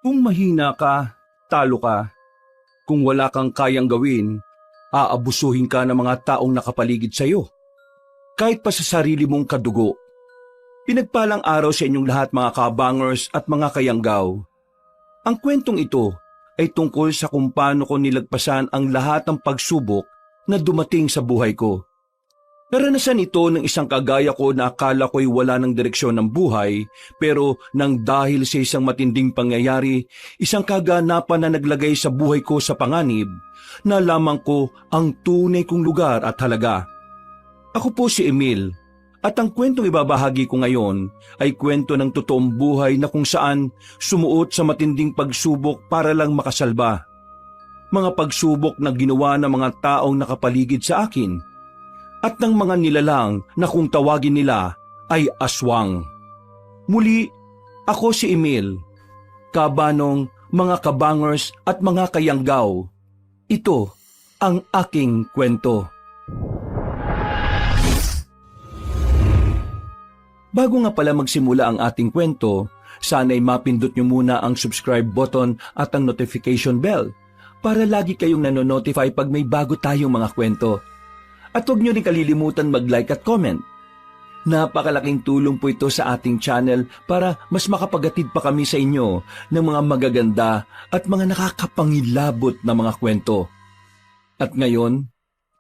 Kung mahina ka, talo ka. Kung wala kang kayang gawin, aabusuhin ka ng mga taong nakapaligid sa iyo. Kahit pa sa sarili mong kadugo. Pinagpalang araw sa inyong lahat mga kabangers at mga kayanggaw. Ang kwentong ito ay tungkol sa kung paano ko nilagpasan ang lahat ng pagsubok na dumating sa buhay ko. Naranasan ito ng isang kagaya ko na akala ko'y wala ng direksyon ng buhay, pero nang dahil sa isang matinding pangyayari, isang kaganapan na naglagay sa buhay ko sa panganib, nalaman ko ang tunay kong lugar at halaga. Ako po si Emil, at ang kwentong ibabahagi ko ngayon ay kwento ng totoong buhay na kung saan sumuot sa matinding pagsubok para lang makasalba. Mga pagsubok na ginawa ng mga taong nakapaligid sa akin, at ng mga nilalang na kung tawagin nila ay aswang. Muli, ako si Emil, kabanong mga kabangers at mga kayanggaw. Ito ang aking kwento. Bago nga pala magsimula ang ating kwento, sana'y mapindot nyo muna ang subscribe button at ang notification bell para lagi kayong nanonotify pag may bago tayong mga kwento. At huwag nyo rin kalilimutan mag-like at comment. Napakalaking tulong po ito sa ating channel para mas makapagatid pa kami sa inyo ng mga magaganda at mga nakakapangilabot na mga kwento. At ngayon,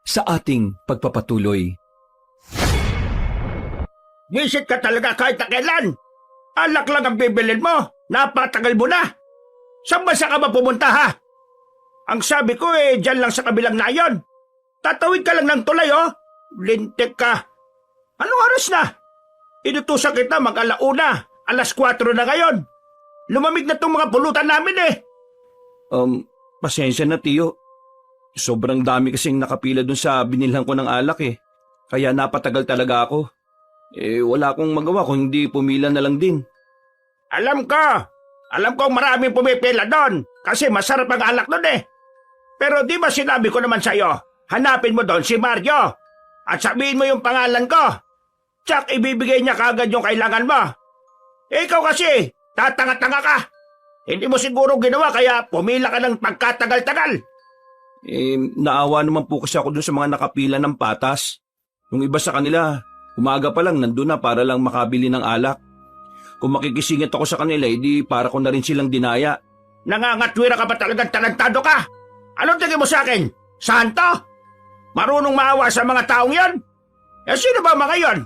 sa ating pagpapatuloy. Visit ka talaga kahit na kailan. Alak lang ang bibilin mo. Napatagal mo na. Saan bansa ka ba pumunta ha? Ang sabi ko dyan lang sa kabilang nayon. Tatawid ka lang ng tulay Lintik ka. Anong oras na? Inutusan kita mag-alauna. 4:00 na ngayon. Lumamig na tong mga pulutan namin Pasensya na tiyo. Sobrang dami kasing nakapila dun sa binilhan ko ng alak Kaya napatagal talaga ako. Wala akong magawa kung hindi pumila na lang din. Alam ko maraming pumipila doon kasi masarap ang alak doon Pero di ba sinabi ko naman sa'yo, hanapin mo doon si Mario at sabihin mo yung pangalan ko. Tsak ibibigay niya kagad yung kailangan mo. Ikaw kasi, tatanga-tanga ka. Hindi mo siguro ginawa kaya pumila ka ng pagkatagal-tagal. Naawa naman po kasi ako dun sa mga nakapila ng patas. Yung iba sa kanila, umaga pa lang nandun na para lang makabili ng alak. Kung makikisingit ako sa kanila, di para ko na rin silang dinaya. Nangangatwira ka ba talagang talentado ka? Anong tingin mo sa akin? Santo? Marunong maawa sa mga taong yon? Sino ba mga yon?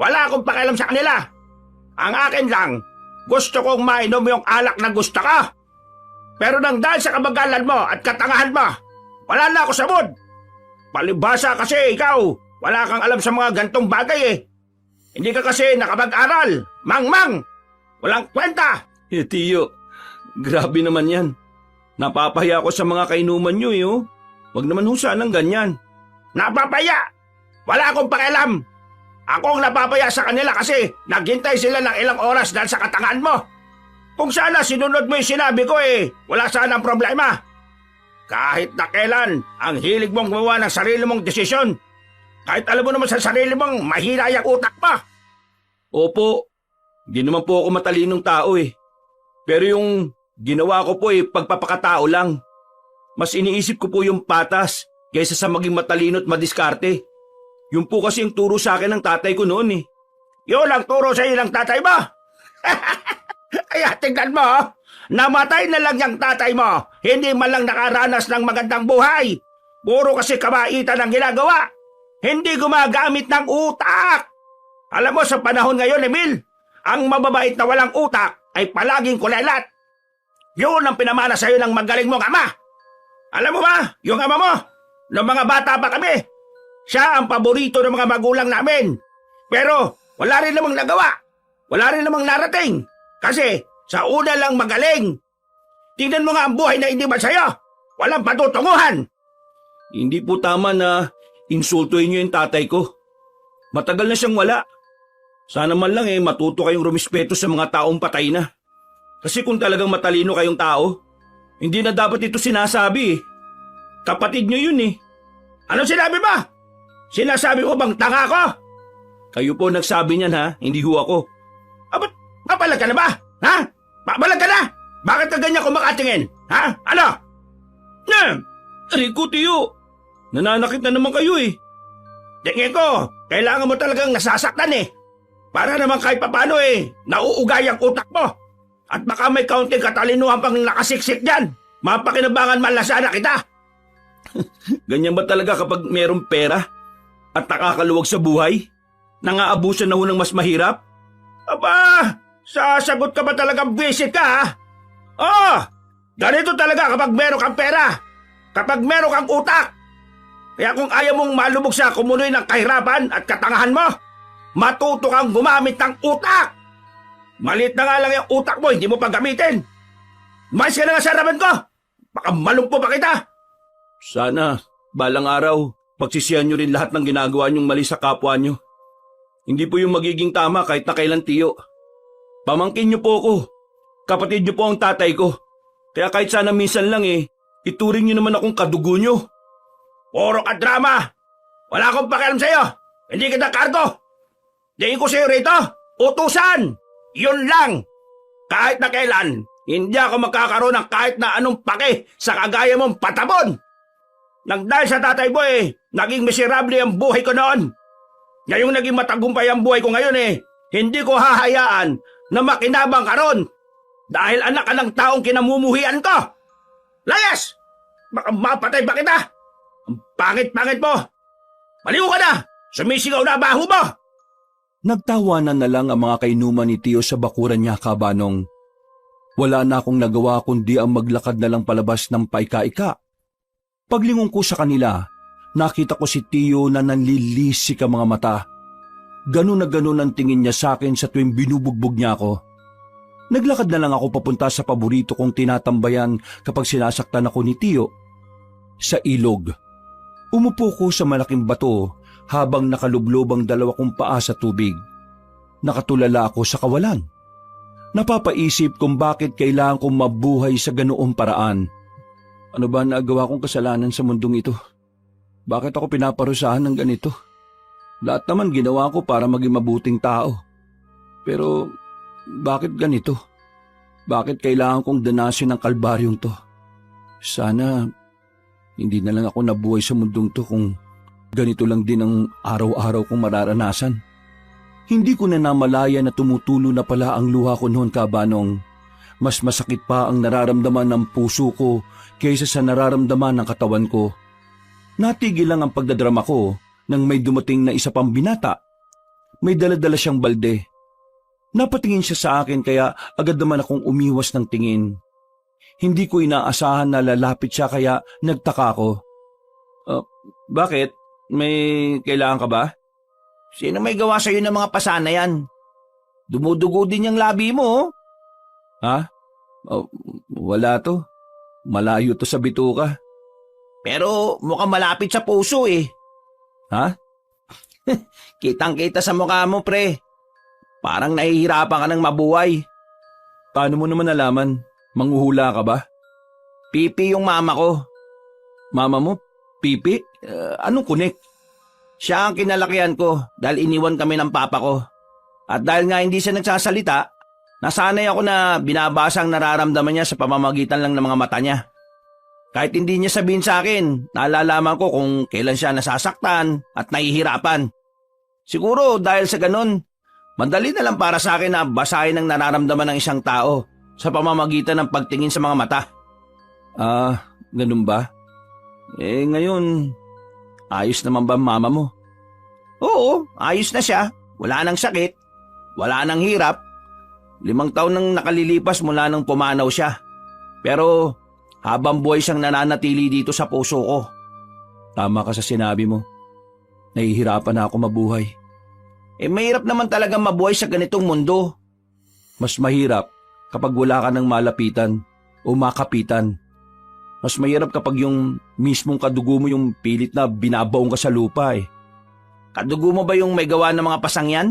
Wala akong pakialam sa kanila. Ang akin lang, gusto kong mainom yung alak na gusto ka. Pero nang dahil sa kabagalan mo at katangahan mo, wala na ako sa mood. Palibhasa kasi ikaw, wala kang alam sa mga gantong bagay Hindi ka kasi nakapag-aral. Mang-mang! Walang kwenta! Tiyo, grabe naman yan. Napapahiya ako sa mga kainuman nyo Wag naman sanang ganyan. Napapaya! Wala akong pakialam. Ako ang napapaya sa kanila kasi naghintay sila ng ilang oras dahil sa katangaan mo. Kung sana sinunod mo yung sinabi ko wala sanang problema. Kahit na kailan, ang hilig mong gumawa ng sarili mong desisyon. Kahit alam mo naman sa sarili mong mahina yung utak mo. Opo, di naman po ako matalinong tao Pero yung ginawa ko po pagpapakatao lang. Mas iniisip ko po yung patas kaysa sa maging matalino at madiskarte. Yung po kasi yung turo sa akin ng tatay ko noon Yun ang turo sa iyo ng tatay mo? Kaya tingnan mo, namatay na lang yung tatay mo. Hindi man lang nakaranas ng magandang buhay. Puro kasi kabaitan ang ginagawa. Hindi gumagamit ng utak. Alam mo sa panahon ngayon, Emil, ang mababait na walang utak ay palaging kulelat. Yun ang pinamana sa iyo ng magaling mong ama. Alam mo ba, yung ama mo, noong mga bata pa kami, siya ang paborito ng mga magulang namin. Pero wala rin namang nagawa. Wala rin namang narating. Kasi sa una lang magaling. Tingnan mo nga ang buhay na hindi ba sa'yo. Walang patutunguhan. Hindi po tama na insultuhin niyo yung tatay ko. Matagal na siyang wala. Sana man lang matuto kayong rumispeto sa mga taong patay na. Kasi kung talagang matalino kayong tao, hindi na dapat ito sinasabi Kapatid niyo yun Ano sinabi mo? Sinasabi ko bang tanga ko? Kayo po nagsabi niyan hindi ho ako. Ba't papalag ka na ba? Ha? Papalag ka na? Bakit ka ganyan kumakatingin? Ha? Ano? Aray ko, Tiyo. Nananakit na naman kayo eh. Tingin ko, kailangan mo talagang nasasaktan eh. Para naman kahit papano eh, nauugay ang utak mo. At baka may kaunting katalinuhan pang nakasiksik dyan. Mapakinabangan man lang sana kita. Ganyan ba talaga kapag merong pera? At nakakaluwag sa buhay? Nangaabusan na ho ng mas mahirap? Aba, sasagot ka ba talagang visit ka ha? Oo, ganito talaga kapag meron kang pera. Kapag meron kang utak. Kaya kung ayaw mong malubog sa kumunoy ng kahirapan at katangahan mo, matuto kang gumamit ng utak. Maliit na nga lang yung utak mo, hindi mo pa gamitin. Mais ka na nga sa harapan ko. Baka malumpo pa kita. Sana, balang araw, pagsisihan nyo rin lahat ng ginagawa nyong mali sa kapwa nyo. Hindi po yung magiging tama kahit na kailan, Tiyo. Pamangkin nyo po ako. Kapatid nyo po ang tatay ko. Kaya kahit sana minsan lang ituring nyo naman akong kadugo nyo. Puro ka drama. Wala akong pakialam sa'yo. Hindi kita kargo. Tingin ko sa'yo rito, utusan. Yun lang. Kahit na kailan, hindi ako magkakaroon ng kahit na anong pake sa kagaya mong patabon. Nang dahil sa tatay mo naging miserable ang buhay ko noon. Ngayong naging matagumpay ang buhay ko ngayon hindi ko hahayaan na makinabang ka ron. Dahil anak ka ng taong kinamumuhian ko. Layas! Baka mapatay pa kita. Ang pangit-pangit mo. Maliw ka na! Sumisigaw na baho mo! Nagtawanan na lang ang mga kainuman ni Tiyo sa bakuran niya, Kabanong. Wala na akong nagawa kundi ang maglakad na lang palabas ng paika-ika. Paglingon ko sa kanila, nakita ko si Tiyo na nanlilisik ang mga mata. Ganun na ganun ang tingin niya sa akin sa tuwing binubugbog niya ako. Naglakad na lang ako papunta sa paborito kong tinatambayan kapag sinasaktan ako ni Tiyo. Sa ilog. Umupo ko sa malaking bato habang nakalublob ang dalawa kong paa sa tubig. Nakatulala ako sa kawalan. Napapaisip kung bakit kailangan kong mabuhay sa ganoong paraan. Ano ba nagawa kong kasalanan sa mundong ito? Bakit ako pinaparusahan ng ganito? Lahat naman ginawa ko para maging mabuting tao. Pero bakit ganito? Bakit kailangan kong danasin ang kalbaryong to? Sana hindi na lang ako nabuhay sa mundong to kung ganito lang din ang araw-araw kong mararanasan. Hindi ko na namalaya na tumutulo na pala ang luha ko noon, Kabanong. Mas masakit pa ang nararamdaman ng puso ko kaysa sa nararamdaman ng katawan ko. Natigil lang ang pagdadrama ko nang may dumating na isa pang binata. May daladala siyang balde. Napatingin siya sa akin kaya agad naman akong umiwas ng tingin. Hindi ko inaasahan na lalapit siya kaya nagtaka ako. Bakit? May kailangan ka ba? Sino may gawa sa'yo ng mga pasa na yan? Dumudugo din yung labi mo. Ha? Wala to. Malayo to sa bituka. Pero mukhang malapit sa puso Ha? Kitang-kita sa mukha mo, pre. Parang nahihirapan ka ng mabuhay. Paano mo naman nalaman? Manghuhula ka ba? Pipi yung mama ko. Mama mo? Pipi? Anong kunik? Siya ang kinalakihan ko dahil iniwan kami ng papa ko. At dahil nga hindi siya nagsasalita, nasanay ako na binabasa ang nararamdaman niya sa pamamagitan lang ng mga mata niya. Kahit hindi niya sabihin sa akin, naalalaman ko kung kailan siya nasasaktan at nahihirapan. Siguro dahil sa ganun, madali na lang para sa akin na basahin ang nararamdaman ng isang tao sa pamamagitan ng pagtingin sa mga mata. Ganun ba? Ngayon, ayos naman ba mama mo? Oo, ayos na siya. Wala nang sakit. Wala nang hirap. 5 taon nang nakalilipas mula nang pumanaw siya. Pero habang buhay siyang nananatili dito sa puso ko. Tama ka sa sinabi mo. Nahihirapan na ako mabuhay. Mahirap naman talagang mabuhay sa ganitong mundo. Mas mahirap kapag wala ka ng malapitan o makapitan. Mas mahirap kapag yung mismong kadugo mo yung pilit na binabaong ka sa lupa Kadugo mo ba yung may gawa ng mga pasang yan?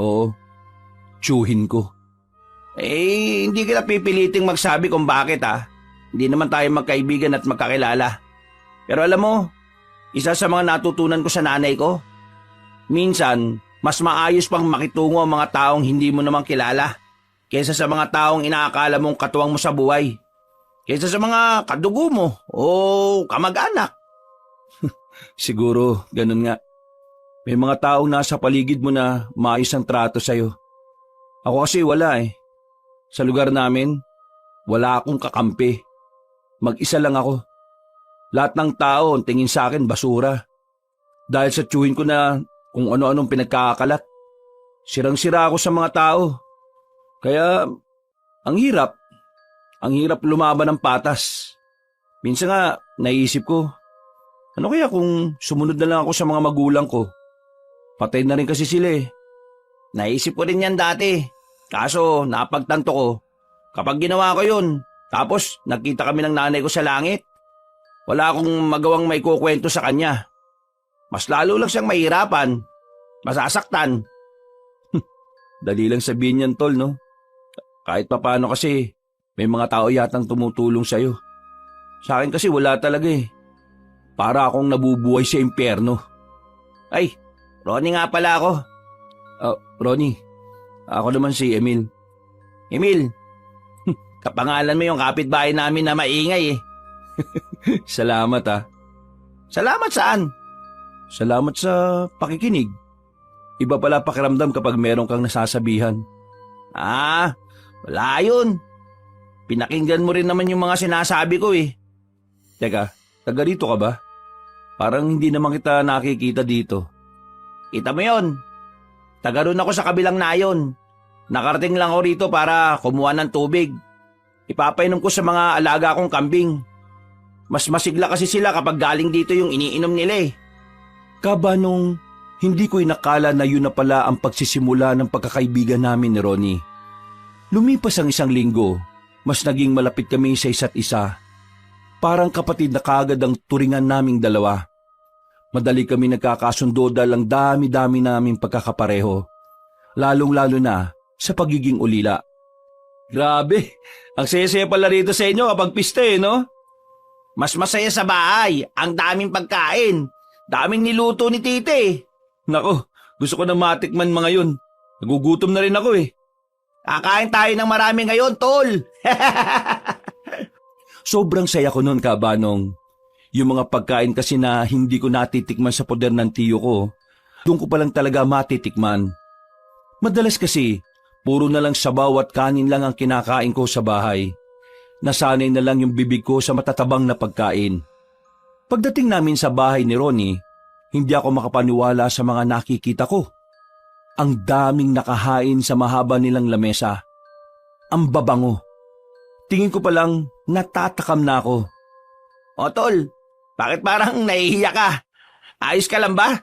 Oo, tsuhin ko. Hindi kita pipiliting magsabi kung bakit Hindi naman tayo magkaibigan at magkakilala. Pero alam mo, isa sa mga natutunan ko sa nanay ko, minsan, mas maayos pang makitungo ang mga taong hindi mo naman kilala. kaysa sa mga taong inaakala mong katuwang mo sa buhay. Kaysa sa mga kadugo mo o kamag-anak. Siguro, ganun nga. May mga taong nasa paligid mo na maayos ang trato sa'yo. Ako kasi wala eh. Sa lugar namin, wala akong kakampi. Mag-isa lang ako. Lahat ng tao ang tingin sa akin basura. Dahil sa tiyuhin ko na kung ano-anong pinagkakalat. Sirang-sira ako sa mga tao. Kaya, ang hirap. Ang hirap lumaban ng patas. Minsan nga, naisip ko, ano kaya kung sumunod na lang ako sa mga magulang ko? Patay na rin kasi sila eh. Naisip ko rin yan dati. Kaso, napagtanto ko, kapag ginawa ko yun, tapos nagkita kami ng nanay ko sa langit, wala akong magawang may kukwento sa kanya. Mas lalo lang siyang mahirapan, masasaktan. Dali lang sabihin yan, tol, no? Kahit papaano kasi, may mga tao yatang tumutulong sa'yo. Sa akin kasi wala talaga eh. Para akong nabubuhay sa impyerno. Ay, Ronnie nga pala ako. Ronnie, ako naman si Emil. Emil, kapangalan mo yung kapitbahay namin na maingay eh. Salamat ah. Salamat saan? Salamat sa pakikinig. Iba pala pakiramdam kapag meron kang nasasabihan. Wala yun. Pinakinggan mo rin naman yung mga sinasabi ko eh. Teka, taga rito ka ba? Parang hindi naman kita nakikita dito. Kita mo yun. Taga ron ako sa kabilang nayon. Nakarating lang ako rito para kumuha ng tubig. Ipapainom ko sa mga alaga kong kambing. Mas masigla kasi sila kapag galing dito yung iniinom nila eh. Kabanong, hindi ko inakala na yun na pala ang pagsisimula ng pagkakaibigan namin ni Ronnie. Lumipas ang isang linggo, mas naging malapit kami sa isa't isa. Parang kapatid na kaagad ang turingan naming dalawa. Madali kami nagkakasundo dahil ang dami-dami naming pagkakapareho. Lalong-lalo na sa pagiging ulila. Grabe, ang saya-saya pala rito sa inyo kapag piste no? Mas masaya sa bahay, ang daming pagkain. Daming niluto ni tite. Nako, gusto ko na matikman mga yun. Nagugutom na rin ako eh. Kakain tayo ng marami ngayon, tol. Sobrang saya ko noon, Kabanong. Yung mga pagkain kasi na hindi ko natitikman sa poder ng tiyo ko, doon ko palang talaga matitikman. Madalas kasi, puro na lang sabaw at kanin lang ang kinakain ko sa bahay. Nasanay na lang yung bibig ko sa matatabang na pagkain. Pagdating namin sa bahay ni Ronnie, hindi ako makapaniwala sa mga nakikita ko. Ang daming nakahain sa mahaba nilang lamesa. Ang babango. Tingin ko palang natatakam na ako. O tol, bakit parang nahihiya ka? Ayos ka lang ba?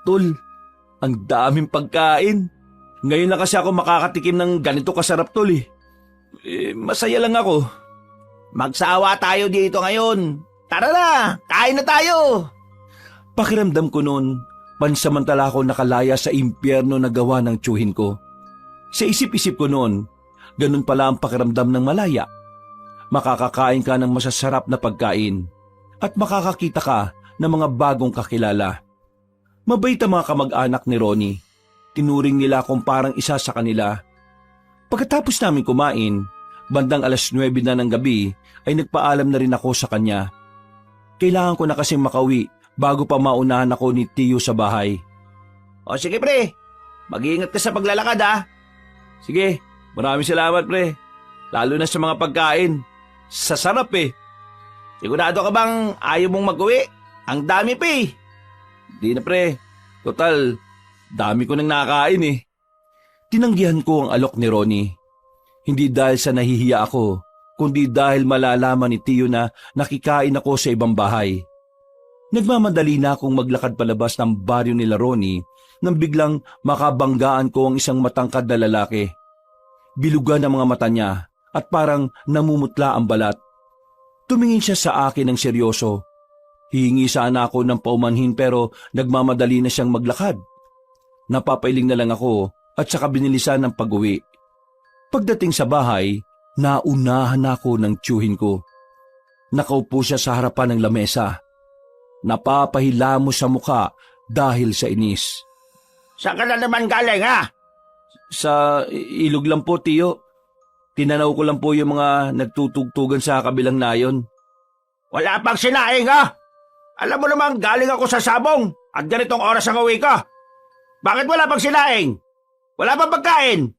Tol, ang daming pagkain. Ngayon na kasi ako makakatikim ng ganito kasarap, tol eh. Masaya lang ako. Magsawa tayo dito ngayon. Tara na, kain na tayo. Pakiramdam ko noon, pansamantala ako nakalaya sa impyerno na gawa ng tiyuhin ko. Sa isip-isip ko noon, ganun pala ang pakiramdam ng malaya. Makakakain ka ng masasarap na pagkain at makakakita ka ng mga bagong kakilala. Mabait ang mga kamag-anak ni Ronnie. Tinuring nila akong parang isa sa kanila. Pagkatapos namin kumain, bandang 9:00 na ng gabi ay nagpaalam na rin ako sa kanya. Kailangan ko na kasing makauwi bago pa maunahan ako ni Tiyo sa bahay. O sige pre, mag-iingat ka sa paglalakad ha. Sige, maraming salamat pre. Lalo na sa mga pagkain. Sasarap eh. Sigurado ka bang ayaw mong mag-uwi? Ang dami pa eh. Di na pre. Total, dami ko nang nakain eh. Tinanggihan ko ang alok ni Ronnie. Hindi dahil sa nahihiya ako, kundi dahil malalaman ni Tiyo na nakikain ako sa ibang bahay. Nagmamadali na akong maglakad palabas ng baryo nila Ronnie nang biglang makabanggaan ko ang isang matangkad na lalaki. Bilugan ang mga mata niya at parang namumutla ang balat. Tumingin siya sa akin ng seryoso. Hihingi sana ako ng paumanhin pero nagmamadali na siyang maglakad. Napapailing na lang ako at saka binilisan ng pag-uwi. Pagdating sa bahay, naunahan ako ng tiyuhin ko. Nakaupo siya sa harapan ng lamesa. Napapahilamos sa mukha dahil sa inis. Saan ka na naman galing ha? Sa ilog lang po, Tiyo. Tinanaw ko lang po yung mga nagtutugtugan sa kabilang nayon. Wala pang sinaing ha? Alam mo naman galing ako sa sabong at ganitong oras ang uwi ko. Bakit wala pang sinaing? Wala pang pagkain?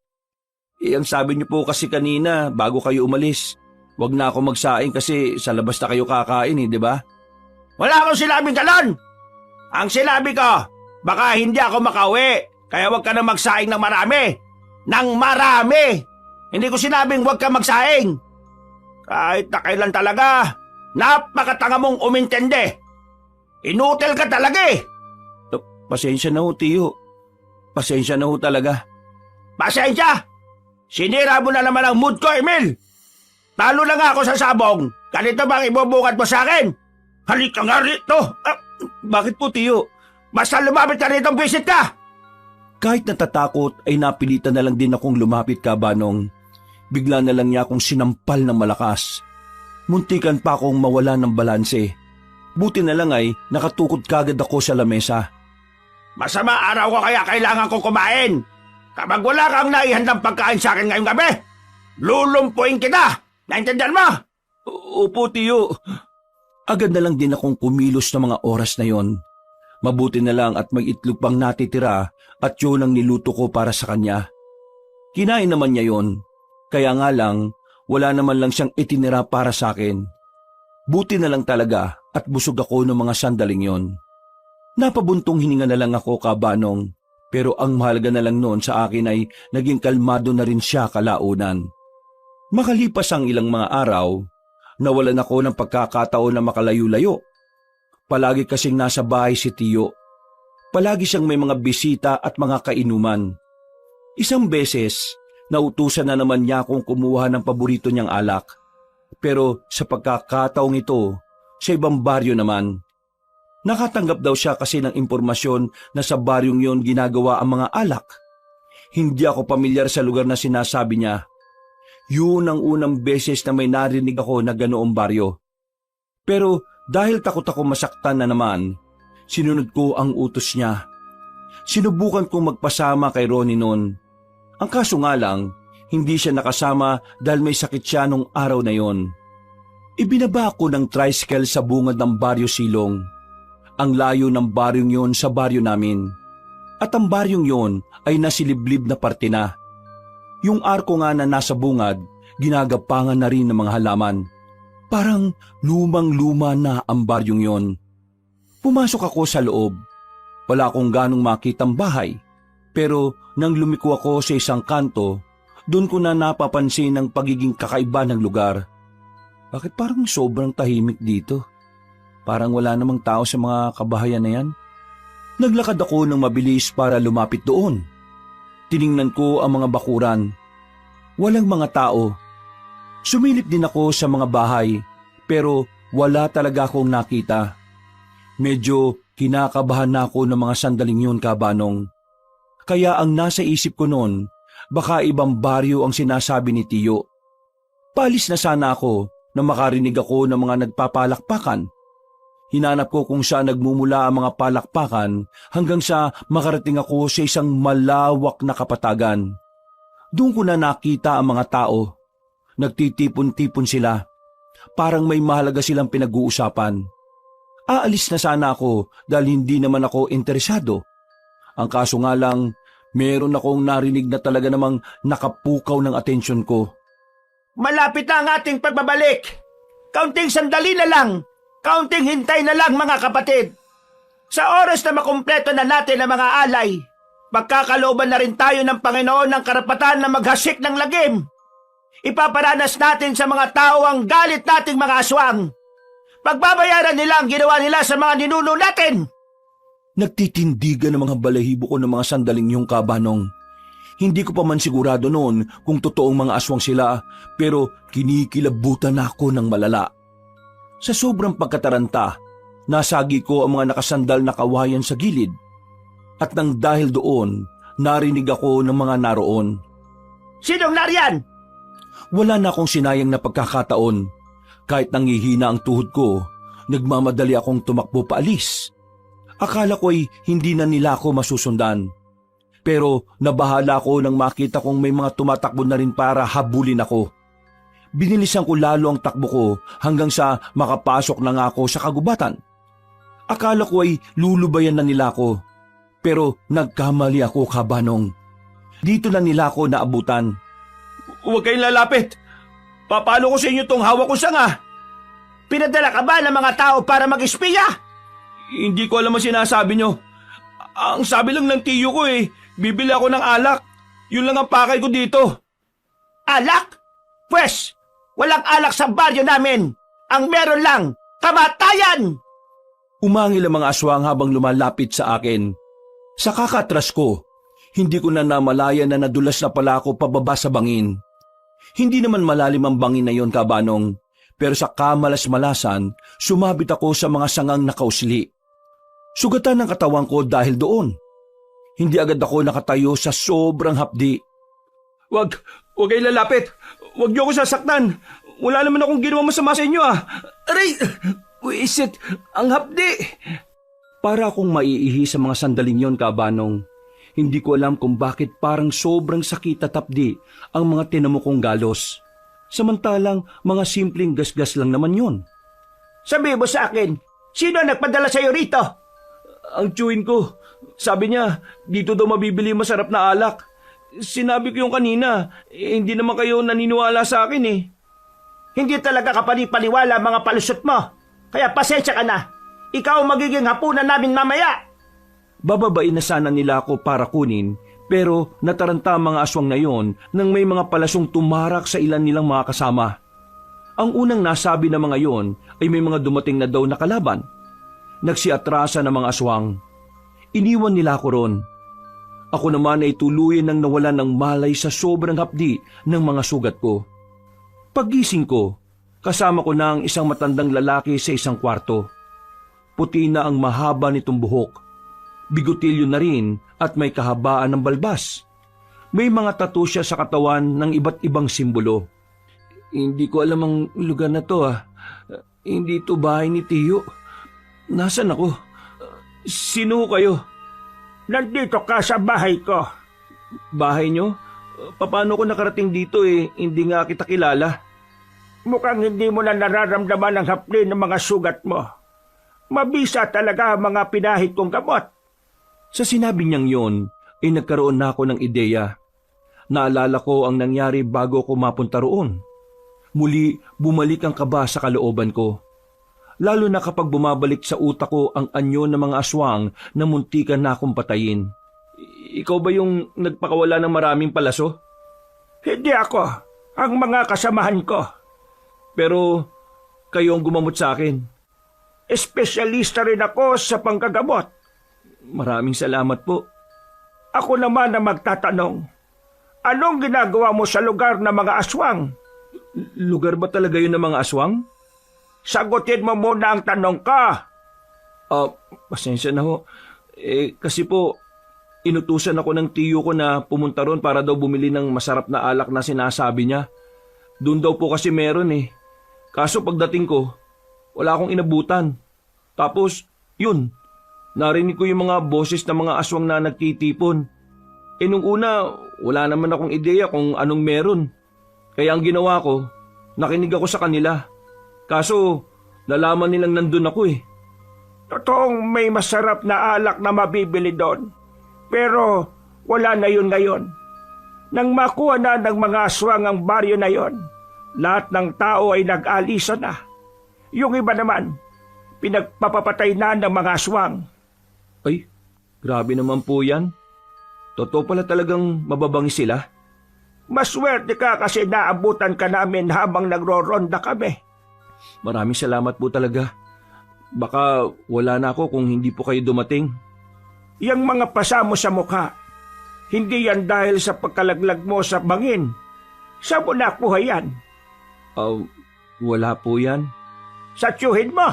Ang sabi niyo po kasi kanina bago kayo umalis, wag na ako magsaing kasi sa labas na kayo kakain di ba? Wala akong sinabing ganon. Ang sinabi ko, baka hindi ako makauwi, kaya wag ka na magsaing ng marami. Nang marami! Hindi ko sinabing wag ka magsaing. Kahit na kailan talaga, napakatanga mong umintindi. Inutil ka talaga eh. Pasensya na ho, Tiyo. Pasensya na ho talaga. Pasensya! Sinira mo na naman ang mood ko, Emil. Talo na nga ako sa sabong. Ganito bang ibubukad mo sa akin? Halika nga rito. Bakit po, Tiyo? Basta lumapit ka rito, visit ka. Kahit natatakot ay napilitan na lang din akong lumapit ka, Banong. Bigla na lang niya akong sinampal ng malakas. Muntikan pa akong mawala ng balanse. Buti na lang ay nakatukod kagad ako sa lamesa. Masama araw ko kaya kailangan ko kumain. Kapag wala kang naihandang pagkain sa akin ngayong gabi, lulumpuin kita. Naintindihan mo? Opo, Tiyo. Agad na lang din akong kumilos ng mga oras na yon. Mabuti na lang at may itlog pang natitira at yun ang niluto ko para sa kanya. Kinain naman niya yon. Kaya nga lang, wala naman lang siyang itinira para sa akin. Buti na lang talaga at busog ako ng mga sandaling yon. Napabuntong hininga na lang ako, Kabanong, pero ang mahalaga na lang noon sa akin ay naging kalmado na rin siya kalaunan. Makalipas ang ilang mga araw, nawalan ako ng pagkakataon na makalayo-layo. Palagi kasing nasa bahay si Tiyo. Palagi siyang may mga bisita at mga kainuman. Isang beses, nautusan na naman niya akong kumuha ng paborito niyang alak. Pero sa pagkakataong ito, sa ibang baryo naman. Nakatanggap daw siya kasi ng impormasyon na sa baryong yon ginagawa ang mga alak. Hindi ako pamilyar sa lugar na sinasabi niya. Yun ang unang beses na may narinig ako na ganoong baryo. Pero dahil takot ako masaktan na naman, sinunod ko ang utos niya. Sinubukan kong magpasama kay Ronnie noon. Ang kaso nga lang, hindi siya nakasama dahil may sakit siya nung araw na yon. Ibinaba ko ng tricycle sa bungad ng Baryo Silong. Ang layo ng baryong yon sa baryo namin. At ang baryong yon ay nasiliblib na parte na. Yung arko nga na nasa bungad, ginagapangan na rin ng mga halaman. Parang lumang-luma na ang baryong yon. Pumasok ako sa loob. Wala akong ganong makitang bahay. Pero nang lumiko ako sa isang kanto, doon ko na napapansin ang pagiging kakaiba ng lugar. Bakit parang sobrang tahimik dito? Parang wala namang tao sa mga kabahayan na yan. Naglakad ako ng mabilis para lumapit doon. Tiningnan ko ang mga bakuran. Walang mga tao. Sumilip din ako sa mga bahay, pero wala talaga akong nakita. Medyo kinakabahan na ako ng mga sandaling yun, Kabanong. Kaya ang nasa isip ko noon, baka ibang baryo ang sinasabi ni Tiyo. Palis na sana ako na makarinig ako ng mga nagpapalakpakan. Hinanap ko kung saan nagmumula ang mga palakpakan hanggang sa makarating ako sa isang malawak na kapatagan. Doon ko na nakita ang mga tao. Nagtitipon-tipon sila. Parang may mahalaga silang pinag-uusapan. Aalis na sana ako dahil hindi naman ako interesado. Ang kaso nga lang, meron akong narinig na talaga namang nakapukaw ng atensyon ko. Malapit na ang ating pagbabalik. Kaunting sandali na lang. Kaunting hintay na lang, mga kapatid. Sa oras na makumpleto na natin ang mga alay, magkakalooban na rin tayo ng Panginoon ng karapatan na maghasik ng lagim. Ipaparanas natin sa mga tao ang galit nating mga aswang. Pagbabayaran nila ang ginawa nila sa mga ninuno natin. Nagtitindigan ng mga balahibo ko ng mga sandaling yung, Kabanong. Hindi ko pa man sigurado noon kung totoong mga aswang sila, pero kinikilabutan ako ng malala. Sa sobrang pagkataranta, nasagi ko ang mga nakasandal na kawayan sa gilid. At nang dahil doon, narinig ako ng mga naroon. Sinong nariyan? Wala na akong sinayang na pagkakataon. Kahit nangihina ang tuhod ko, nagmamadali akong tumakbo paalis. Akala ko'y hindi na nila ako masusundan. Pero nabahala ko nang makita kong may mga tumatakbo na rin para habulin ako. Binilisan ko lalo ang takbo ko hanggang sa makapasok na nga ako sa kagubatan. Akala ko ay lulubayan na nila ako. Pero nagkamali ako, Kabanong. Dito na nila ako naabutan. Huwag kayong lalapit. Papalo ko sa inyo tong hawak ko sanga. Pinadala ka ba ng mga tao para mag-espiya? Hindi ko alam ang sinasabi nyo. Ang sabi lang ng tiyo ko bibili ako ng alak. Yun lang ang pakay ko dito. Alak? Pwes, walang alak sa baryo namin. Ang meron lang, kamatayan! Umangil ang mga aswang habang lumalapit sa akin. Sa kakatras ko, hindi ko na namalayan na nadulas na pala ako pababa sa bangin. Hindi naman malalim ang bangin na yon, Kabanong, pero sa kamalas-malasan, sumabit ako sa mga sangang nakausli. Sugatan ng katawan ko dahil doon. Hindi agad ako nakatayo sa sobrang hapdi. Wag kayo lalapit. Wag niyo ako sasaktan. Wala naman akong ginawa masama sa inyo Aray! Wisit! Ang hapdi! Para akong maiihi sa mga sandaling yon, Kabanong. Hindi ko alam kung bakit parang sobrang sakit at hapdi ang mga tinamo kong galos. Samantalang mga simpleng gasgas lang naman yon. Sabi mo sa akin, sino nagpadala sa'yo rito? Ang tiyuhin ko, sabi niya, dito daw mabibili masarap na alak. Sinabi ko yung kanina, hindi naman kayo naniniwala sa akin Hindi talaga kapanipaniwala mga palusot mo. Kaya pasensya ka na. Ikaw ang magiging hapunan namin mamaya. Bababain na sana nila ako para kunin, pero nataranta ang mga aswang na yon nang may mga palasong tumarak sa ilan nilang mga kasama. Ang unang nasabi ng mga yon ay may mga dumating na daw na kalaban. Nagsiatrasa ng mga aswang. Iniwan nila ako ron. Ako naman ay tuluyan nang nawalan ng malay sa sobrang hapdi ng mga sugat ko. Paggising ko, kasama ko na ang isang matandang lalaki sa isang kwarto. Puti na ang mahaba nitong buhok. Bigotilyo na rin at may kahabaan ng balbas. May mga tattoo siya sa katawan ng iba't ibang simbolo. Hindi ko alam ang lugar na to Hindi to bahay ni Tiyo. Nasaan ako? Sino kayo? Nandito ka sa bahay ko. Bahay nyo? Paano ko nakarating dito hindi nga kita kilala. Mukhang hindi mo na nararamdaman ang hapli ng mga sugat mo. Mabisa talaga ang mga pinahid kong gamot. Sa sinabi niyang yon, ay nagkaroon na ako ng ideya. Naalala ko ang nangyari bago ko mapunta roon. Muli, bumalik ang kaba sa kalooban ko. Lalo na kapag bumabalik sa utak ko ang anyo ng mga aswang na muntikan na akong patayin. Ikaw ba yung nagpakawala ng maraming palaso? Hindi ako. Ang mga kasamahan ko. Pero kayo ang gumamot sa akin. Espesyalista rin ako sa panggagamot. Maraming salamat po. Ako naman ang magtatanong. Anong ginagawa mo sa lugar ng mga aswang? Lugar ba talaga yun ng mga aswang? Sagutin mo muna ang tanong ka. Pasensya na ho. Kasi po, inutusan ako ng tiyo ko na pumunta ron para daw bumili ng masarap na alak na sinasabi niya. Doon daw po kasi meron Kaso pagdating ko, wala akong inabutan. Tapos, yun, narinig ko yung mga boses ng mga aswang na nagtitipon. Nung una, wala naman akong ideya kung anong meron. Kaya ang ginawa ko, nakinig ako sa kanila. Kaso, nalaman nilang nandun ako Totoong may masarap na alak na mabibili doon. Pero wala na yun ngayon. Nang makuha na ng mga aswang ang baryo na yon, lahat ng tao ay nag-alisa na. Yung iba naman, pinagpapapatay na ng mga aswang. Ay, grabe naman po yan. Totoo pala talagang mababangis sila. Maswerte ka kasi naabutan ka namin habang nagro-ronda kami. Maraming salamat po talaga. Baka wala na ako kung hindi po kayo dumating. Yang mga pasa mo sa mukha, hindi yan dahil sa pagkalaglag mo sa bangin. Saan mo nakuha yan? Wala po yan. Sa tiyuhin mo?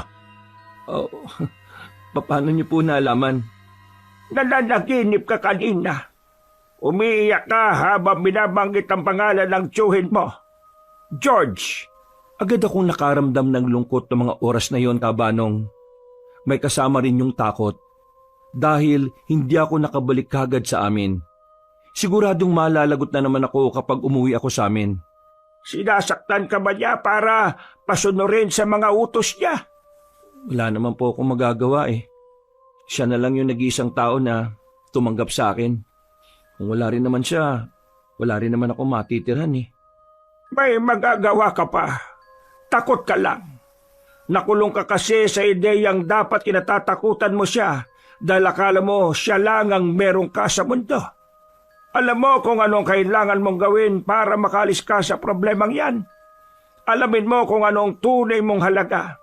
Paano niyo po naalaman? Nananaginip ka kanina. Umiiyak ka habang binabanggit ang pangalan ng tiyuhin mo. George. Agad akong nakaramdam ng lungkot ng mga oras na yon, Kabanong. May kasama rin yung takot. Dahil hindi ako nakabalik kagad sa amin. Siguradong malalagot na naman ako kapag umuwi ako sa amin. Sinasaktan ka ba niya para pasunurin sa mga utos niya? Wala naman po akong magagawa eh. Siya na lang yung nag-iisang tao na tumanggap sa akin. Kung wala rin naman siya, wala rin naman ako matitirhan eh. May magagawa ka pa. Takot ka lang. Nakulong ka kasi sa ideyang dapat kinatatakutan mo siya dahil akala mo siya lang ang meron ka sa mundo. Alam mo kung anong kailangan mong gawin para makalis ka sa problemang yan. Alamin mo kung anong tunay mong halaga.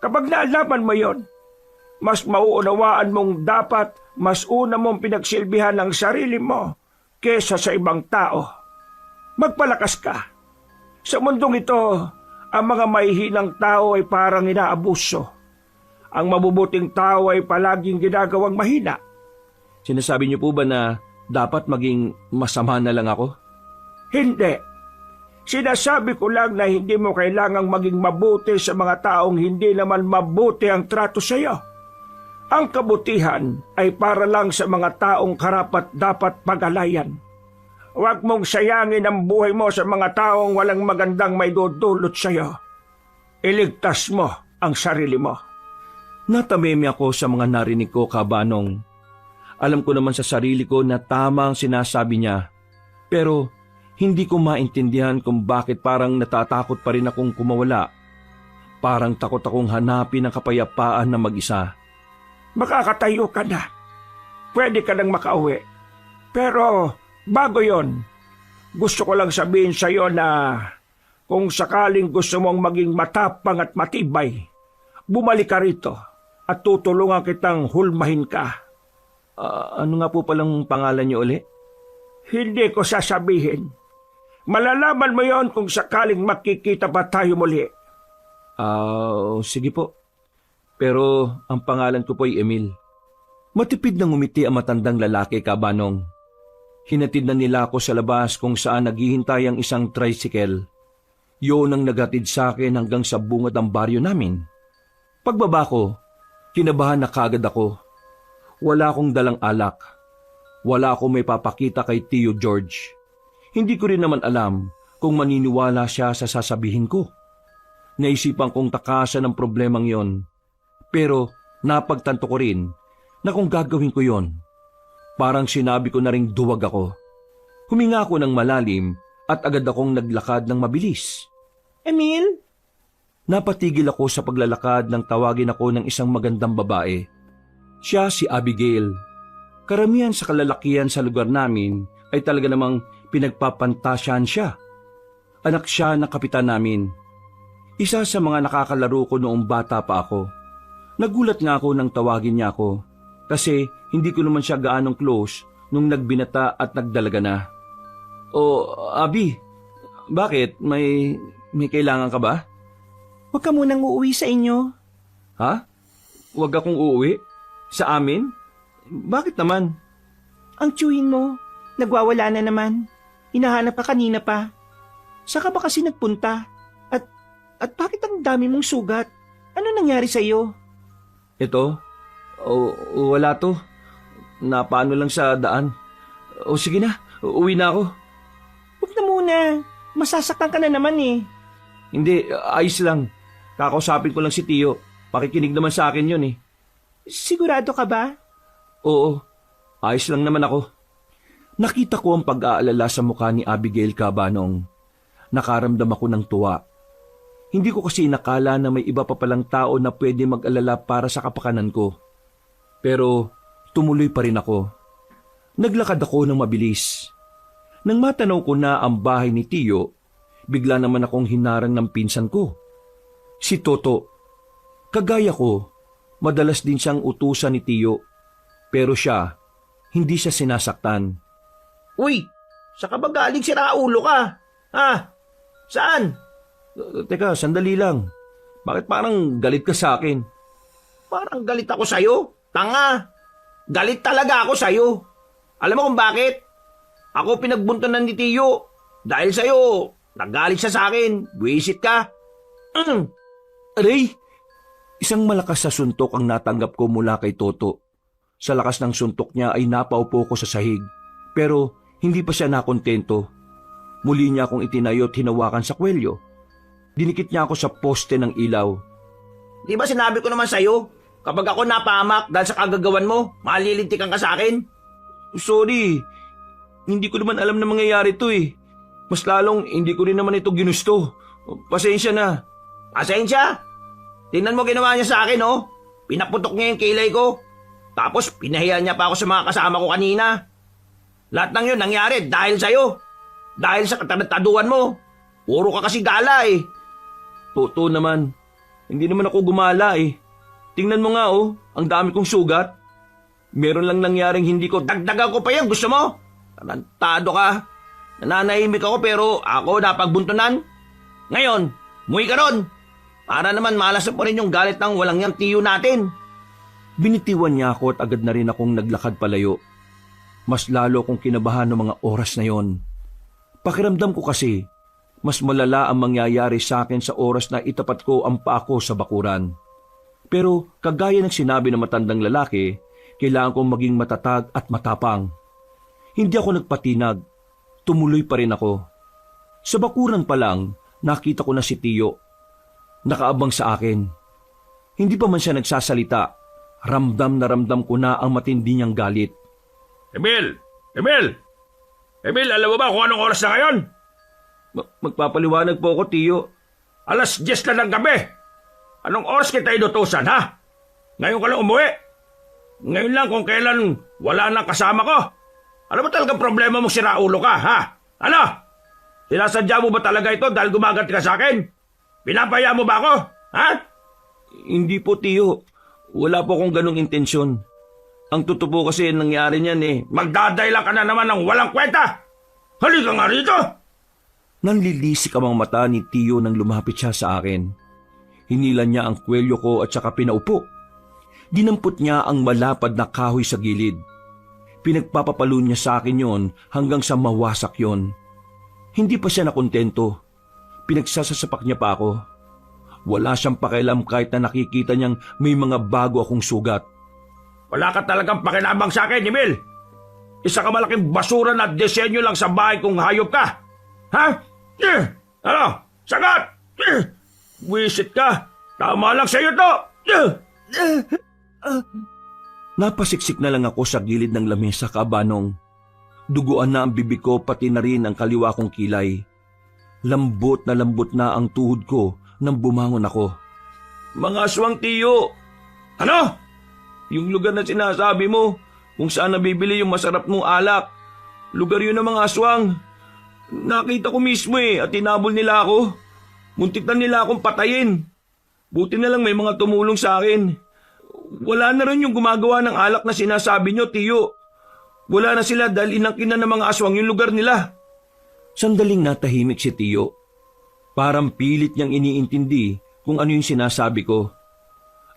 Kapag naalaman mo yon, mas mauunawaan mong dapat mas una mong pinagsilbihan ang sarili mo kesa sa ibang tao. Magpalakas ka. Sa mundong ito, ang mga mahihinang tao ay parang inaabuso. Ang mabubuting tao ay palaging ginagawang mahina. Sinasabi niyo po ba na dapat maging masama na lang ako? Hindi. Sinasabi ko lang na hindi mo kailangang maging mabuti sa mga taong hindi naman mabuti ang trato sa iyo. Ang kabutihan ay para lang sa mga taong karapat dapat pag-alayan. Huwag mong sayangin ang buhay mo sa mga taong walang magandang may dudulot sa iyo. Iligtas mo ang sarili mo. Natameme ako sa mga narinig ko, Kabanong. Alam ko naman sa sarili ko na tama ang sinasabi niya, pero hindi ko maintindihan kung bakit parang natatakot pa rin akong kumawala. Parang takot akong hanapin ang kapayapaan na mag-isa. Makakatayo ka na. Pwede ka nang makauwi. Pero bago yon, gusto ko lang sabihin sa iyo na kung sakaling gusto mong maging matapang at matibay, bumalik ka rito at tutulungan kitang hulmahin ka. Ano nga po palang pangalan niyo uli? Hindi ko sasabihin. Malalaman mo yon kung sakaling makikita pa tayo muli. Sige po. Pero ang pangalan ko po ay Emil. Matipid na ngumiti ang matandang lalaki, Kabanong. Hinatid na nila ako sa labas kung saan naghihintay ang isang tricycle. Yun ang naghatid sa akin hanggang sa bungad ang baryo namin. Pagbaba ko, kinabahan na kagad ako. Wala akong dalang alak. Wala akong may papakita kay Tio George. Hindi ko rin naman alam kung maniniwala siya sa sasabihin ko. Naisipan kong takasan ang problemang yon. Pero napagtanto ko rin na kung gagawin ko yon, parang sinabi ko na ring duwag ako. Huminga ako ng malalim at agad akong naglakad ng mabilis. Emil? Napatigil ako sa paglalakad nang tawagin ako ng isang magandang babae. Siya si Abigail. Karamihan sa kalalakihan sa lugar namin ay talaga namang pinagpapantasyahan siya. Anak siya ng kapitan namin. Isa sa mga nakakalaro ko noong bata pa ako. Nagulat nga ako nang tawagin niya ako kasi hindi ko naman siya gaanong close nung nagbinata at nagdalaga na. Abi, bakit? May kailangan ka ba? Huwag ka munang uuwi sa inyo. Ha? Huwag akong uuwi? Sa amin? Bakit naman? Ang tiyuhin mo, nagwawala na naman. Hinahanap ka kanina pa. Saka ba kasi nagpunta? At bakit ang dami mong sugat? Ano nangyari sa iyo? Ito? Wala to. Napaano lang sa daan. Sige na, uwi na ako. Huwag na muna. Masasaktan ka na naman eh. Hindi, ayos lang. Kakausapin ko lang si Tio. Pakikinig naman sa akin yun eh. Sigurado ka ba? Oo, ayos lang naman ako. Nakita ko ang pag-aalala sa mukha ni Abigail, Kabanong. Nakaramdam ako ng tuwa. Hindi ko kasi nakala na may iba pa palang tao na pwede mag-alala para sa kapakanan ko. Pero tumuloy pa rin ako. Naglakad ako ng mabilis. Nang matanaw ko na ang bahay ni Tio, bigla naman akong hinarang ng pinsan ko. Si Toto. Kagaya ko, madalas din siyang utusan ni Tio. Pero siya, hindi siya sinasaktan. Uy, saka ba galing si Raulo ka? Ha? Saan? Teka, sandali lang. Bakit parang galit ka sa akin? Parang galit ako sa'yo. Tanga. Galit talaga ako sa'yo. Alam mo kung bakit? Ako pinagbuntanan ni Tiyo. Dahil sa'yo, nagalit siya sa akin. Buwisit ka. Aray! Isang malakas na suntok ang natanggap ko mula kay Toto. Sa lakas ng suntok niya ay napaupo ko sa sahig. Pero Hindi pa siya nakontento. Muli niya akong itinayo at hinawakan sa kwelyo. Dinikit niya ako sa poste ng ilaw. Di ba sinabi ko naman sa'yo, kapag ako napahamak dahil sa kagagawan mo, malilintikan ka sa akin? Sorry, hindi ko naman alam na mangyayari to eh. Mas lalong hindi ko rin naman ito ginusto. Pasensya na. Pasensya? Tingnan mo ginawa niya sa akin, oh. Pinaputok niya yung kilay ko. Tapos pinahiya niya pa ako sa mga kasama ko kanina. Lahat ng yun nangyari dahil sa'yo. Dahil sa katarataduan mo. Puro ka kasi gala eh. Totoo naman. Hindi naman ako gumala eh. Tingnan mo nga oh, ang dami kong sugat. Meron lang nangyaring hindi ko... Dagdagan ko pa yan, gusto mo? Tarantado ka. Nananahimik ako pero ako napagbuntunan. Ngayon, muwi ka ron. Para naman malasan pa rin yung galit ng walang yang tiyo natin. Binitiwan niya ako at agad na rin akong naglakad palayo. Mas lalo akong kinabahan ng mga oras na yon. Pakiramdam ko kasi, mas malala ang mangyayari sa akin sa oras na itapat ko ang paa ko sa bakuran. Pero kagaya ng sinabi ng matandang lalaki, kailangan kong maging matatag at matapang. Hindi ako nagpatinag. Tumuloy pa rin ako. Sa bakuran pa lang, nakita ko na si Tiyo. Nakaabang sa akin. Hindi pa man siya nagsasalita. Ramdam na ramdam ko na ang matindi niyang galit. Emil! Emil! Emil, alam mo ba kung anong oras na ngayon? Magpapaliwanag po ako, Tiyo. Alas 10 na ng gabi. Anong oras kita inutusan, ha? Ngayon ka lang umuwi. Ngayon lang kung kailan wala nang kasama ko. Ano ba talagang problema mo, siraulo ka, ha? Ano? Sinasadya mo ba talaga ito dahil gumaganti ka sa akin? Pinapaya mo ba ako, ha? Hindi po, Tiyo. Wala po akong ganong intensyon. Ang totoo po kasi nangyari niyan eh. Magdadayla ka na naman ng walang kwenta. Halika nga rito. Nanlilisik ang mga mata ni Tiyo nang lumapit siya sa akin. Hinilan niya ang kwelyo ko at saka pinaupo. Dinampot niya ang malapad na kahoy sa gilid. Pinagpapapalo niya sa akin yon hanggang sa mawasak yon. Hindi pa siya nakontento. Pinagsasasapak niya pa ako. Wala siyang pakialam kahit na nakikita niyang may mga bago akong sugat. Wala ka talagang pakinabang sa akin, Emil. Isa ka malaking basura na disenyo lang sa bahay kung hayop ka. Ha? Ano? Sagat! Wisit ka. Tama lang sa'yo to. Napasiksik na lang ako sa gilid ng lamesa, Kabanong. Duguan na ang bibig ko pati na rin ang kaliwa kong kilay. Lambot na ang tuhod ko nang bumangon ako. Mga aswang, Tiyo! Ano? Yung lugar na sinasabi mo, kung saan nabibili yung masarap mong alak. Lugar yun ng mga aswang. Nakita ko mismo at tinabol nila ako. Muntik na nila akong patayin. Buti na lang may mga tumulong sa akin. Wala na rin yung gumagawa ng alak na sinasabi nyo, Tiyo. Wala na sila dahil inangkin na ng mga aswang yung lugar nila. Sandaling natahimik si Tiyo. Parang pilit niyang iniintindi kung ano yung sinasabi ko.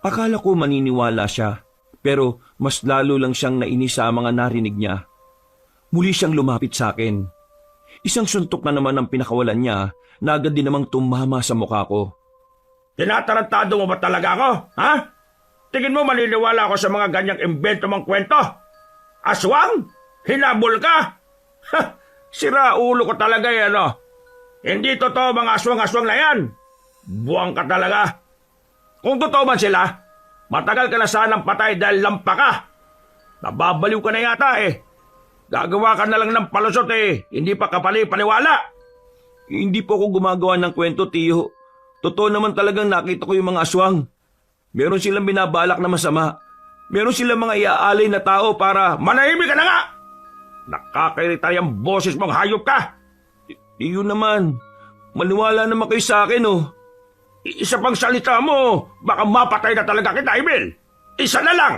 Akala ko maniniwala siya. Pero mas lalo lang siyang nainis sa mga narinig niya. Muli siyang lumapit sa akin. Isang suntok na naman ang pinakawalan niya na agad din namang tumama sa mukha ko. Tinatarantado mo ba talaga ako? Ha? Tingin mo maniniwala ako sa mga ganyang imbento mong kwento? Aswang? Hinabol ka? Ha! Sira ulo ko talaga ano? Hindi totoo mga aswang-aswang na yan. Buwang ka talaga. Kung totoo man sila, matagal ka na sanang patay dahil lampa ka. Nababaliw ka na yata Gagawa ka na lang ng palusot Hindi pa kapali-paniwala. Hindi po ako gumagawa ng kwento, Tiyo. Totoo naman talagang nakita ko yung mga aswang. Meron silang binabalak na masama. Meron silang mga iaalay na tao para... Manahimik ka na nga! Nakakairita yung boses mong hayop ka. Tiyo naman, maniwala naman kayo sa akin Isa pang salita mo, baka mapatay na talaga kita, Emil. Isa na lang!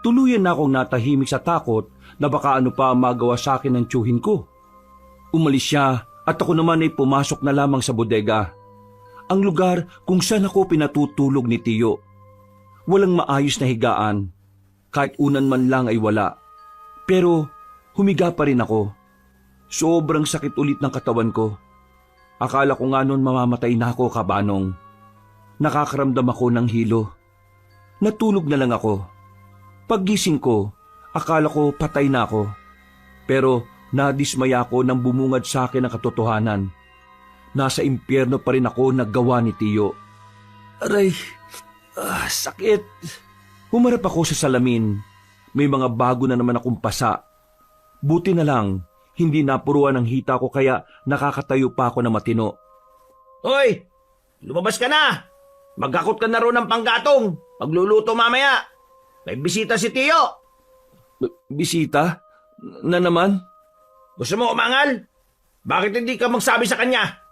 Tuluyan na akong natahimik sa takot na baka ano pa magawa sa akin ng tiyuhin ko. Umalis siya at ako naman ay pumasok na lamang sa bodega. Ang lugar kung saan ako pinatutulog ni Tiyo. Walang maayos na higaan. Kahit unan man lang ay wala. Pero humiga pa rin ako. Sobrang sakit ulit ng katawan ko. Akala ko nga noon mamamatay na ako, Kabanong. Nakakaramdam ako ng hilo. Natulog na lang ako. Paggising ko, akala ko patay na ako. Pero Nadismaya ako nang bumungad sa akin ang katotohanan. Nasa impyerno pa rin ako naggawa ni Tiyo. Aray, sakit. Humarap ako sa salamin. May mga bago na naman akong pasa. Buti na lang, hindi napuruan ang hita ko kaya nakakatayo pa ako na matino. Hoy! Lumabas ka na! Magkakot ka na ro ng panggatong. Magluluto mamaya. May bisita si Tiyo. Bisita? Na naman? Gusto mo umangal? Bakit hindi ka magsabi sa kanya?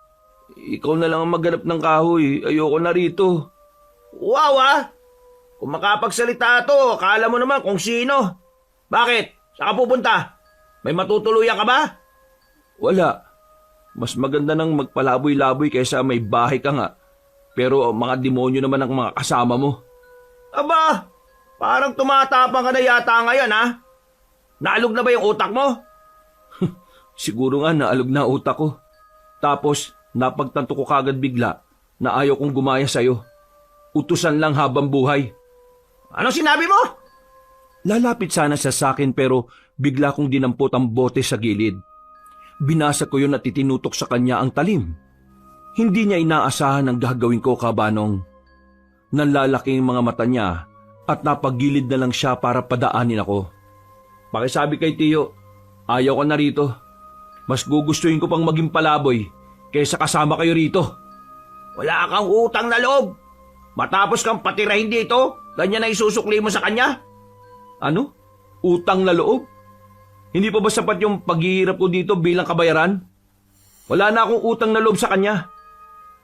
Ikaw na lang ang maghanap ng kahoy. Ayoko na rito. Wow Kung makapagsalita to, akala mo naman kung sino. Bakit? Saan ka pupunta? May matutuluyan ka ba? Wala. Mas maganda nang magpalaboy-laboy kaysa may bahay ka nga. Pero mga demonyo naman ang mga kasama mo. Aba, parang tumatapang ka na yata ngayon ha? Naalog na ba yung utak mo? Siguro nga naalog na utak ko. Tapos napagtanto ko kagad bigla na ayaw kong gumaya sa'yo. Utusan lang habang buhay. Anong sinabi mo? Lalapit sana siya sa akin pero bigla kong dinampot ang bote sa gilid. Binasa ko yun at itinutok sa kanya ang talim. Hindi niya inaasahan ang gagawin ko, kabanong. Nanlalaki ang mga mata niya at napagilid na lang siya para padaanin ako. Pakisabi kay Tiyo, ayaw ko na rito. Mas gugustuhin ko pang maging palaboy kaysa kasama kayo rito. Wala kang utang na loob. Matapos kang patirahin dito, ganyan na isusukli mo sa kanya? Ano? Utang na loob? Hindi pa ba sapat yung paghihirap ko dito bilang kabayaran? Wala na akong utang na loob sa kanya.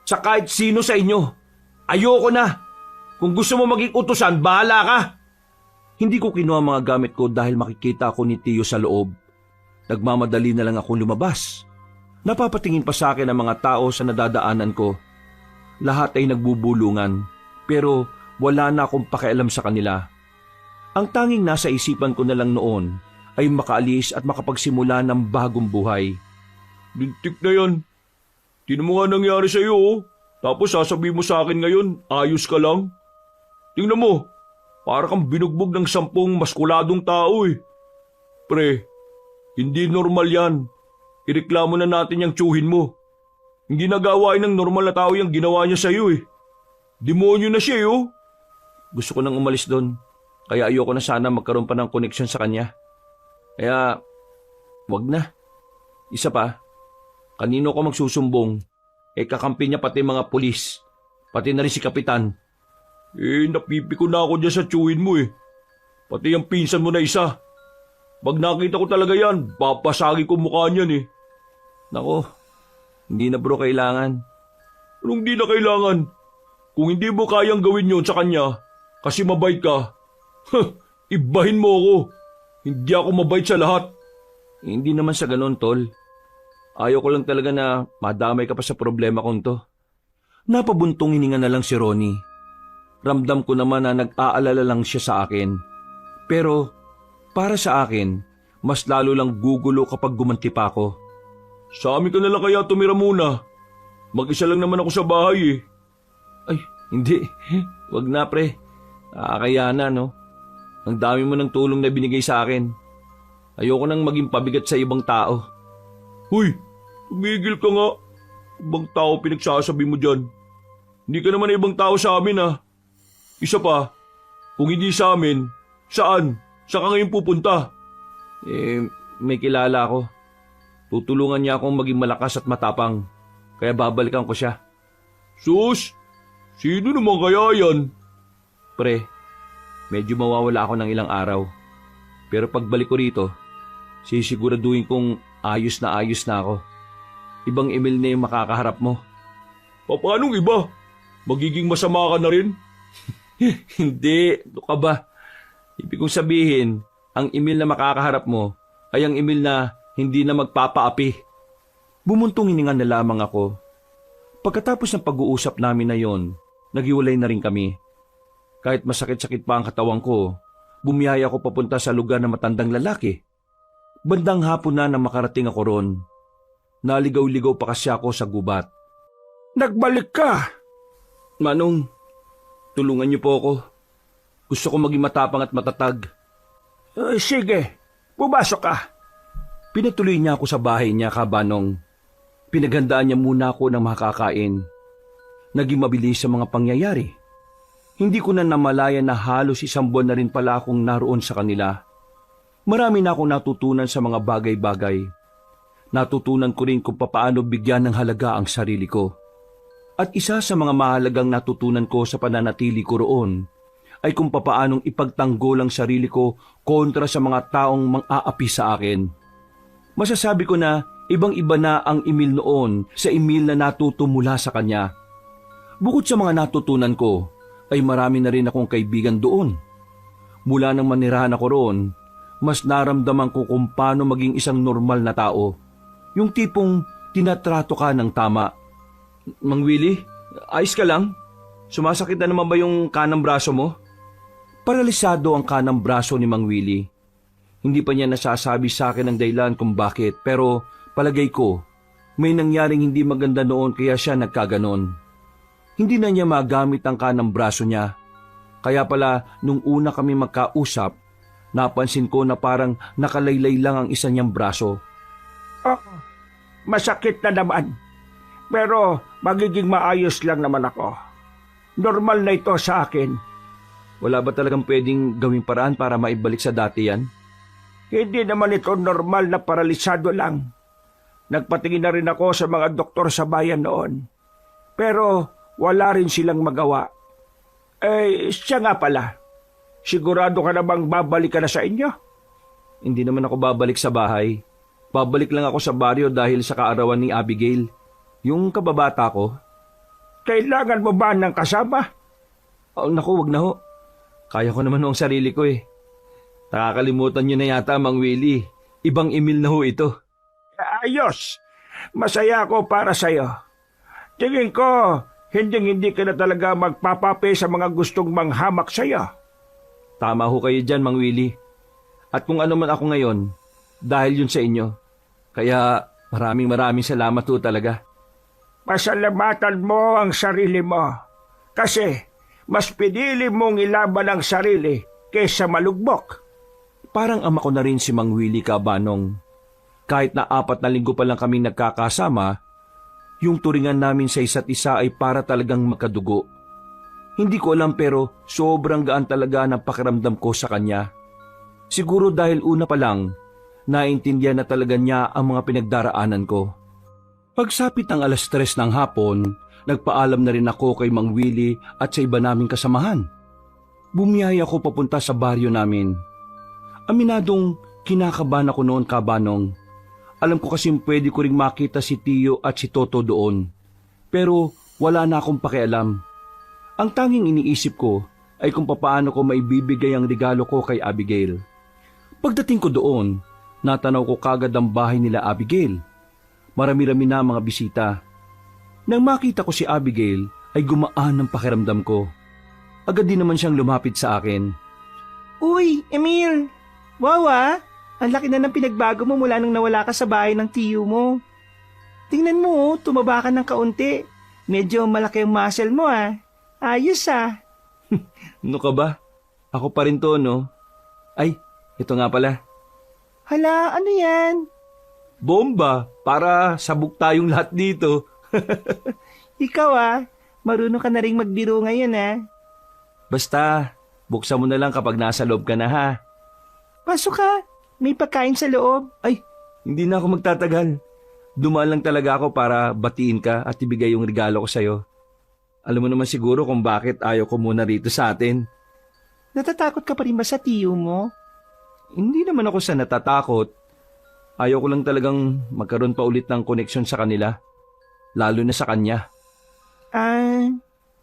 Sa kahit sino sa inyo. Ayoko na. Kung gusto mo maging utusan, bahala ka. Hindi ko kinuha mga gamit ko dahil makikita ako ni Tiyo sa loob. Nagmamadali na lang akong lumabas. Napapatingin pa sa akin ang mga tao sa nadadaanan ko. Lahat ay nagbubulungan, pero wala na akong pakialam sa kanila. Ang tanging nasa isipan ko na lang noon ay makaalis at makapagsimula ng bagong buhay. Lintik na yan. Tingnan mo nga nangyari sa iyo. Tapos sasabihin mo sa akin ngayon, ayos ka lang. Tingnan mo, para kang binugbog ng 10 maskuladong tao eh. Pre, hindi normal yan. Ireklamo na natin yung tsuhin mo. Hindi nagawain ng normal na tao yung ginawa niya sa iyo eh. Demonyo na siya oh. Gusto ko nang umalis doon. Kaya ayoko na sana magkaroon pa ng koneksyon sa kanya. Kaya, wag na. Isa pa, kanino ko magsusumbong? Kakampi niya pati mga pulis. Pati na rin si Kapitan. Napipiko na ako dyan sa tsuhin mo eh. Pati yung pinsan mo na isa. Pag nakita ko talaga yan, papasagi ko mukha niyan eh. Nako, hindi na bro kailangan. Anong di na kailangan? Kung hindi mo kayang gawin yun sa kanya, kasi mabait ka, ibahin mo ako. Hindi ako mabait sa lahat. Hindi naman sa ganon, tol. Ayaw ko lang talaga na madamay ka pa sa problema kong to. Napabuntong hininga na lang si Ronnie. Ramdam ko naman na nag-aalala lang siya sa akin. Pero para sa akin, mas lalo lang gugulo kapag gumanti pa ako. Sa amin ka na lang kaya tumira muna. Mag-isa lang naman ako sa bahay eh. Ay, hindi. Wag na pre. Nakakaya na no. Ang dami mo ng tulong na binigay sa akin. Ayoko nang maging pabigat sa ibang tao. Huy, tumigil ka nga. Ibang tao pinagsasabi mo dyan. Hindi ka naman ibang tao sa amin ah. Isa pa, kung hindi sa amin, saan? Saan ka ngayon pupunta? May kilala ako. Tutulungan niya akong maging malakas at matapang. Kaya babalikan ko siya. Sus! Sino naman kaya yan? Pre, medyo mawawala ako ng ilang araw. Pero pagbalik ko rito, sisiguraduhin kong ayos na ako. Ibang Emil na yung makakaharap mo. Paanong iba? Magiging masama ka na rin? Hindi, ano ka ba? Ibig kong sabihin, ang Emil na makakaharap mo ay ang Emil na hindi na magpapaapi. Bumuntong hininga na lamang ako. Pagkatapos ng pag-uusap namin na yon, naghiwalay na rin kami. Kahit masakit-sakit pa ang katawan ko, bumiyaya ako papunta sa lugar ng matandang lalaki. Bandang hapon na nang makarating ako ron. Naligaw-ligaw pa kasi ako sa gubat. Nagbalik ka! Manong, tulungan niyo po ako. Gusto ko maging matapang at matatag. Sige, pumasok ka. Pinatuloy niya ako sa bahay niya, Kabanong. Pinaghandaan niya muna ako ng makakain. Naging mabilis sa mga pangyayari. Hindi ko na namalayan na halos 1 buwan na rin pala akong naroon sa kanila. Marami na akong natutunan sa mga bagay-bagay. Natutunan ko rin kung papaano bigyan ng halaga ang sarili ko. At isa sa mga mahalagang natutunan ko sa pananatili ko roon ay kung papaanong ipagtanggol ang sarili ko kontra sa mga taong mang-aapi sa akin. Masasabi ko na ibang-iba na ang Emil noon sa Emil na natuto mula sa kanya. Bukod sa mga natutunan ko, ay marami na rin akong kaibigan doon. Mula nang manirahan ako roon, mas naramdaman ko kung paano maging isang normal na tao. Yung tipong tinatrato ka ng tama. Mang Willie, ayos ka lang? Sumasakit na naman ba yung kanang braso mo? Paralisado ang kanang braso ni Mang Willie. Hindi pa niya nasasabi sa akin ang dahilan kung bakit, pero palagay ko, may nangyaring hindi maganda noon kaya siya nagkaganon. Hindi na niya magamit ang kanang braso niya. Kaya pala, nung una kami magkausap, napansin ko na parang nakalaylay lang ang isa niyang braso. Oh, masakit na naman. Pero magiging maayos lang naman ako. Normal na ito sa akin. Wala ba talagang pwedeng gawing paraan para maibalik sa dati yan? Hindi naman ito normal na paralisado lang. Nagpatingin na rin ako sa mga doktor sa bayan noon. Pero wala rin silang magawa. Siya nga pala. Sigurado ka na bang babalik ka na sa inyo? Hindi naman ako babalik sa bahay. Babalik lang ako sa baryo dahil sa kaarawan ni Abigail. Yung kababata ko. Kailangan mo ba ng kasama? Oh, naku, wag na ho. Kaya ko naman ho ang sarili ko eh. Nakakalimutan niyo na yata, Mang Willie. Ibang Emil na ho ito. Ayos. Masaya ako para sa'yo. Tingin ko, hindi ka na talaga magpapape sa mga gustong manghamak sa'yo. Tama ho kayo dyan, Mang Willie. At kung ano man ako ngayon, dahil yun sa inyo. Kaya maraming salamat ho talaga. Pasalamatan mo ang sarili mo. Kasi mas pinili mong ilaban ang sarili kaysa malugbok. Parang ama ko na rin si Mang Willie, Kabanong. Kahit na 4 na linggo pa lang kaming nagkakasama, yung turingan namin sa isa't isa ay para talagang makadugo. Hindi ko alam pero sobrang gaan talaga ng pakiramdam ko sa kanya. Siguro dahil una pa lang, naintindihan na talaga niya ang mga pinagdaraanan ko. Pagsapit ng 3:00 ng hapon, nagpaalam na rin ako kay Mang Willie at sa iba naming kasamahan. Bumiyaya ako papunta sa baryo namin. Aminadong kinakabahan ako noon, Kabanong. Alam ko kasing pwede ko ring makita si Tio at si Toto doon. Pero wala na akong pakialam. Ang tanging iniisip ko ay kung papaano ko maibibigay ang regalo ko kay Abigail. Pagdating ko doon, natanaw ko kagad ang bahay nila Abigail. Marami-rami na mga bisita. Nang makita ko si Abigail ay gumaan ang pakiramdam ko. Agad din naman siyang lumapit sa akin. Uy, Emil! Wow ah! Ang laki na ng pinagbago mo mula nung nawala ka sa bahay ng tiyo mo. Tingnan mo, tumaba ka ng kaunti. Medyo malaki ang muscle mo ah. Ayos ah. Ano ka ba? Ako pa rin to, no? Ay, ito nga pala. Hala, ano yan? Bomba! Para sabog tayong lahat dito. Ikaw ah, marunong ka na rin magbiro ngayon ah. Basta, buksan mo na lang kapag nasa loob ka na ha. Pasok ka, may pagkain sa loob. Ay, hindi na ako magtatagal. Dumaan lang talaga ako para batiin ka at ibigay yung regalo ko sa'yo. Alam mo naman siguro kung bakit ayaw ko muna rito sa atin. Natatakot ka pa rin ba sa tiyo mo? Hindi naman ako sa natatakot. Ayaw ko lang talagang magkaroon pa ulit ng koneksyon sa kanila. Lalo na sa kanya.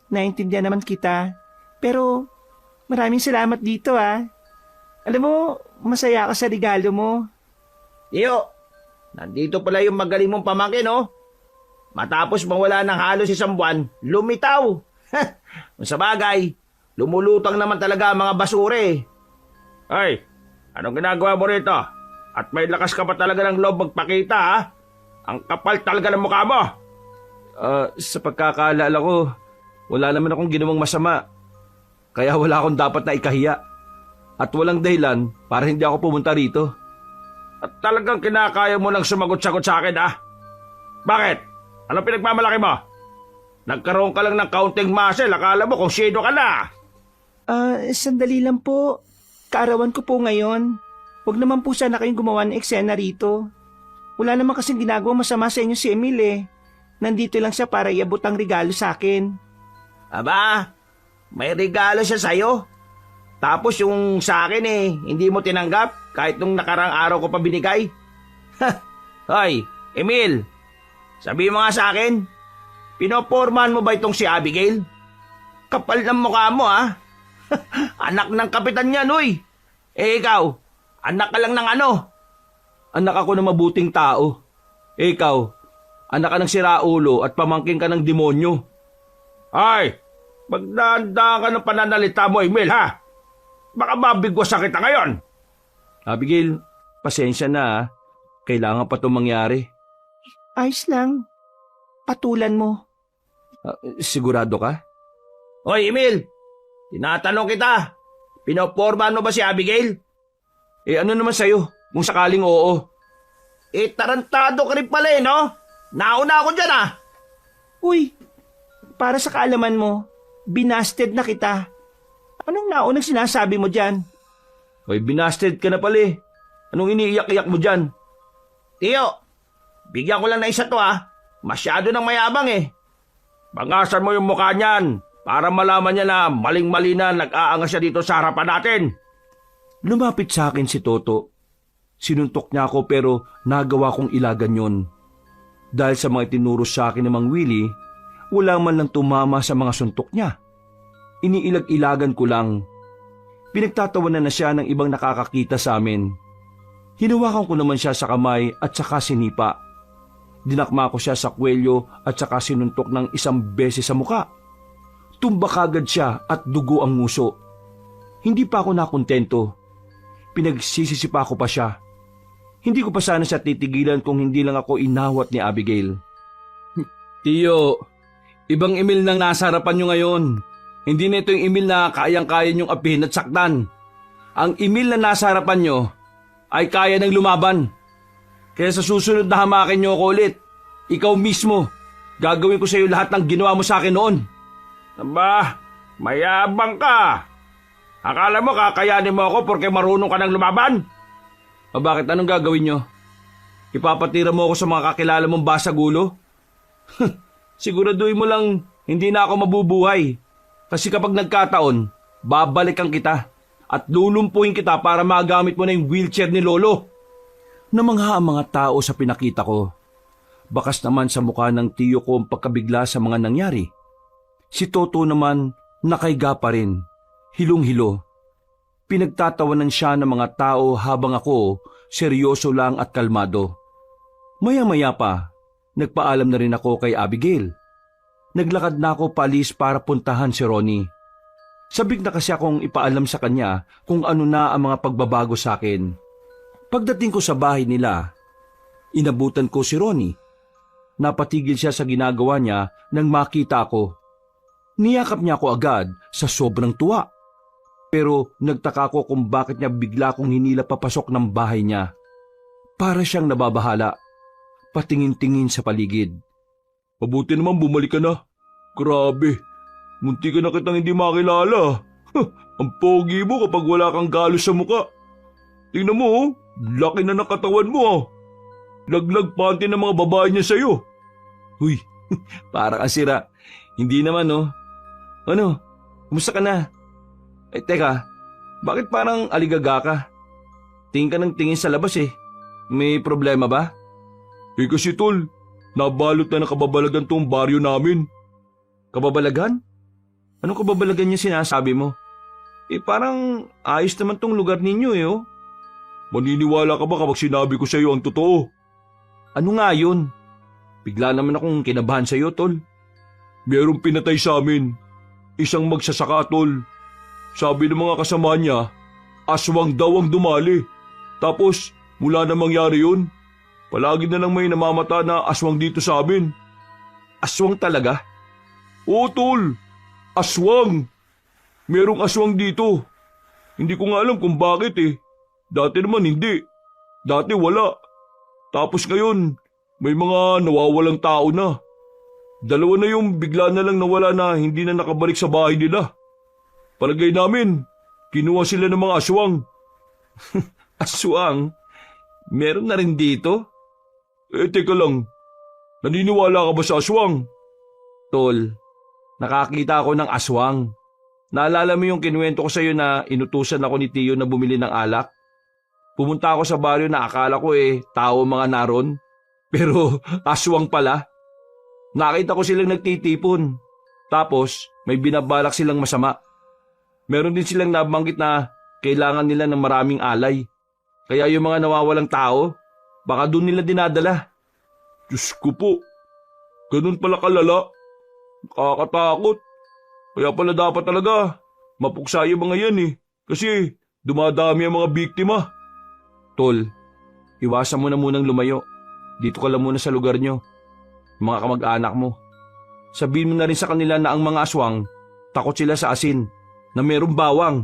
Naintindihan naman kita. Pero maraming salamat dito ah. Alam mo, masaya ako sa regalo mo. Tio, nandito pala yung magaling mong pamangkin, oh. Matapos mawala ng halos 1 buwan, lumitaw. Sa bagay, lumulutang naman talaga ang mga basura eh. Ay, anong ginagawa mo rito? At may lakas ka pa talaga ng loob magpakita, ha? Ang kapal talaga ng mukha mo. Sa pagkakaalala ko, wala naman akong ginawang masama. Kaya wala akong dapat na ikahiya. At walang dahilan para hindi ako pumunta rito. At talagang kinakaya mo nang sumagot-sagot sa akin, ah? Bakit? Ano pinagmamalaki mo? Nagkaroon ka lang ng kaunting muscle, akala mo kung sino ka na. Sandali lang po. Kaarawan ko po ngayon. Huwag naman po sana kayong gumawa ng eksena rito. Wala naman kasing ginagawa masama sa inyo si Emil eh. Nandito lang siya para iabot ang regalo sa akin. Aba, may regalo siya sa'yo. Tapos yung sa akin eh, hindi mo tinanggap kahit nung nakarang araw ko pa binigay. Hoy, Emil, sabi mo nga sa akin, pinopormahan mo ba itong si Abigail? Kapal ng mukha mo, ah. Anak ng kapitan yan, uy. Eh ikaw, anak ka lang ng ano? Anak ako ng mabuting tao. Ikaw, anak ka ng siraulo at pamangking ka ng demonyo. Ay, magdanda ka ng pananalita mo, Emil, ha? Baka mabigwasan kita ngayon. Abigail, pasensya na ah. Kailangan pa itong mangyari. Ayos lang. Patulan mo. Sigurado ka? Hoy, Emil, tinatanong kita, pinopormahan mo ba si Abigail? Eh ano naman sa'yo kung sakaling oo? Eh, tarantado ka rin pala eh, no? Nauna ako dyan, ah. Uy, para sa kaalaman mo, binasted na kita. Anong naunang sinasabi mo dyan? Hoy, binasted ka na pala eh. Anong iniiyak-iyak mo dyan? Tiyo, bigyan ko lang na isa to, ah. Masyado nang mayabang eh. Bangasan mo yung mukha niyan para malaman niya na maling-mali na nag-aangas siya dito sa harapan natin. Lumapit sa akin si Toto. Sinuntok niya ako pero nagawa kong ilagan yon. Dahil sa mga tinuro sa akin ng Mang Willie, wala man lang tumama sa mga suntok niya. Iniilag-ilagan ko lang. Pinagtatawanan na siya ng ibang nakakakita sa amin. Hinawakan ko naman siya sa kamay at saka sinipa. Dinakma ko siya sa kwelyo at saka sinuntok ng isang beses sa muka. Tumbak agad siya at dugo ang nguso. Hindi pa ako nakontento. Pinagsisisipa ko pa siya. Hindi ko pa sana siya titigilan kung hindi lang ako inawat ni Abigail. Tiyo, ibang Emil nang nasa harapan nyo ngayon. Hindi na ito yung Emil na kayang-kaya nyong apihin at saktan. Ang Emil na nasa harapan nyo ay kaya ng lumaban. Kaya sa susunod na hamakin nyo ako ulit, ikaw mismo, gagawin ko sa iyo lahat ng ginawa mo sa akin noon. Aba, mayabang ka. Akala mo kakayanin mo ako porque marunong ka ng lumaban? O bakit anong gagawin nyo? Ipapatira mo ako sa mga kakilala mong basagulo? Siguraduhin mo lang hindi na ako mabubuhay. Kasi kapag nagkataon, babalikan kita at lulumpuhin kita para magamit mo na yung wheelchair ni Lolo. Namangha ang mga tao sa pinakita ko. Bakas naman sa mukha ng tiyo ko ang pagkabigla sa mga nangyari. Si Toto naman nakaiga pa rin, hilong-hilo. Pinagtatawanan siya ng mga tao habang ako seryoso lang at kalmado. Maya-maya pa, nagpaalam na rin ako kay Abigail. Naglakad na ako paalis para puntahan si Ronnie. Sabik na kasi akong ipaalam sa kanya kung ano na ang mga pagbabago sa akin. Pagdating ko sa bahay nila, inabutan ko si Ronnie. Napatigil siya sa ginagawa niya nang makita ako. Niyakap niya ako agad sa sobrang tuwa. Pero nagtaka ko kung bakit niya bigla kong hinila papasok ng bahay niya. Para siyang nababahala, patingin-tingin sa paligid. Mabuti naman bumalik ka na. Grabe, munti ka na kitang hindi makilala. Ang pogi mo kapag wala kang galos sa muka. Tingnan mo, oh, laki na ng katawan mo. Oh. Laglag panty ng mga babae niya sa'yo. Uy, para kang sira. Hindi naman, oh. Ano, kumusta ka na? Eh, teka, bakit parang aligaga ka? Tingin ka ng tingin sa labas eh. May problema ba? Eh kasi tol, nabalot na ng kababalagan tong baryo namin. Kababalagan? Anong kababalagan niya sinasabi mo? Eh parang ayos naman tong lugar ninyo eh oh. Maniniwala ka ba kapag sinabi ko sa iyo ang totoo? Ano nga yun? Bigla naman akong kinabahan sa iyo tol. Merong pinatay sa amin. Isang magsasaka tol. Sabi ng mga kasama niya, aswang daw ang dumali. Tapos mula na mangyari yun, palagi na lang may namamata na aswang dito sa amin. Aswang talaga? Oo, tol. Aswang. Merong aswang dito. Hindi ko nga alam kung bakit eh. Dati naman hindi. Dati wala. Tapos ngayon, may mga nawawalang tao na. 2 na yung bigla na lang nawala na hindi na nakabalik sa bahay nila. Palagay namin, kinuha sila ng mga aswang. Aswang? Meron na rin dito? Teka lang. Naniniwala ka ba sa aswang? Tol, nakakita ako ng aswang. Naalala mo yung kinuwento ko sa'yo na inutusan ako ni Tio na bumili ng alak? Pumunta ako sa baryo na akala ko tao mga naron. Pero aswang pala. Nakita ko silang nagtitipon. Tapos may binabalak silang masama. Meron din silang nabanggit na kailangan nila ng maraming alay. Kaya yung mga nawawalang tao, baka doon nila dinadala. Diyos ko po, ganun pala kalala. Nakakatakot. Kaya pala dapat talaga mapuksa yung mga yan Kasi dumadami ang mga biktima. Tol, iwasan mo na munang lumayo. Dito ka lang muna sa lugar nyo. Mga kamag-anak mo. Sabihin mo na rin sa kanila na ang mga aswang, takot sila sa asin, na merong bawang.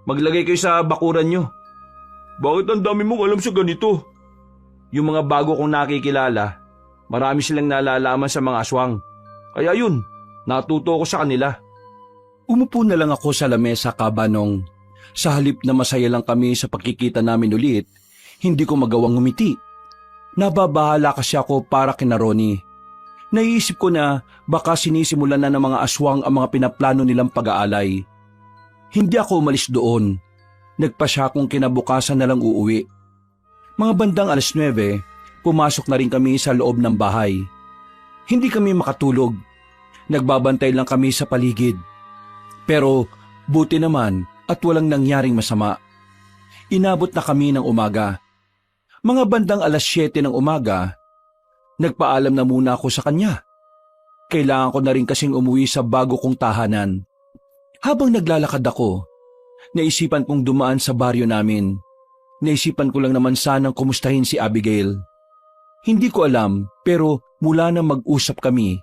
Maglagay kayo sa bakuran nyo. Bakit ang dami mong alam sa ganito? Yung mga bago kong nakikilala, marami silang nalalaman sa mga aswang. Kaya yun, natuto ko sa kanila. Umupo na lang ako sa lamesa, Kabanong. Sa halip na masaya lang kami sa pagkikita namin ulit, hindi ko magawang ngumiti. Nababahala kasi ako para kina Ronnie. Naiisip ko na baka sinisimulan na ng mga aswang ang mga pinaplano nilang pag-aalay. Hindi ako umalis doon. Nagpasya kong kinabukasan na lang uuwi. Mga bandang 9:00, pumasok na rin kami sa loob ng bahay. Hindi kami makatulog. Nagbabantay lang kami sa paligid. Pero buti naman at walang nangyaring masama. Inabot na kami ng umaga. Mga bandang 7:00 ng umaga, nagpaalam na muna ako sa kanya. Kailangan ko na rin kasing umuwi sa bago kong tahanan. Habang naglalakad ako, naisipan kong dumaan sa baryo namin. Naisipan ko lang naman sanang kumustahin si Abigail. Hindi ko alam, pero mula na mag-usap kami,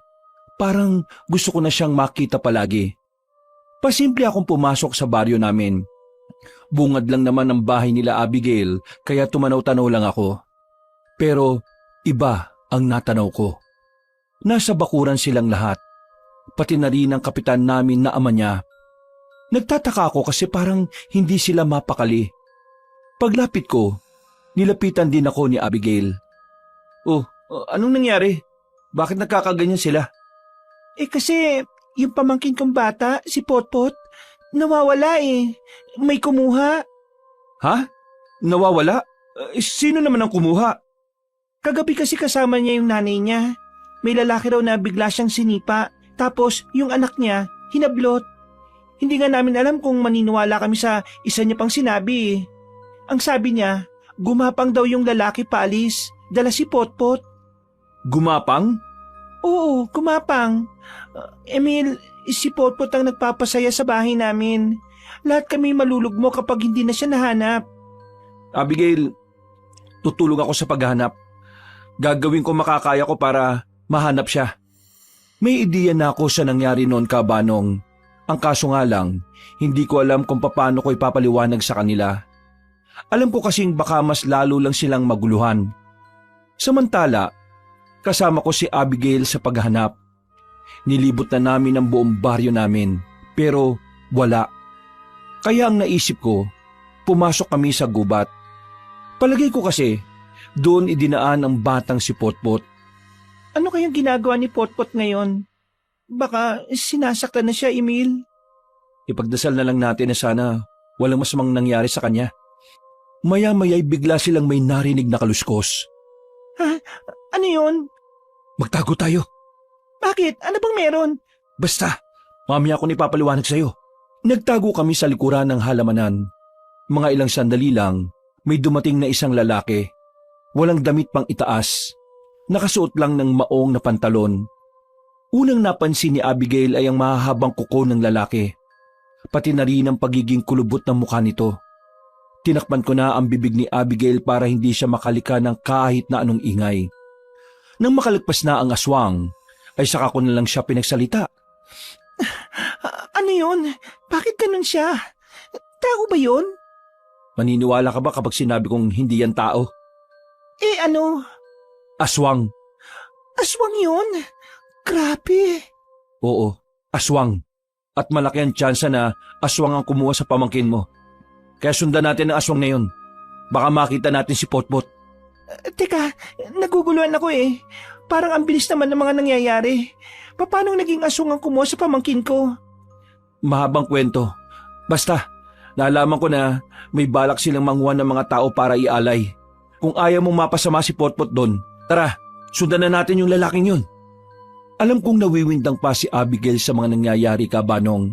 parang gusto ko na siyang makita palagi. Pasimple akong pumasok sa baryo namin. Bungad lang naman ang bahay nila Abigail, kaya tumanaw-tanaw lang ako. Pero iba ang natanaw ko. Nasa bakuran silang lahat, pati na rin ang kapitan namin na ama niya. Nagtataka ako kasi parang hindi sila mapakali. Paglapit ko, nilapitan din ako ni Abigail. Anong nangyari? Bakit nagkakaganyan sila? Kasi yung pamangkin kong bata, si Potpot, nawawala May kumuha. Ha? Nawawala? Sino naman ang kumuha? Kagabi kasi kasama niya yung nanay niya. May lalaki raw na bigla siyang sinipa. Tapos yung anak niya, hinablot. Hindi nga namin alam kung maniniwala kami sa isa niya pang sinabi. Ang sabi niya, gumapang daw yung lalaki paalis. Dala si Potpot. Gumapang? Oo, gumapang. Emil, si Potpot ang nagpapasaya sa bahay namin. Lahat kami malulugmo kapag hindi na siya nahanap. Abigail, tutulong ako sa paghahanap. Gagawin ko makakaya ko para mahanap siya. May ideya na ako sa nangyari noon, Kabanong. Ang kaso nga lang, hindi ko alam kung paano ko ipapaliwanag sa kanila. Alam ko kasing baka mas lalo lang silang maguluhan. Samantala, kasama ko si Abigail sa paghahanap. Nilibot na namin ang buong baryo namin, pero wala. Kaya ang naisip ko, pumasok kami sa gubat. Palagay ko kasi, doon idinaan ang batang si Potpot. Ano kayang ginagawa ni Potpot ngayon? Baka sinasaktan na siya, Emil. Ipagdasal na lang natin na sana walang masamang nangyari sa kanya. Maya-maya'y bigla silang may narinig na kaluskos. Ha? Ano yun? Magtago tayo. Bakit? Ano bang meron? Basta, mamaya ako ipapaliwanag sa'yo. Nagtago kami sa likuran ng halamanan. Mga ilang sandali lang, may dumating na isang lalaki. Walang damit pang itaas. Nakasuot lang ng maong na pantalon. Unang napansin ni Abigail ay ang mahahabang kuko ng lalaki. Pati na rin ang pagiging kulubot ng mukha nito. Tinakpan ko na ang bibig ni Abigail para hindi siya makalika ng kahit na anong ingay. Nang makalagpas na ang aswang, ay saka ko na lang siya pinagsalita. Ano yun? Bakit ganun siya? Tao ba yun? Maniniwala ka ba kapag sinabi kong hindi yan tao? Ano? Aswang. Aswang yun? Grabe. Oo, aswang. At malaki ang tsansa na aswang ang kumuha sa pamangkin mo. Kaya sundan natin ang aswang na yun. Baka makita natin si Potpot. Teka, naguguluhan ako eh. Parang ang bilis naman ng mga nangyayari. Paano naging aswang ang kumuha sa pamangkin ko? Mahabang kwento. Basta, nalaman ko na may balak silang manguha ng mga tao para ialay. Kung ayaw mong mapasama si Potpot doon, tara, sundan na natin yung lalaking yun. Alam kong nawiwindang pa si Abigail sa mga nangyayari ka, Banong.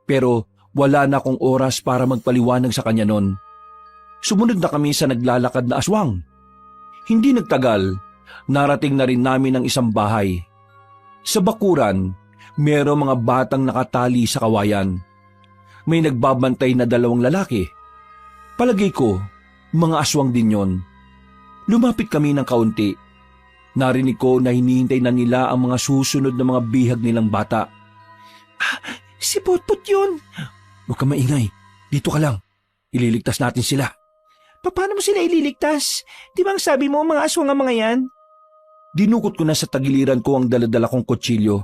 Pero wala na akong oras para magpaliwanag sa kanya noon. Sumunod na kami sa naglalakad na aswang. Hindi nagtagal, narating na rin namin ang isang bahay. Sa bakuran, merong mga batang nakatali sa kawayan. May nagbabantay na 2 lalaki. Palagay ko, mga aswang din yon. Lumapit kami ng kaunti. Narinig ko na hinihintay na nila ang mga susunod na mga bihag nilang bata. Si Potpot yun. Huwag kang maingay. Dito ka lang. Ililigtas natin sila. Paano mo sila ililigtas? Di ba ang sabi mo mga aswang ang mga yan? Dinukot ko na sa tagiliran ko ang daladala kong kutsilyo.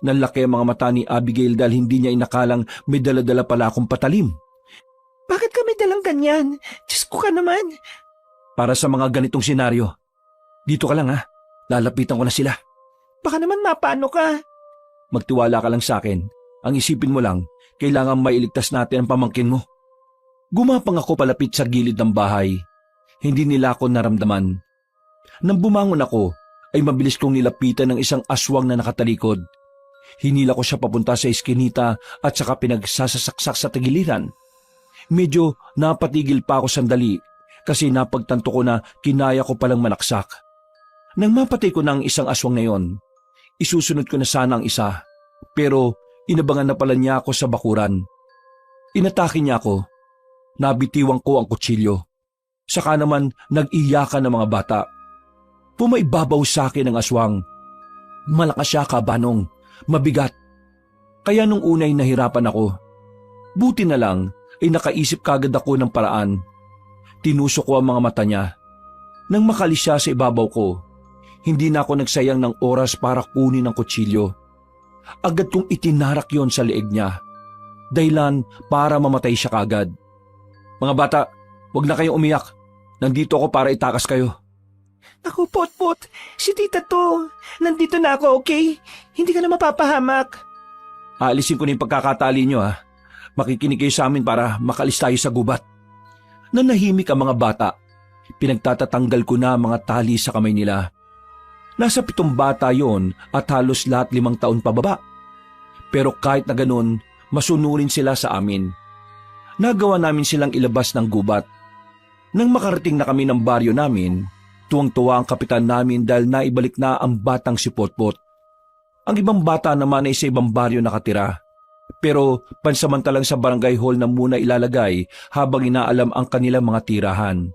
Nanlaki ang mga mata ni Abigail dahil hindi niya inakalang may daladala pala akong patalim. Bakit kami dalang ganyan? Diyos ko ka naman. Para sa mga ganitong senaryo. Dito ka lang ha. Lalapitan ko na sila. Baka naman mapaano ka. Magtiwala ka lang sa akin. Ang isipin mo lang, kailangan mailigtas natin ang pamangkin mo. Gumapang ako palapit sa gilid ng bahay. Hindi nila ako naramdaman. Nang bumangon ako, ay mabilis kong nilapitan ng isang aswang na nakatalikod. Hinila ko siya papunta sa iskinita at saka pinagsasasaksak sa tagiliran. Medyo napatigil pa ako sandali kasi napagtanto ko na kinaya ko palang manaksak. Nang mapatay ko na ang isang aswang na yon, isusunod ko na sana ang isa, pero inabangan na pala niya ako sa bakuran. Inatake niya ako. Nabitiwang ko ang kutsilyo. Saka naman nag-iyakan ng mga bata. Pumaibabaw sa akin ang aswang. Malakas siya, Kabanong. Mabigat. Kaya nung unay nahirapan ako. Buti na lang ay nakaisip kagad ako ng paraan. Tinusok ko ang mga mata niya. Nang makalis siya sa ibabaw ko, hindi na ako nagsayang ng oras para kunin ang kutsilyo. Agad kong itinarak yon sa leeg niya. Dahilan para mamatay siya kagad. Mga bata, huwag na kayong umiyak. Nandito ako para itakas kayo. Ako, Potpot. Si tita to. Nandito na ako, okay? Hindi ka na mapapahamak. Aalisin ko na yung pagkakatali nyo ha. Makikinig kayo sa amin para makalis tayo sa gubat. Nanahimik ang mga bata. Pinagtatatanggal ko na ang mga tali sa kamay nila. Nasa 7 bata yon at halos lahat 5 taon pababa. Pero kahit na ganun, masunurin sila sa amin. Nagawa namin silang ilabas ng gubat. Nang makarating na kami ng baryo namin, tuwang-tuwa ang kapitan namin dahil naibalik na ang batang si Potpot. Ang ibang bata naman ay sa ibang baryo nakatira. Pero pansamantalang sa barangay hall na muna ilalagay habang inaalam ang kanilang mga tirahan.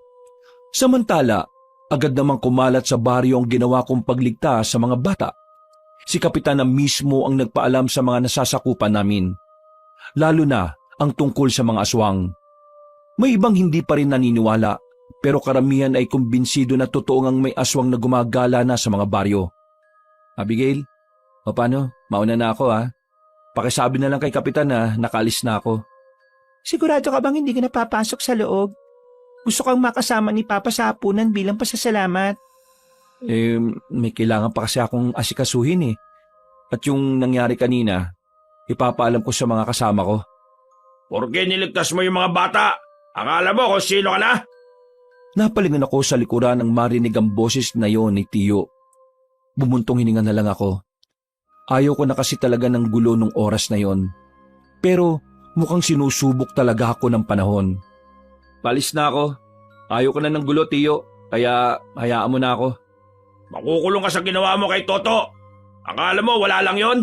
Samantala, agad namang kumalat sa baryo ang ginawa kong pagligtas sa mga bata. Si kapitan na mismo ang nagpaalam sa mga nasasakupan namin. Lalo na ang tungkol sa mga aswang. May ibang hindi pa rin naniniwala, pero karamihan ay kumbinsido na totoo ngang may aswang na gumagala na sa mga baryo. Abigail, o paano? Mauna na ako ha. Pakisabi na lang kay kapitan na nakaalis na ako. Sigurado ka bang hindi ka napapasok sa loob? Gusto kang makasama ni Papa sa hapunan bilang pasasalamat. May kailangan pa kasi akong asikasuhin eh. At yung nangyari kanina, ipapaalam ko sa mga kasama ko. Porke niligtas mo yung mga bata? Akala mo kung sino ka na? Napalingon ako sa likuran ng marinig ang boses na yon ni Tiyo. Bumuntong hininga na lang ako. Ayaw ko na kasi talaga ng gulo nung oras na yon. Pero mukhang sinusubok talaga ako ng panahon. Palis na ako. Ayaw ko na ng gulo, Tiyo. Kaya hayaan mo na ako. Makukulong ka sa ginawa mo kay Toto. Akala mo wala lang yon?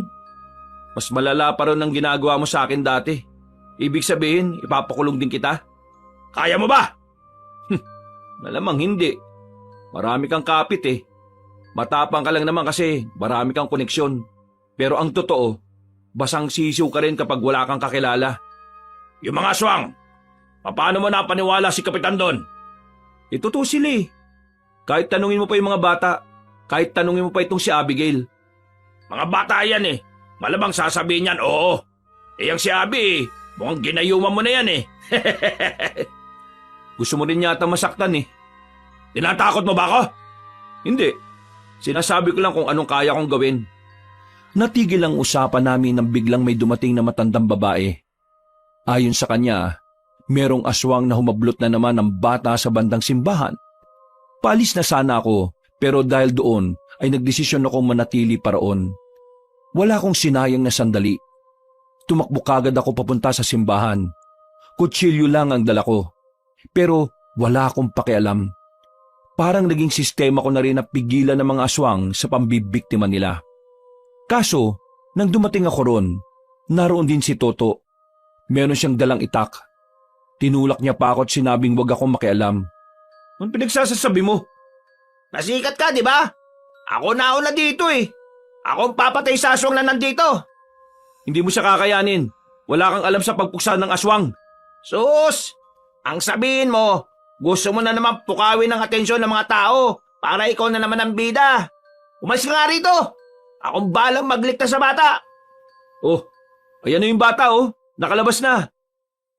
Mas malala pa rin ang ginagawa mo sa akin dati. Ibig sabihin, ipapakulong din kita? Kaya mo ba? Malamang hindi. Marami kang kapit eh. Matapang ka lang naman kasi marami kang koneksyon. Pero ang totoo, basang sisiw ka rin kapag wala kang kakilala. Yung mga aswang, paano mo napaniwala si Kapitan doon? Totoo sila eh. Kahit tanungin mo pa yung mga bata, kahit tanungin mo pa itong si Abigail. Mga bata yan eh. Malamang sasabihin yan, oo. Yang si Abi, mukhang ginayuman mo na yan eh. Gusto mo rin yata masaktan eh. Tinatakot mo ba ako? Hindi. Sinasabi ko lang kung anong kaya kong gawin. Natigil ang usapan namin nang biglang may dumating na matandang babae. Ayon sa kanya, merong aswang na humablot na naman ng bata sa bandang simbahan. Paalis na sana ako, pero dahil doon ay nagdesisyon ako manatili paraon. Wala akong sinayang na sandali. Tumakbo kagad ako papunta sa simbahan. Kutsilyo lang ang dala ko. Pero wala akong pakialam. Parang naging sistema ko na rin na pigilan ng mga aswang sa pambibiktima nila. Kaso, nang dumating ako ron, naroon din si Toto. Meron siyang dalang itak. Tinulak niya pa ako at sinabing wag akong makialam. Anong pinagsasasabi mo? Nasikat ka, di ba? Ako nauna dito eh. Ako ang papatay sa aswang na nandito. Hindi mo siya kakayanin. Wala kang alam sa pagpuksa ng aswang. Sus! Ang sabihin mo, gusto mo na naman pukawin ang atensyon ng mga tao para ikaw na naman ang bida. Umalis ka nga rito. Akong balang magligtas sa bata. Oh, ayan na yung bata oh. Nakalabas na.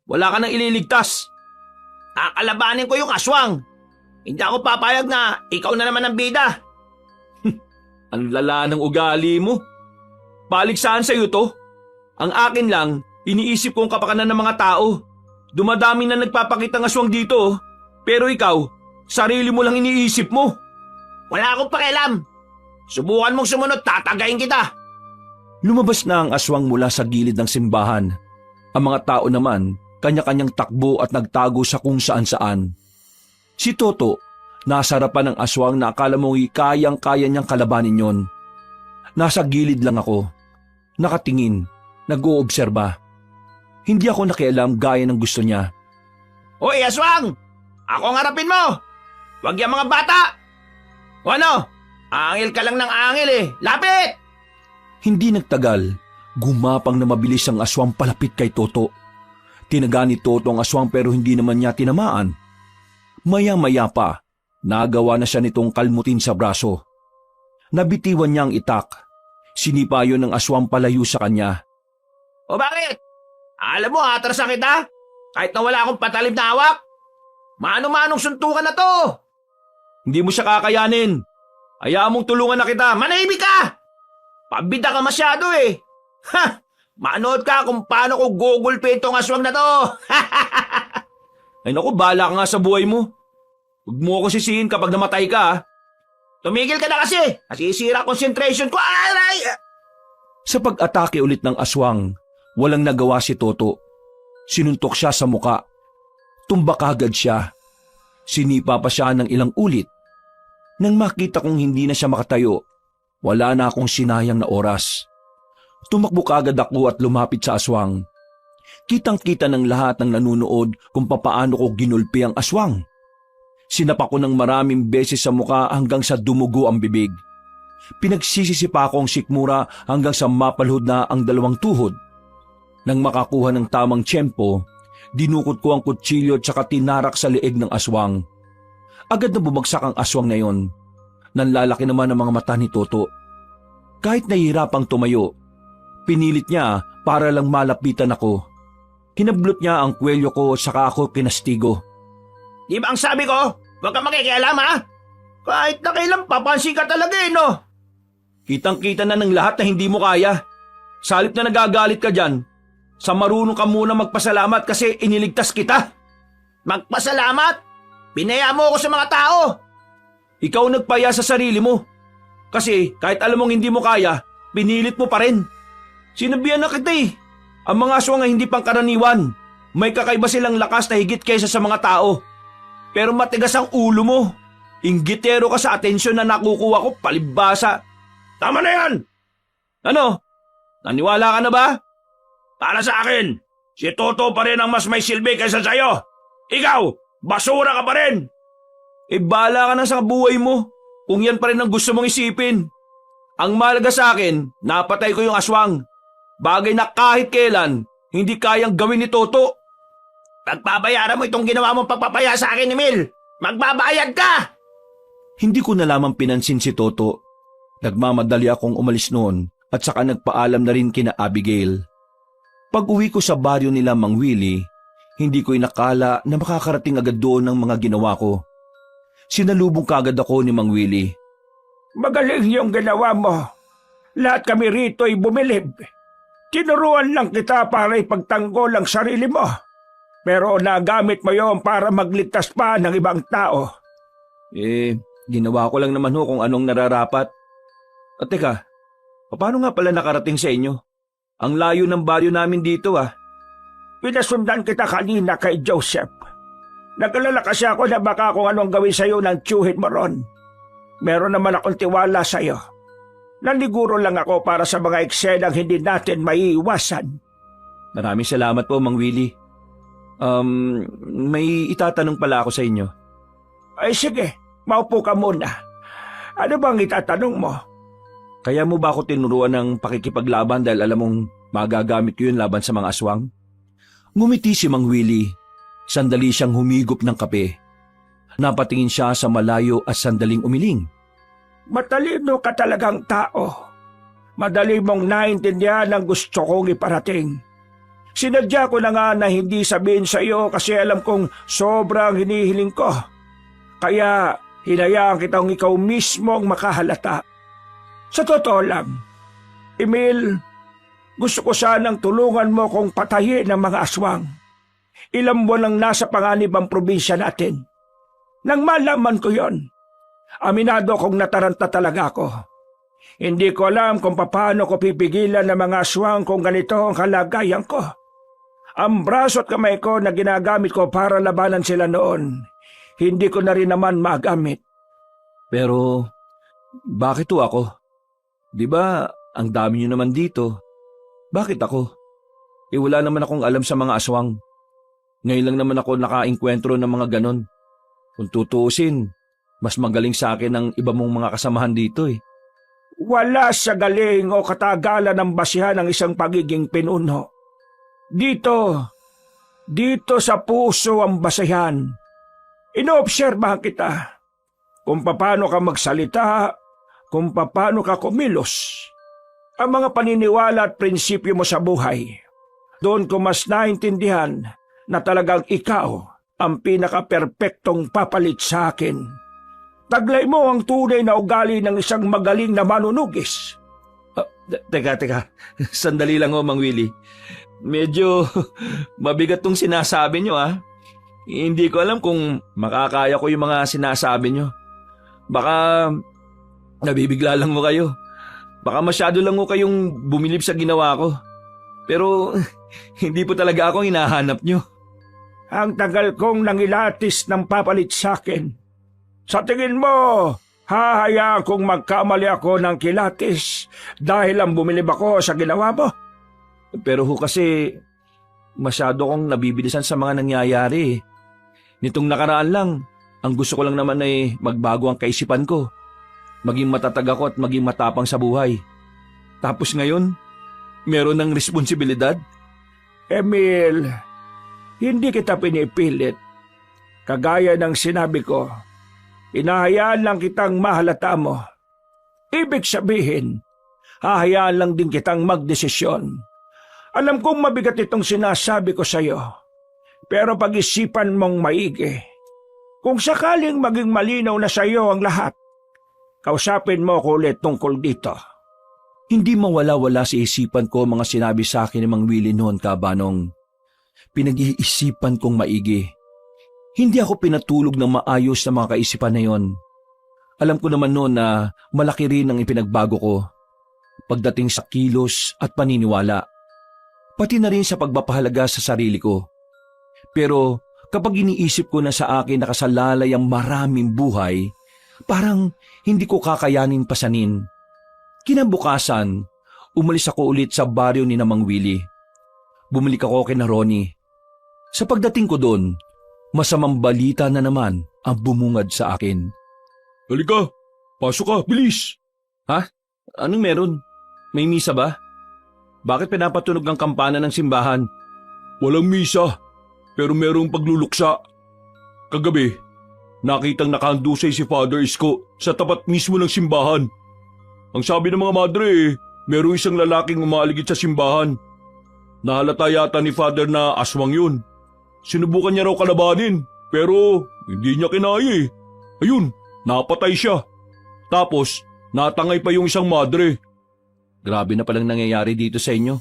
Wala ka nang ililigtas. Kakalabanin ko yung aswang. Hindi ako papayag na ikaw na naman ang bida. Ang lala ng ugali mo. Paligsahan sa'yo to. Ang akin lang, iniisip kong kapakanan ng mga tao. Dumadami na nagpapakitang aswang dito oh. Pero ikaw, sarili mo lang iniisip mo. Wala akong pakialam. Subukan mong sumunod, tatagayin kita. Lumabas na ang aswang mula sa gilid ng simbahan. Ang mga tao naman, kanya-kanyang takbo at nagtago sa kung saan-saan. Si Toto, nasa harapan ng aswang na akala mong kayang-kaya niyang kalabanin yon. Nasa gilid lang ako. Nakatingin, nag-oobserba. Hindi ako nakialam gaya ng gusto niya. Hoy, aswang! Ako ang harapin mo! Huwag yung mga bata! O ano? Angil ka lang ng angil eh. Lapit! Hindi nagtagal, gumapang na mabilis ang aswang palapit kay Toto. Tinaga ni Toto ang aswang pero hindi naman niya tinamaan. Maya-maya pa, nagawa na siya nitong kalmutin sa braso. Nabitiwan niya ang itak. Sinipa yun ng aswang palayo sa kanya. O bakit? Alam mo, atrasan kita? Kahit na wala akong patalim na hawak? Mano-manong suntukan na to! Hindi mo siya kakayanin. Hayaan mong tulungan na kita. Manahimik ka! Pabida ka masyado eh. Ha! Manood ka kung paano ko gugulpin tong aswang na to. Ay naku, bahala ka nga sa buhay mo. Huwag mo ako sisihin kapag namatay ka ha. Tumigil ka na kasi. Nasisira concentration ko. Aray! Sa pag-atake ulit ng aswang, walang nagawa si Toto. Sinuntok siya sa muka. Tumbak agad siya. Sinipa pa siya ng ilang ulit. Nang makita kong hindi na siya makatayo, wala na akong sinayang na oras. Tumakbo kaagad ako at lumapit sa aswang. Kitang-kita ng lahat ng nanunood kung papaano ko ginulpi ang aswang. Sinapa ko ng maraming beses sa muka hanggang sa dumugo ang bibig. Pinagsisisipa ko ang sikmura hanggang sa mapalhod na ang dalawang tuhod. Nang makakuha ng tamang tiyempo, dinukot ko ang kutsilyo at saka tinarak sa leeg ng aswang. Agad na bumagsak ang aswang na yon. Nanlalaki naman ang mga mata ni Toto. Kahit nahihirapang tumayo, pinilit niya para lang malapitan ako. Hinablot niya ang kwelyo ko at saka ako kinastigo. Di ba ang sabi ko? Huwag ka makikialam ha? Kahit na kailan papansin ka talaga eh no? Kitang-kita na ng lahat na hindi mo kaya. Sa halip na nagagalit ka dyan, sa marunong ka muna magpasalamat kasi iniligtas kita. Magpasalamat? Pinaya mo ako sa mga tao. Ikaw nagpaya sa sarili mo. Kasi kahit alam mong hindi mo kaya, pinilit mo pa rin. Sinabihan na kita eh. Ang mga aswang ay hindi pangkaraniwan. May kakaiba silang lakas na higit kaysa sa mga tao. Pero matigas ang ulo mo. Inggitero ka sa atensyon na nakukuha ko, palibasa. Tama na yan! Ano? Naniwala ka na ba? Para sa akin, si Toto pa rin ang mas may silbi kaysa sa'yo. Ikaw, basura ka pa rin. Bahala ka na sa buhay mo. Kung yan pa rin ang gusto mong isipin. Ang mahalaga sa akin, napatay ko yung aswang. Bagay na kahit kailan, hindi kayang gawin ni Toto. Pagpabayaran mo itong ginawa mong pagpapaya sa akin, Emil. Magbabayad ka! Hindi ko na lamang pinansin si Toto. Nagmamadali akong umalis noon at saka nagpaalam na rin kina Abigail. Pag-uwi ko sa baryo nila Mang Willie, hindi ko inakala na makakarating agad doon ang mga ginawa ko. Sinalubong kagad ako ni Mang Willie. Magaling yung ginawa mo. Lahat kami rito ay bumilib. Tinuruan lang kita para ipagtanggol ang sarili mo. Pero nagamit mo yon para magligtas pa ng ibang tao. Ginawa ko lang naman ho kung anong nararapat. At teka, paano nga pala nakarating sa inyo? Ang layo ng baryo namin dito Pinasundan kita kanina kay Joseph. Nag-alala kasi ako na baka kung anong gawin sa'yo ng tiyuhin mo ron. Meron naman akong tiwala sa'yo. Naniguro lang ako para sa mga eksenang hindi natin maiiwasan. Maraming salamat po, Mang Willie. May itatanong pala ako sa inyo. Ay sige, maupo ka muna. Ano bang itatanong mo? Kaya mo ba ako tinuruan ng pakikipaglaban dahil alam mong magagamit ko yun laban sa mga aswang? Ngumiti si Mang Willie. Sandali siyang humigop ng kape. Napatingin siya sa malayo at sandaling umiling. Matalino ka talagang tao. Madali mong naintindihan ang gusto kong iparating. Sinadya ko na nga na hindi sabihin sa iyo kasi alam kong sobrang hinihiling ko. Kaya hinayaan kitang ikaw mismo ang makahalata. Sa totoo lang, Emil, gusto ko sanang tulungan mo kong patayin ang mga aswang. Ilang buwan lang nasa panganib ang probinsya natin. Nang malaman ko yon, aminado kong nataranta talaga ako. Hindi ko alam kung paano ko pipigilan ng mga aswang kung ganito ang kalagayan ko. Ang braso at kamay ko na ginagamit ko para labanan sila noon, hindi ko na rin naman magamit. Pero, bakit to ako? Di ba, ang dami nyo naman dito. Bakit ako? Wala naman akong alam sa mga aswang. Ngayon lang naman ako nakaengkwentro ng mga ganon. Kung tutuusin, mas magaling sa akin ang iba mong mga kasamahan dito Wala sa galing o katagalan ng basihan ng isang pagiging pinuno. Dito sa puso ang basihan. Inoobserbahan kita kung paano ka magsalita, kung paano ka kumilos. Ang mga paniniwala at prinsipyo mo sa buhay. Doon ko mas naintindihan na talagang ikaw ang pinaka-perpektong papalit sa akin. Taglay mo ang tunay na ugali ng isang magaling na manunugis. Teka. Sandali lang Mang Willie. Medyo mabigat tong sinasabi nyo Hindi ko alam kung makakaya ko yung mga sinasabi nyo. Baka nabibigla lang mo kayo. Baka masyado lang mo kayong bumilib sa ginawa ko. Pero hindi po talaga ako hinahanap nyo. Ang tagal kong nangilatis ng papalit sa akin. Sa tingin mo, hahayaan kong magkamali ako ng kilatis dahil ang bumilib ako sa ginawa mo? Pero kasi masyado kong nabibilisan sa mga nangyayari. Nitong nakaraan lang, ang gusto ko lang naman ay magbago ang kaisipan ko. Maging matatag ako at maging matapang sa buhay. Tapos ngayon, meron ng responsibilidad. Emil, hindi kita pinipilit. Kagaya ng sinabi ko, inahayaan lang kitang mahalata mo. Ibig sabihin, hahayaan lang din kitang magdesisyon. Alam kong mabigat itong sinasabi ko sa iyo, pero pag-isipan mong maigi. Kung sakaling maging malinaw na sa iyo ang lahat, kausapin mo ko ulit tungkol dito. Hindi mawala-wala sa isipan ko mga sinabi sa akin ni Mang Willie noon, Kabanong. Pinag-iisipan kong maigi. Hindi ako pinatulog ng maayos na mga kaisipan na yon. Alam ko naman noon na malaki rin ang ipinagbago ko. Pagdating sa kilos at paniniwala. Pati na rin sa pagpapahalaga sa sarili ko. Pero kapag iniisip ko na sa akin nakasalalay ang maraming buhay, parang hindi ko kakayanin pasanin. Kinabukasan, umalis ako ulit sa baryo ni Mang Willie. Bumalik ako kina Ronnie. Sa pagdating ko doon, masamang balita na naman ang bumungad sa akin. Halika, pasok ka, bilis! Ha? Anong meron? May misa ba? Bakit pinapatunog ang kampana ng simbahan? Walang misa, pero merong pagluluksa. Kagabi, nakitang nakahandusay si Father Isko sa tapat mismo ng simbahan. Ang sabi ng mga madre, merong isang lalaking umaaligid sa simbahan. Nahalata yata ni Father na aswang yun. Sinubukan niya raw kalabanin, pero hindi niya kinaya eh. Ayun, napatay siya. Tapos, natangay pa yung isang madre. Grabe na palang nangyayari dito sa inyo.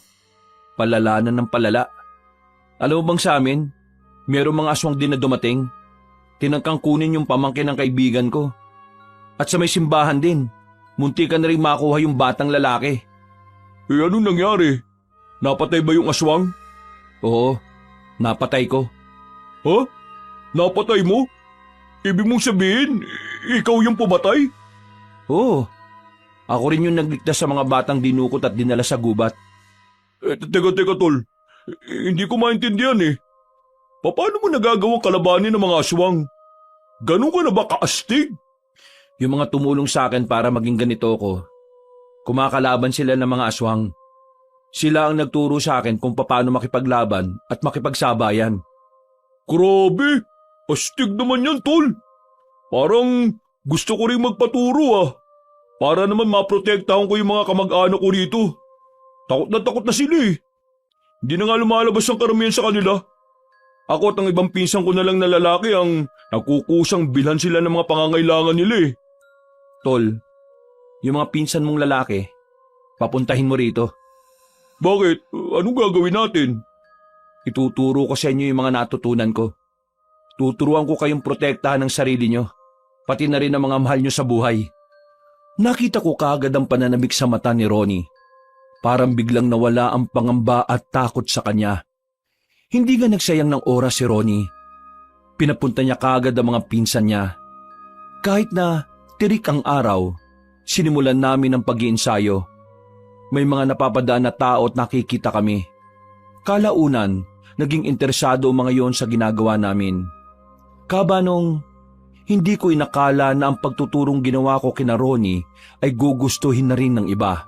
Palalanan ng palala. Alam mo bang sa amin, merong mga aswang din na dumating. Tinangkang kunin yung pamangkin ng kaibigan ko. At sa may simbahan din, munti ka na rin makuha yung batang lalaki. Eh anong nangyari? Napatay ba yung aswang? Oo, napatay ko. Ha? Napatay mo? Ibig mong sabihin, ikaw yung pumatay? Oo. Ako rin yung nagligtas sa mga batang dinukot at dinala sa gubat. Teka tol, hindi ko maintindihan eh. Paano mo nagagawang kalabanin ng mga aswang? Ganun ka na ba kaastig? Yung mga tumulong sa akin para maging ganito ko, kumakalaban sila ng mga aswang. Sila ang nagturo sa akin kung paano makipaglaban at makipagsabayan. Grabe! Astig naman yan, tol. Parang gusto ko rin magpaturo ah. Para naman maprotektahan ko yung mga kamag-anak ko rito. Takot na sila eh. Hindi na nga lumalabas ang karamihan sa kanila. Ako at ang ibang pinsan ko na lang na lalaki ang nagkukusang bilhan sila ng mga pangangailangan nila eh. Tol, yung mga pinsan mong lalaki, papuntahin mo rito. Bakit? Anong gagawin natin? Ituturo ko sa inyo yung mga natutunan ko. Tuturuan ko kayong protektahan ng sarili nyo, pati na rin ang mga mahal nyo sa buhay. Nakita ko kaagad ang pananabik sa mata ni Ronnie. Parang biglang nawala ang pangamba at takot sa kanya. Hindi nga nagsayang ng oras si Ronnie. Pinapunta niya kaagad ang mga pinsan niya. Kahit na tirik ang araw, sinimulan namin ang pag-iensayo. May mga napapadaan na tao at nakikita kami. Kalaunan, naging interesado ang mga yon sa ginagawa namin. Kabanong, hindi ko inakala na ang pagtuturong ginawa ko kina Ronnie ay gugustuhin na rin ng iba.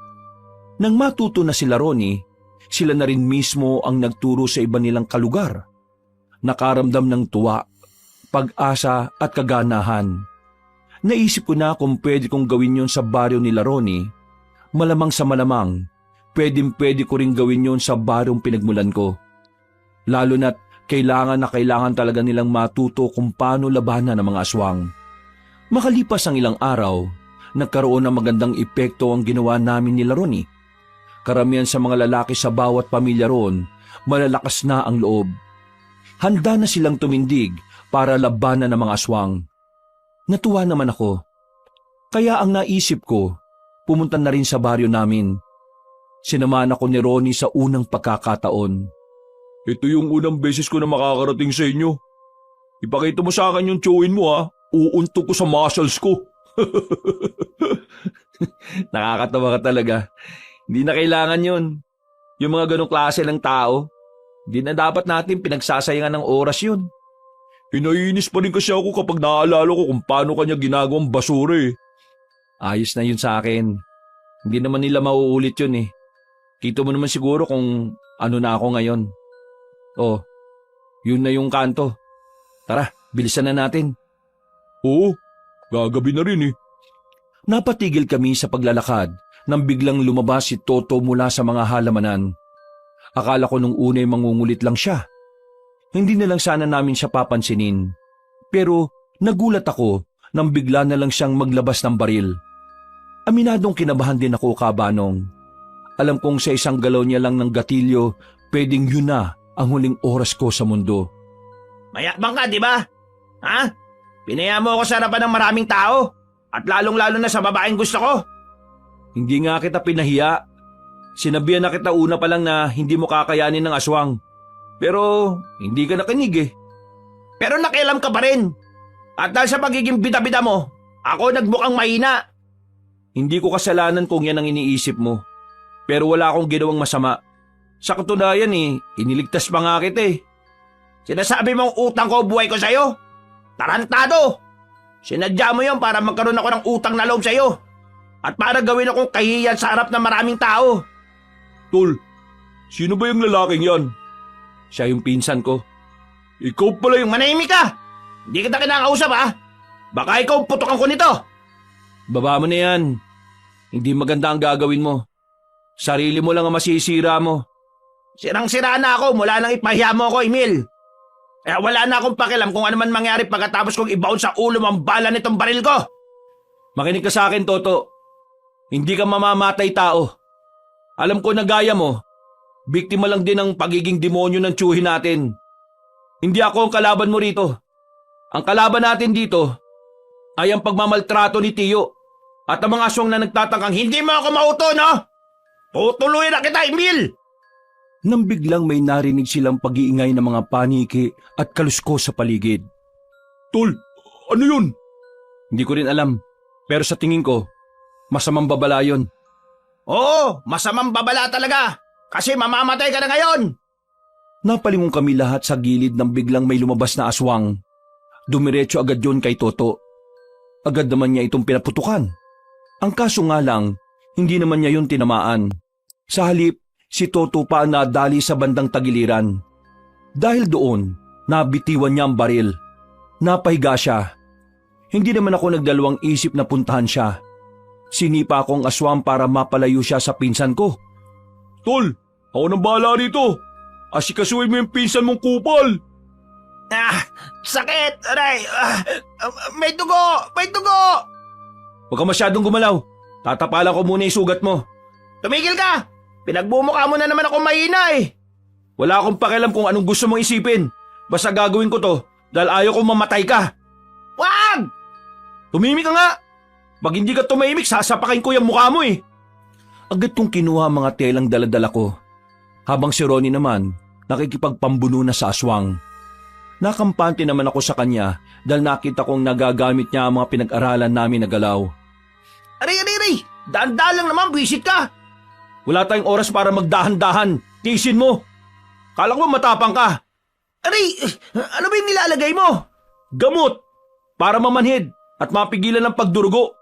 Nang matuto na sila Ronnie, sila na rin mismo ang nagturo sa iba nilang kalugar. Nakaramdam ng tuwa, pag-asa at kaganahan. Naisip ko na kung pwede kong gawin yon sa baryo nila Ronnie. Malamang sa malamang, pwede ko rin gawin yon sa baryong pinagmulan ko. Lalo na't kailangan talaga nilang matuto kung paano labanan ng mga aswang. Makalipas ang ilang araw, nagkaroon ng magandang epekto ang ginawa namin nila Ronnie. Karamihan sa mga lalaki sa bawat pamilya roon, malalakas na ang loob. Handa na silang tumindig para labanan ng mga aswang. Natuwa naman ako. Kaya ang naisip ko, pumunta na rin sa baryo namin. Sinamahan ako ni Ronnie sa unang pagkakataon. Ito yung unang beses ko na makakarating sa inyo. Ipakita mo sa akin yung chewin mo ha. Uuntog ko sa muscles ko. Nakakatawa ka talaga. Hindi na kailangan yun. Yung mga ganong klase ng tao, hindi na dapat natin pinagsasayangan ng oras yun. Hinainis pa rin kasi ako kapag naaalala ko kung paano kanya ginagawang basura eh. Ayos na yun sa akin. Hindi naman nila mauulit yun eh. Kita mo naman siguro kung ano na ako ngayon. Oh, yun na yung kanto. Tara, bilisan na natin. Oo, gagabi na rin eh. Napatigil kami sa paglalakad nang biglang lumabas si Toto mula sa mga halamanan. Akala ko nung una ay mangungulit lang siya. Hindi na lang sana namin siya papansinin. Pero nagulat ako nang bigla na lang siyang maglabas ng baril. Aminadong kinabahan din ako, Kabanong. Alam kong sa isang galaw niya lang ng gatilyo, pwedeng yun na ang huling oras ko sa mundo. Mayakbang ka, di ba? Ha? Pinaya mo ako sa harapan ng maraming tao. At lalong-lalo na sa babaeng gusto ko. Hindi nga kita pinahiya. Sinabihan na kita una pa lang na hindi mo kakayanin ng aswang. Pero hindi ka nakinig eh. Pero nakialam ka pa rin. At dahil sa pagiging bida-bida mo, ako nagmukhang mahina. Hindi ko kasalanan kung yan ang iniisip mo. Pero wala akong ginawang masama. Sa katunayan eh, iniligtas pa nga kita eh. Sinasabi mong utang ko buhay ko sa'yo? Tarantado! Sinadya mo yon para magkaroon ako ng utang na loob sa'yo. At para gawin akong kahiyan sa harap ng maraming tao. Tol, sino ba yung lalaking yan? Siya yung pinsan ko. Ikaw pala yung... Manahimik ka! Hindi kita kinakausap ha! Baka ikaw putukan ko nito. Baba mo na yan. Hindi maganda ang gagawin mo. Sarili mo lang ang masisira mo. Sirang-sira na ako mula nang ipahiya mo ako, Emil. Kaya wala na akong pakialam kung ano man mangyari pagkatapos kong ibaon sa ulo mo ang bala nitong baril ko. Makinig ka sa akin, Toto. Hindi ka mamamatay tao. Alam ko na gaya mo, biktima lang din ng pagiging demonyo ng tiyuhin natin. Hindi ako ang kalaban mo rito. Ang kalaban natin dito ay ang pagmamaltrato ni Tiyo at ang mga aswang na nagtatangkang Hindi mo ako mauto, no? Tutuluyan na kita, Emil! nang biglang may narinig silang pag-iingay ng mga paniki at kalusko sa paligid. Tol, ano yun? Hindi ko rin alam, pero sa tingin ko, masamang babala yun. Oo, masamang babala talaga. Kasi mamamatay ka na ngayon. Napalingon kami lahat sa gilid nang biglang may lumabas na aswang. Dumiretso agad yun kay Toto. Agad naman niya itong pinaputukan. Ang kaso nga lang, hindi naman niya yun tinamaan. Sa halip, si Toto pa ang nadali sa bandang tagiliran. Dahil doon, nabitiwan niya ang baril. Napahiga siya. Hindi naman ako nagdalawang isip na puntahan siya. Sinipa ko ang aswang para mapalayo siya sa pinsan ko. Tol, ako nang bahala rito. Asikasuhin mo yung pinsan mong kupal. Sakit! Aray! May dugo! May dugo! Huwag ka masyadong gumalaw. Tatapalan ko muna yung sugat mo. Tumigil ka! Pinagbumukha mo na naman ako mahina eh. Wala akong pakialam kung anong gusto mong isipin. Basta gagawin ko to dahil ayaw kong mamatay ka. Wag! Tumimik ka nga. Pag hindi ka tumahimik, sasapakin ko yung mukha mo eh. Agad kong kinuha ang mga telang daladala ko. Habang si Ronnie naman, nakikipagpambuno na sa aswang. Nakampante naman ako sa kanya dahil nakita kong nagagamit niya ang mga pinag-aralan namin na galaw. Aray! Daan-daan lang naman, bisit ka! Wala tayong oras para magdahan-dahan. Tiisin mo. Kala ko matapang ka. Aray! Ano ba yung nilalagay mo? Gamot. Para mamanhid at mapigilan ng pagdurugo.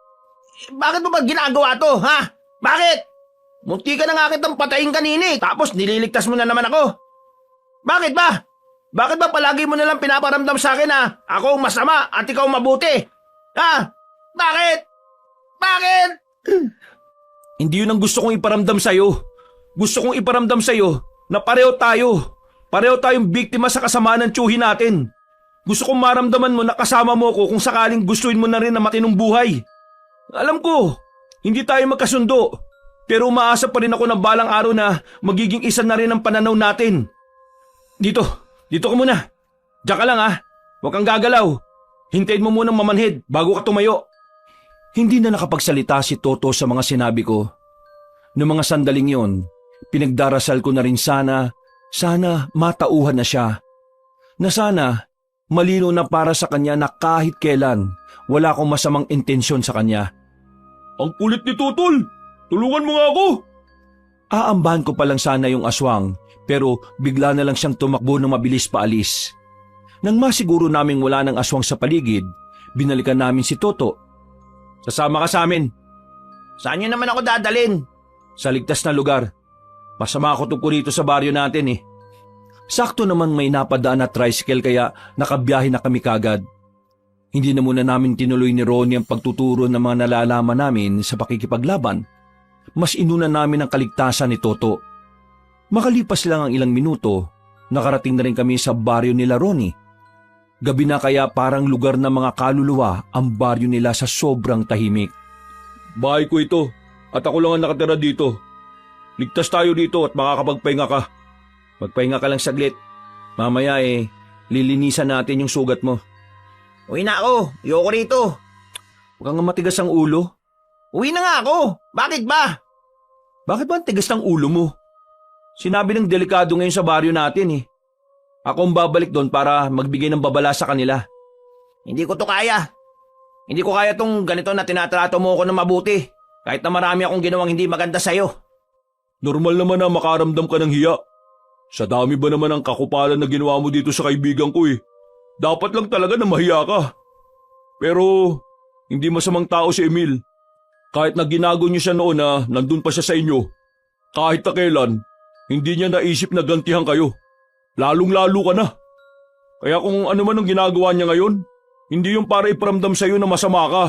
Bakit mo ba ginagawa to, ha? Bakit? Munti ka na nga kitang patayin kanina eh, tapos nililigtas mo na naman ako. Bakit ba? Bakit ba palagi mo nalang pinaparamdam sa akin na ako ang masama at ikaw mabuti? Ha? Bakit? Bakit? Hindi yun ang gusto kong iparamdam sa'yo. Gusto kong iparamdam sa'yo na pareho tayo. Pareho tayong biktima sa kasamaan ng tiyuhin natin. Gusto kong maramdaman mo na kasama mo ko kung sakaling gustuin mo na rin na matinong buhay. Alam ko, hindi tayo magkasundo. Pero umaasa pa rin ako na balang araw na magiging isa na rin ang pananaw natin. Dito ka muna. Diyan ka lang ha. Huwag kang gagalaw. Hintayin mo munang mamanhid bago ka tumayo. Hindi na nakapagsalita si Toto sa mga sinabi ko. Noong mga sandaling yon, pinagdarasal ko na rin sana matauhan na siya. Na sana, malino na para sa kanya na kahit kailan, wala akong masamang intensyon sa kanya. Ang kulit ni Tutol! Tulungan mo nga ako! Aambahan ko pa lang sana yung aswang, pero bigla na lang siyang tumakbo ng mabilis paalis. Nang masiguro naming wala ng aswang sa paligid, binalikan namin si Toto. Sasama ka sa amin. Saan niyo naman ako dadalin? Sa ligtas na lugar. Masama ako tungkol rito sa baryo natin eh. Sakto naman may napadaan na tricycle kaya nakabiyahe na kami kagad. Hindi na muna namin tinuloy ni Ronnie ang pagtuturo ng mga nalalaman namin sa pakikipaglaban. Mas inuna namin ang kaligtasan ni Toto. Makalipas lang ang ilang minuto, nakarating na rin kami sa baryo nila Ronnie. Gabi na kaya parang lugar ng mga kaluluwa ang baryo nila sa sobrang tahimik. Bahay ko ito at ako lang ang nakatira dito. Ligtas tayo dito at makakapagpahinga ka. Magpahinga ka lang saglit. Mamaya lilinisan natin yung sugat mo. Uwi na ako. Ayoko rito. Huwag kang matigas ang ulo. Uwi na nga ako. Bakit ba? Bakit ba ang tigas ng ulo mo? Sinabi ng delikado ngayon sa baryo natin eh. Ako ang babalik doon para magbigay ng babala sa kanila. Hindi ko to kaya. Hindi ko kaya tong ganito na tinatrato mo ako ng mabuti. Kahit na marami akong ginawang hindi maganda sa'yo. Normal naman na makaramdam ka ng hiya. Sa dami ba naman ang kakupalan na ginawa mo dito sa kaibigan ko eh. Dapat lang talaga na mahiya ka. Pero hindi masamang tao si Emil. Kahit na ginago niyo siya noon na nandun pa siya sa inyo. Kahit na kailan, hindi niya naisip na gantihan kayo. Lalong-lalo ka na. Kaya kung ano man ang ginagawa niya ngayon, Hindi yung para iparamdam sa'yo na masama ka.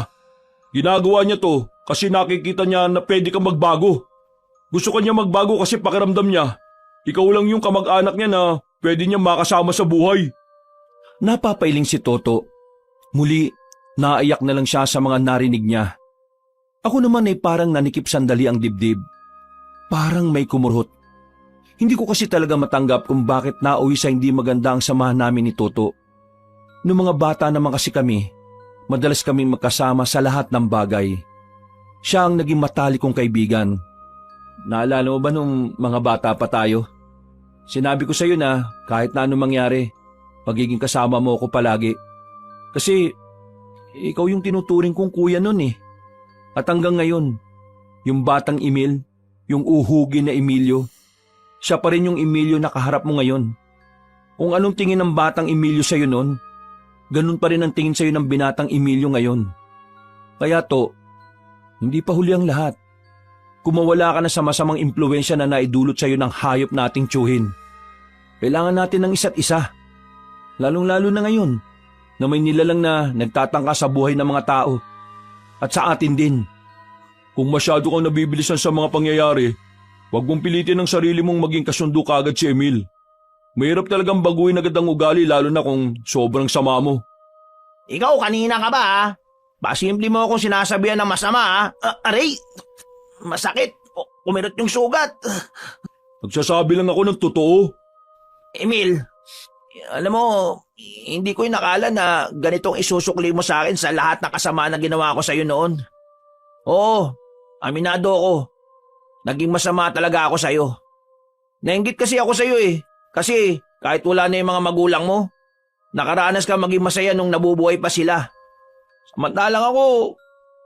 Ginagawa niya to kasi nakikita niya na pwede kang magbago. Gusto kanya magbago kasi pakiramdam niya, ikaw lang yung kamag-anak niya na pwede niya makasama sa buhay. Napapailing si Toto. Muli, naiyak na lang siya sa mga narinig niya. Ako naman ay parang nanikip sandali ang dibdib. Parang may kumurhot. Hindi ko kasi talaga matanggap kung bakit nauwi sa hindi maganda ang samahan namin ni Toto. Noong mga bata naman kasi kami, madalas kaming magkasama sa lahat ng bagay. Siya ang naging matalik kong kaibigan. Naalala mo ba nung mga bata pa tayo? Sinabi ko sa iyo na kahit na anong mangyari, magiging kasama mo ako palagi. Kasi ikaw yung tinuturing kong kuya nun eh. At hanggang ngayon, yung batang Emil, yung uhugi na Emilio, siya pa rin yung Emilio na kaharap mo ngayon. Kung anong tingin ng batang Emilio sa'yo nun, ganun pa rin ang tingin sa'yo ng binatang Emilio ngayon. Kaya to, hindi pa huli ang lahat. Kung mawala ka na sa masamang impluensya na naidulot sa'yo ng hayop nating tiyuhin, kailangan natin ng isa't isa. Lalong-lalo na ngayon, na may nilalang na nagtatangka sa buhay ng mga tao. At sa atin din. Kung masyado kang nabibilisan sa mga pangyayari, huwag mong pilitin ang sarili mong maging kasundo kaagad si Emil. Mahirap talagang baguhin agad ang ugali lalo na kung sobrang sama mo. Ikaw kanina ka ba ha? Simple mo akong sinasabihan ng masama ha? Aray! Masakit! Kumirot yung sugat! Nagsasabi lang ako ng totoo. Emil, alam mo, hindi ko inakala na ganitong isusukli mo sa akin sa lahat ng kasama na ginawa ko sa iyo noon. Oo, aminado ako. Naging masama talaga ako sa iyo. Nainggit kasi ako sa iyo eh. Kasi kahit wala na yung mga magulang mo, nakaranas ka maging masaya nung nabubuhay pa sila. Samantalang ako,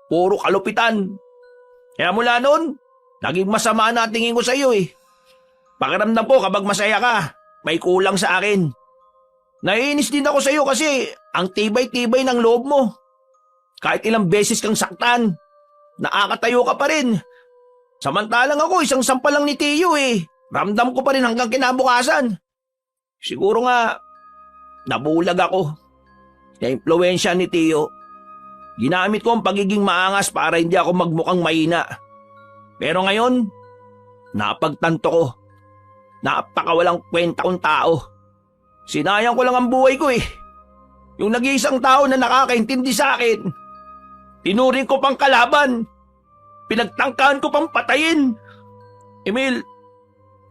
puro kalupitan. Kaya mula noon, naging masama na tingin ko sa iyo eh. Pakiramdam ko kapag masaya ka, may kulang sa akin. Naiinis din ako sa iyo kasi ang tibay-tibay ng loob mo. Kahit ilang beses kang saktan, nakakatayo ka pa rin. Samantalang ako, isang sampal lang ni Tiyo eh. Ramdam ko pa rin hanggang kinabukasan. Siguro nga, nabulag ako. Na-impluensya ni Tiyo. Ginamit ko ang pagiging maangas para hindi ako magmukhang mahina. Pero ngayon, napagtanto ko. Napakawalang kwenta kong tao. Sinayang ko lang ang buhay ko eh. Yung nag-iisang tao na nakakaintindi sa akin. Tinuring ko pang kalaban. Pinagtangkaan ko pang patayin. Emil,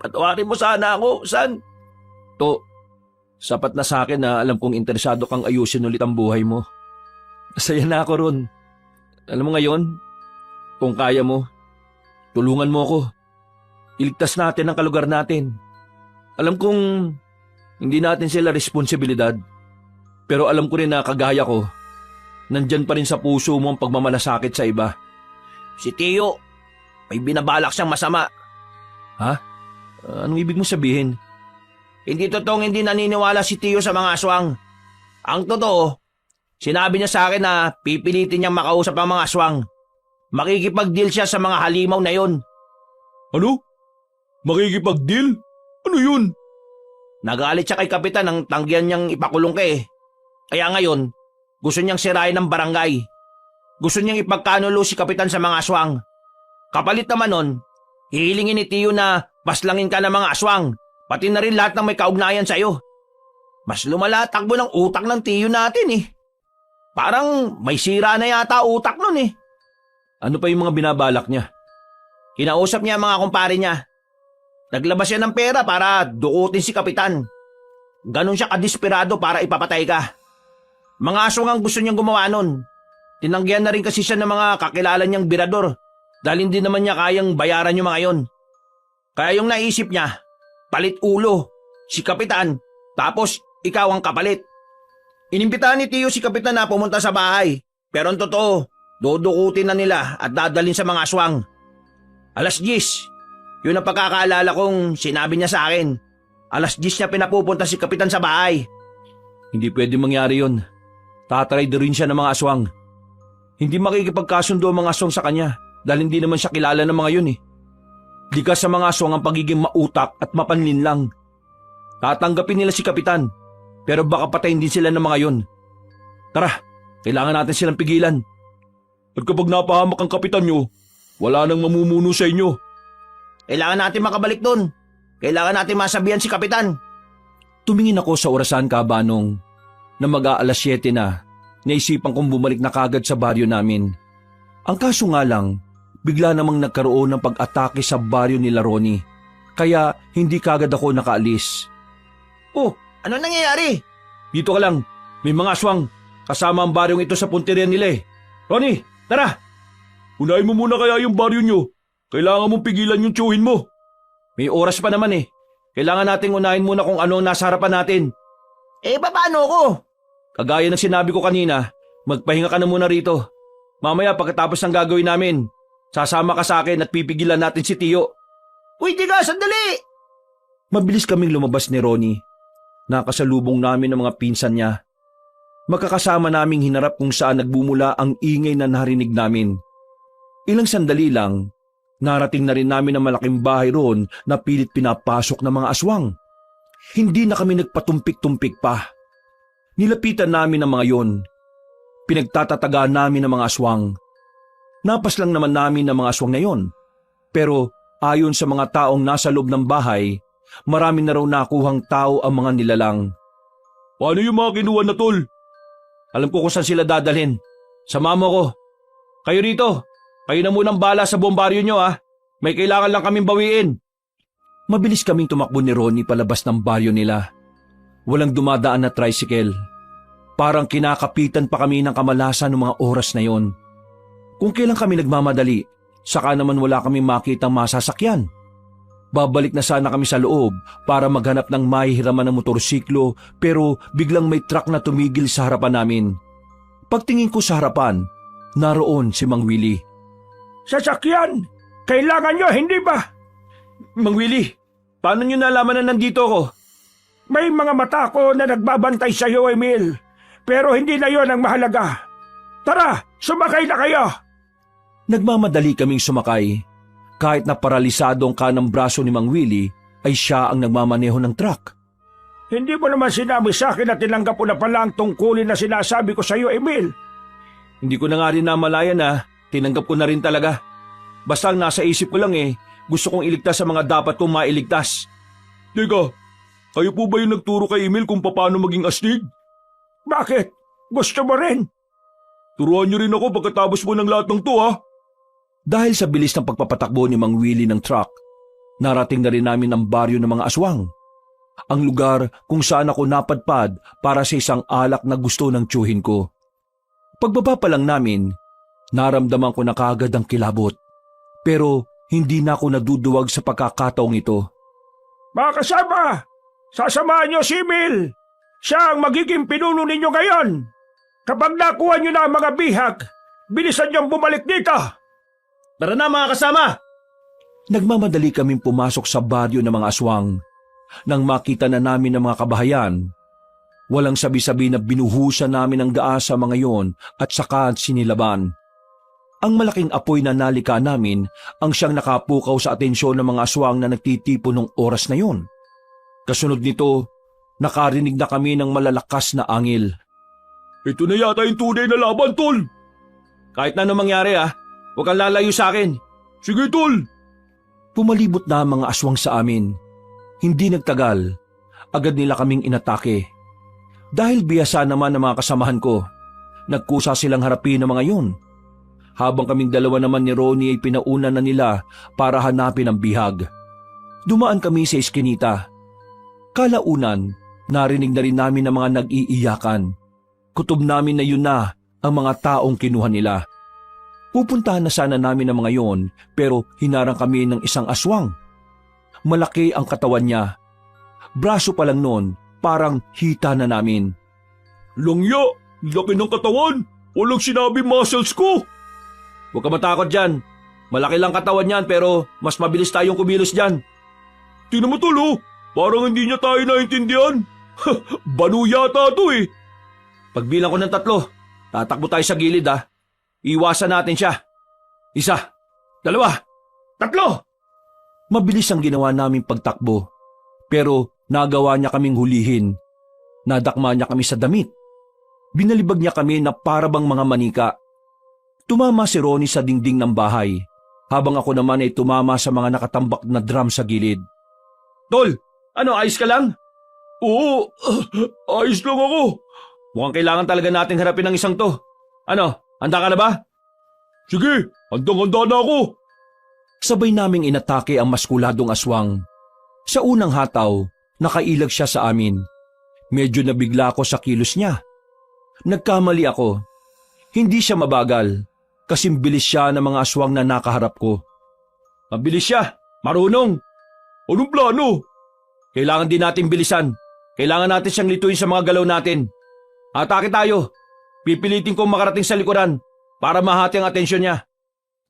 patawarin mo sana ako, san? To, sapat na sa akin na alam kong interesado kang ayusin ulit ang buhay mo. Masaya na ako ron. Alam mo ngayon, kung kaya mo, tulungan mo ako. Iligtas natin ang kalugar natin. Alam kong hindi natin sila responsibilidad. Pero alam ko rin na kagaya ko, nandyan pa rin sa puso mo ang pagmamalasakit sa iba. Si Tiyo, may binabalak siyang masama. Ha? Anong ibig mo sabihin? Hindi totoong hindi naniniwala si Tiyo sa mga aswang. Ang totoo, sinabi niya sa akin na pipilitin niyang makausap ang mga aswang. Makikipag-deal siya sa mga halimaw na yon. Ano? Makikipag-deal? Ano yun? Nagalit siya kay Kapitan nang tanggihan niyang ipakulong ka eh. Kaya ngayon, gusto niyang sirain ang barangay. Gusto niyang ipagkanulo si Kapitan sa mga aswang. Kapalit naman nun, hihilingin ni Tiyo na paslangin ka ng mga aswang, pati na rin lahat ng may kaugnayan sa'yo. Mas lumala takbo ng utak ng Tiyo natin eh. Parang may sira na yata utak nun eh. Ano pa yung mga binabalak niya? Kinausap niya ang mga kumpare niya. Naglabas siya ng pera para dukutin si Kapitan. Ganon siya kadesperado para ipapatay ka. Mga aswang ang gusto niyang gumawa nun. Tinanggihan na rin kasi siya ng mga kakilala niyang birador dahil hindi naman niya kayang bayaran yung mga yon. Kaya yung naisip niya, palit ulo, si Kapitan, tapos ikaw ang kapalit. Inimbitahan ni Tiyo si Kapitan na pumunta sa bahay. Pero ang totoo, dudukutin na nila at dadalhin sa mga aswang. 10:00. Yun ang pagkakaalala kong sinabi niya sa akin. 10:00 niya pinapupunta si Kapitan sa bahay. Hindi pwede mangyari yun. Tatry rin siya ng mga aswang. Hindi makikipagkasundo ang mga aswang sa kanya dahil hindi naman siya kilala ng mga yun eh. Likas sa mga aswang ang pagiging mautak at mapanlinlang. Tatanggapin nila si Kapitan pero baka patayin din sila ng mga yun. Tara, Kailangan natin silang pigilan. At kapag napahamak ang kapitan nyo, wala nang mamumuno sa inyo. Kailangan natin makabalik doon. Kailangan natin masabihan si Kapitan. Tumingin ako sa orasan, Kabanong, na mag-aalas 7 na. Naisipan kong bumalik na kagad sa baryo namin. Ang kaso nga lang, bigla namang nagkaroon ng pag-atake sa baryo nila Ronnie. Kaya hindi kagad ako nakaalis. Oh, ano nangyayari? Dito ka lang, may mga aswang. Kasama ang baryong ito sa punterian nila eh. Ronnie, tara! Unahin mo muna kaya yung baryo nyo. Kailangan mong pigilan yung tiyuhin mo. May oras pa naman eh. Kailangan nating unahin muna kung ano ang nasa harapan natin. Paano ako? Kagaya ng sinabi ko kanina, magpahinga ka na muna rito. Mamaya pagkatapos ng gagawin namin, sasama ka sa akin at pipigilan natin si Tiyo. Uy, diga, sandali! Mabilis kaming lumabas ni Ronnie. Nakasalubong namin ang mga pinsan niya. Magkakasama naming hinarap kung saan nagbumula ang ingay na narinig namin. Ilang sandali lang, narating na rin namin ang malaking bahay roon na pilit pinapasok ng mga aswang. Hindi na kami nagpatumpik-tumpik pa. Nilapitan namin ang mga yon. Pinagtatatagaan namin ang mga aswang. Napas lang naman namin ang mga aswang na yon. Pero ayon sa mga taong nasa loob ng bahay, marami na raw nakuhang tao ang mga nilalang. Paano yung mga kinuha na tol? Alam ko kung saan sila dadalhin. Sama mo ko. Kayo rito. Kayo na munang bala sa bombaryo nyo ha. May kailangan lang kaming bawiin. Mabilis kaming tumakbo ni Ronnie palabas ng baryo nila. Walang dumadaan na tricycle. Parang kinakapitan pa kami ng kamalasan ng mga oras na yon. Kung kailan kami nagmamadali, saka naman wala kaming makitang masasakyan. Babalik na sana kami sa loob para maghanap ng mahihiraman ng motorsiklo pero biglang may truck na tumigil sa harapan namin. Pagtingin ko sa harapan, naroon si Mang Willie. Sasakyan! Kailangan nyo, hindi ba? Mang Willie, paano nyo nalaman na nandito ako? May mga mata ko na nagbabantay sa iyo, Emil. Pero hindi na yon ang mahalaga. Tara, sumakay na kayo! Nagmamadali kaming sumakay. Kahit na paralisado ang kanang braso ni Mang Willie, ay siya ang nagmamaneho ng truck. Hindi mo naman sinabi sa akin na tinanggap mo na pala ang tungkulin na sinasabi ko sa iyo, Emil. Hindi ko na nga rin namalayan na tinanggap ko na rin talaga. Basta ang nasa isip ko lang gusto kong iligtas sa mga dapat kong mailigtas. Teka, kayo po ba yung nagturo kay Emil kung paano maging astig? Bakit? Gusto mo rin? Turuan niyo rin ako pagkatapos mo ng lahat ng to ha. Dahil sa bilis ng pagpapatakbo ni Mang Willie ng truck, narating na rin namin ang baryo ng mga aswang. Ang lugar kung saan ako napadpad para sa isang alak na gusto ng tiyuhin ko. Pagbaba pa lang namin, naramdaman ko na kaagad ang kilabot. Pero hindi na ako naduduwag sa pagkakataong ito. Mga kasama, sasamahan niyo si Emil. Siya ang magiging pinuno ninyo ngayon. Kapag nakuha niyo na ang mga bihag, bilisan niyong bumalik dito. Tara na mga kasama! Nagmamadali kaming pumasok sa baryo ng mga aswang. Nang makita na namin ang mga kabahayan, walang sabi-sabi na binuhusan namin ang gaa sa mga yon at saka sinilaban. Ang malaking apoy na nalika namin ang siyang nakapukaw sa atensyon ng mga aswang na nagtitipo ng oras na yon. Kasunod nito, nakarinig na kami ng malalakas na angil. Ito na yata yung tunay na laban, tol! Kahit na anong mangyari huwag kang lalayo sa akin. Sige, tol! Pumalibot na ang mga aswang sa amin. Hindi nagtagal, agad nila kaming inatake. Dahil biyasa naman ng mga kasamahan ko, nagkusa silang harapin ang mga yun. Habang kaming dalawa naman ni Ronnie ay pinauna na nila para hanapin ang bihag. Dumaan kami sa eskinita. Kalaunan, narinig na rin namin ang mga nag-iiyakan. Kutob namin na yun na ang mga taong kinuha nila. Pupuntahan na sana namin ang mga yon pero hinarang kami ng isang aswang. Malaki ang katawan niya. Braso pa lang noon, parang hita na namin. Langya, laki ng katawan. Walang sinabi muscles ko. Huwag ka matakot dyan. Malaki lang katawan niyan pero mas mabilis tayong kumilos dyan. Tingnan mo tol, parang hindi niya tayo naintindihan. Banu yata to Pagbilang ko ng 3, tatakbo tayo sa gilid Iwasan natin siya. 1, 2, 3! Mabilis ang ginawa naming pagtakbo. Pero nagawa niya kaming hulihin. Nadakma niya kami sa damit. Binalibag niya kami na parabang mga manika. Tumama si Ronnie sa dingding ng bahay, habang ako naman ay tumama sa mga nakatambak na drum sa gilid. Tol, ano, ayos ka lang? Oo, ayos lang ako. Mukhang kailangan talaga nating harapin ang isang to. Ano, handa ka na ba? Sige, handang-handa na ako. Sabay naming inatake ang maskuladong aswang. Sa unang hataw, nakailag siya sa amin. Medyo nabigla ako sa kilos niya. Nagkamali ako. Hindi siya mabagal, kasing bilis siya ng mga aswang na nakaharap ko. Mabilis siya, marunong. Anong plano? Kailangan din natin bilisan. Kailangan natin siyang lituin sa mga galaw natin. Atake tayo. Pipilitin kong makarating sa likuran para mahati ang atensyon niya.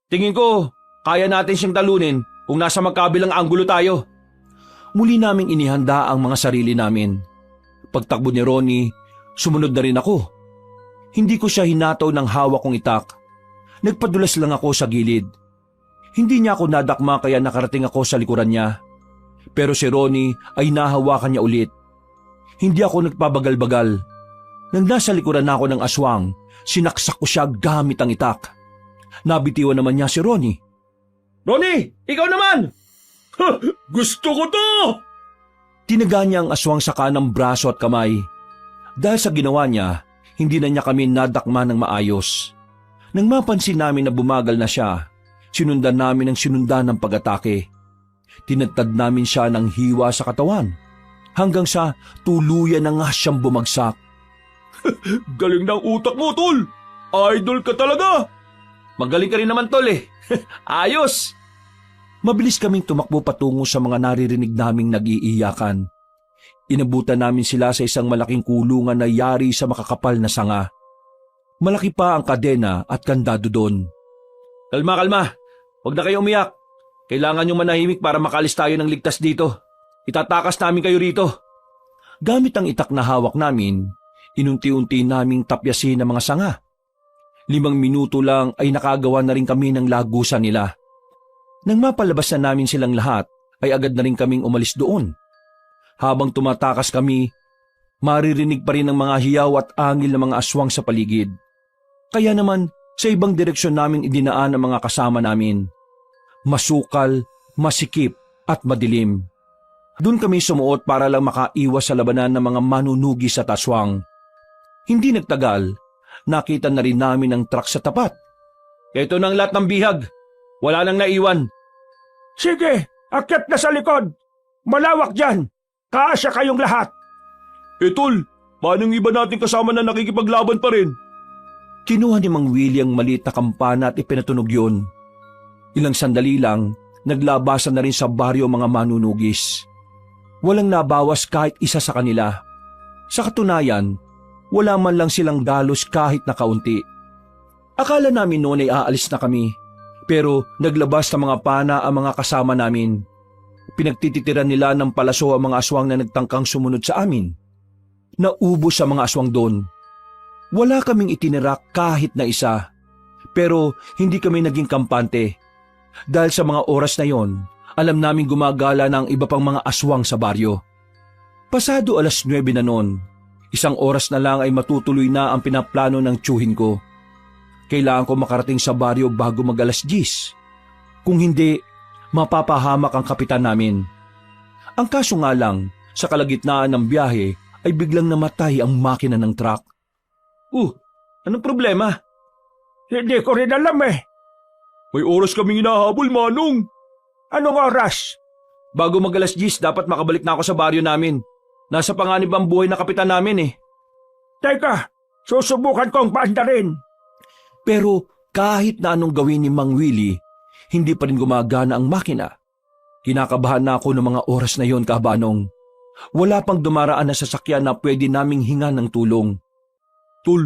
Tingin ko, kaya natin siyang talunin kung nasa magkabilang anggulo tayo. Muli naming inihanda ang mga sarili namin. Pagtakbo ni Ronnie, sumunod na rin ako. Hindi ko siya hinataw ng hawak kong itak. Nagpadulas lang ako sa gilid. Hindi niya ako nadakma kaya nakarating ako sa likuran niya. Pero si Ronnie ay nahawakan niya ulit. Hindi ako nagpabagal-bagal. Nang nasa likuran na ako ng aswang, sinaksak ko siya gamit ang itak. Nabitiwan naman niya si Ronnie. Ronnie, ikaw naman! Gusto ko to! Tinaga niya ang aswang sa kanang braso at kamay. Dahil sa ginawa niya, hindi na niya kami nadakma ng maayos. Nang mapansin namin na bumagal na siya, sinundan namin ang sinundan ng pag-atake. Tinadtad namin siya ng hiwa sa katawan, hanggang sa tuluyan na nga siyang bumagsak. Galing ng utak mo, tol! Idol ka talaga! Magaling ka rin naman, tol eh. Ayos! Mabilis kaming tumakbo patungo sa mga naririnig naming nag-iiyakan. Inabutan namin sila sa isang malaking kulungan na yari sa makakapal na sanga. Malaki pa ang kadena at kandado doon. Kalma, kalma. Huwag na kayo umiyak. Kailangan nyo manahimik para makalis tayo ng ligtas dito. Itatakas namin kayo rito. Gamit ang itak na hawak namin, inunti-unti naming tapyasin ang mga sanga. 5 minuto lang ay nakagawa na rin kami ng lagusan nila. Nang mapalabas na namin silang lahat, ay agad na rin kaming umalis doon. Habang tumatakas kami, maririnig pa rin ang mga hiyaw at angil ng mga aswang sa paligid. Kaya naman, sa ibang direksyon namin idinaan ang mga kasama namin. Masukal, masikip at madilim. Doon kami sumuot para lang makaiwas sa labanan ng mga manunugis at aswang. Hindi nagtagal, nakita na rin namin ang truck sa tapat. Ito na ang lahat ng bihag. Wala nang naiwan. Sige, akyat na sa likod. Malawak dyan. Kaasya kayong lahat. Tol, paano yung iba nating kasama na nakikipaglaban pa rin? Kinuha ni Mang Willie ang maliit na kampana at ipinatunog yun. Ilang sandali lang, naglabasan na rin sa baryo mga manunugis. Walang nabawas kahit isa sa kanila. Sa katunayan, wala man lang silang dalos kahit na kaunti. Akala namin noon ay aalis na kami, pero naglabas ng mga pana ang mga kasama namin. Pinagtititiran nila ng palaso ang mga aswang na nagtangkang sumunod sa amin. Naubos sa mga aswang doon. Wala kaming itinirak kahit na isa, pero hindi kami naging kampante. Dahil sa mga oras na yon, alam namin gumagala ng iba pang mga aswang sa baryo. Pasado 9:00 na noon, 1 oras na lang ay matutuloy na ang pinaplano ng tiyuhin ko. Kailangan ko makarating sa baryo bago mag-10:00. Kung hindi, mapapahamak ang kapitan namin. Ang kaso nga lang, sa kalagitnaan ng biyahe ay biglang namatay ang makina ng truck. Anong problema? Hindi ko rin alam eh. May oras kaming hinahabol, Manong. Anong oras? Bago mag-10:00, dapat makabalik na ako sa baryo namin. Nasa panganib ang buhay na kapitan namin eh. Teka, susubukan kong paandarin. Pero kahit na anong gawin ni Mang Willie, hindi pa rin gumagana ang makina. Kinakabahan na ako ng mga oras na yon, Kabanong. Wala pang dumaraan na sasakyan na pwede naming hinga ng tulong. Tol,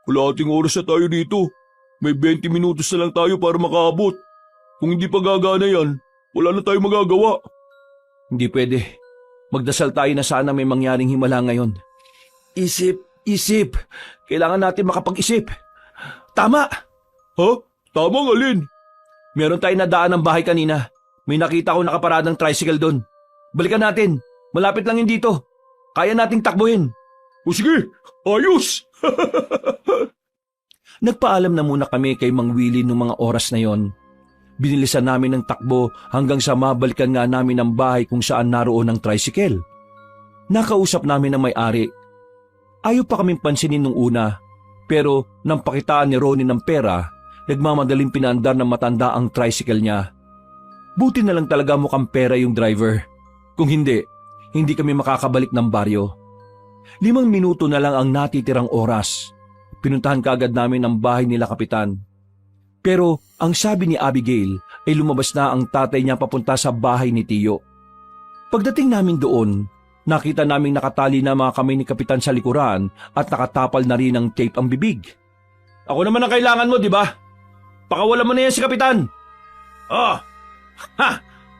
kalahating oras na tayo dito. May 20 minutos na lang tayo para makaabot. Kung hindi pa gagana yan, wala na tayo magagawa. Hindi pwede. Magdasal tayo na sana may mangyaring himala ngayon. Isip. Kailangan natin makapag-isip. Tama! Ha? Tama ang alin? Meron tayong nadaan ng bahay kanina. May nakita ko nakaparadang tricycle doon. Balikan natin. Malapit lang yun dito. Kaya nating takbuhin. O sige, ayos! Nagpaalam na muna kami kay Mang Willie nung mga oras na yon. Binilisan namin ng takbo hanggang sa mabalikan nga namin ang bahay kung saan naroon ang tricycle. Nakausap namin ang may-ari. Ayaw pa kaming pansinin nung una, pero nang pakitaan ni Ronnie ng pera, nagmamadaling pinaandar ng matanda ang tricycle niya. Buti na lang talaga mukhang pera yung driver. Kung hindi, hindi kami makakabalik ng baryo. 5 minuto na lang ang natitirang oras. Pinuntahan kaagad namin ang bahay nila Kapitan. Pero ang sabi ni Abigail ay lumabas na ang tatay niya papunta sa bahay ni Tiyo. Pagdating namin doon, nakita naming nakatali na mga kamay ni Kapitan sa likuran at nakatapal na rin ng tape ang bibig. Ako naman ang kailangan mo, di ba? Pakawalan mo na yan si Kapitan. Oh, ha!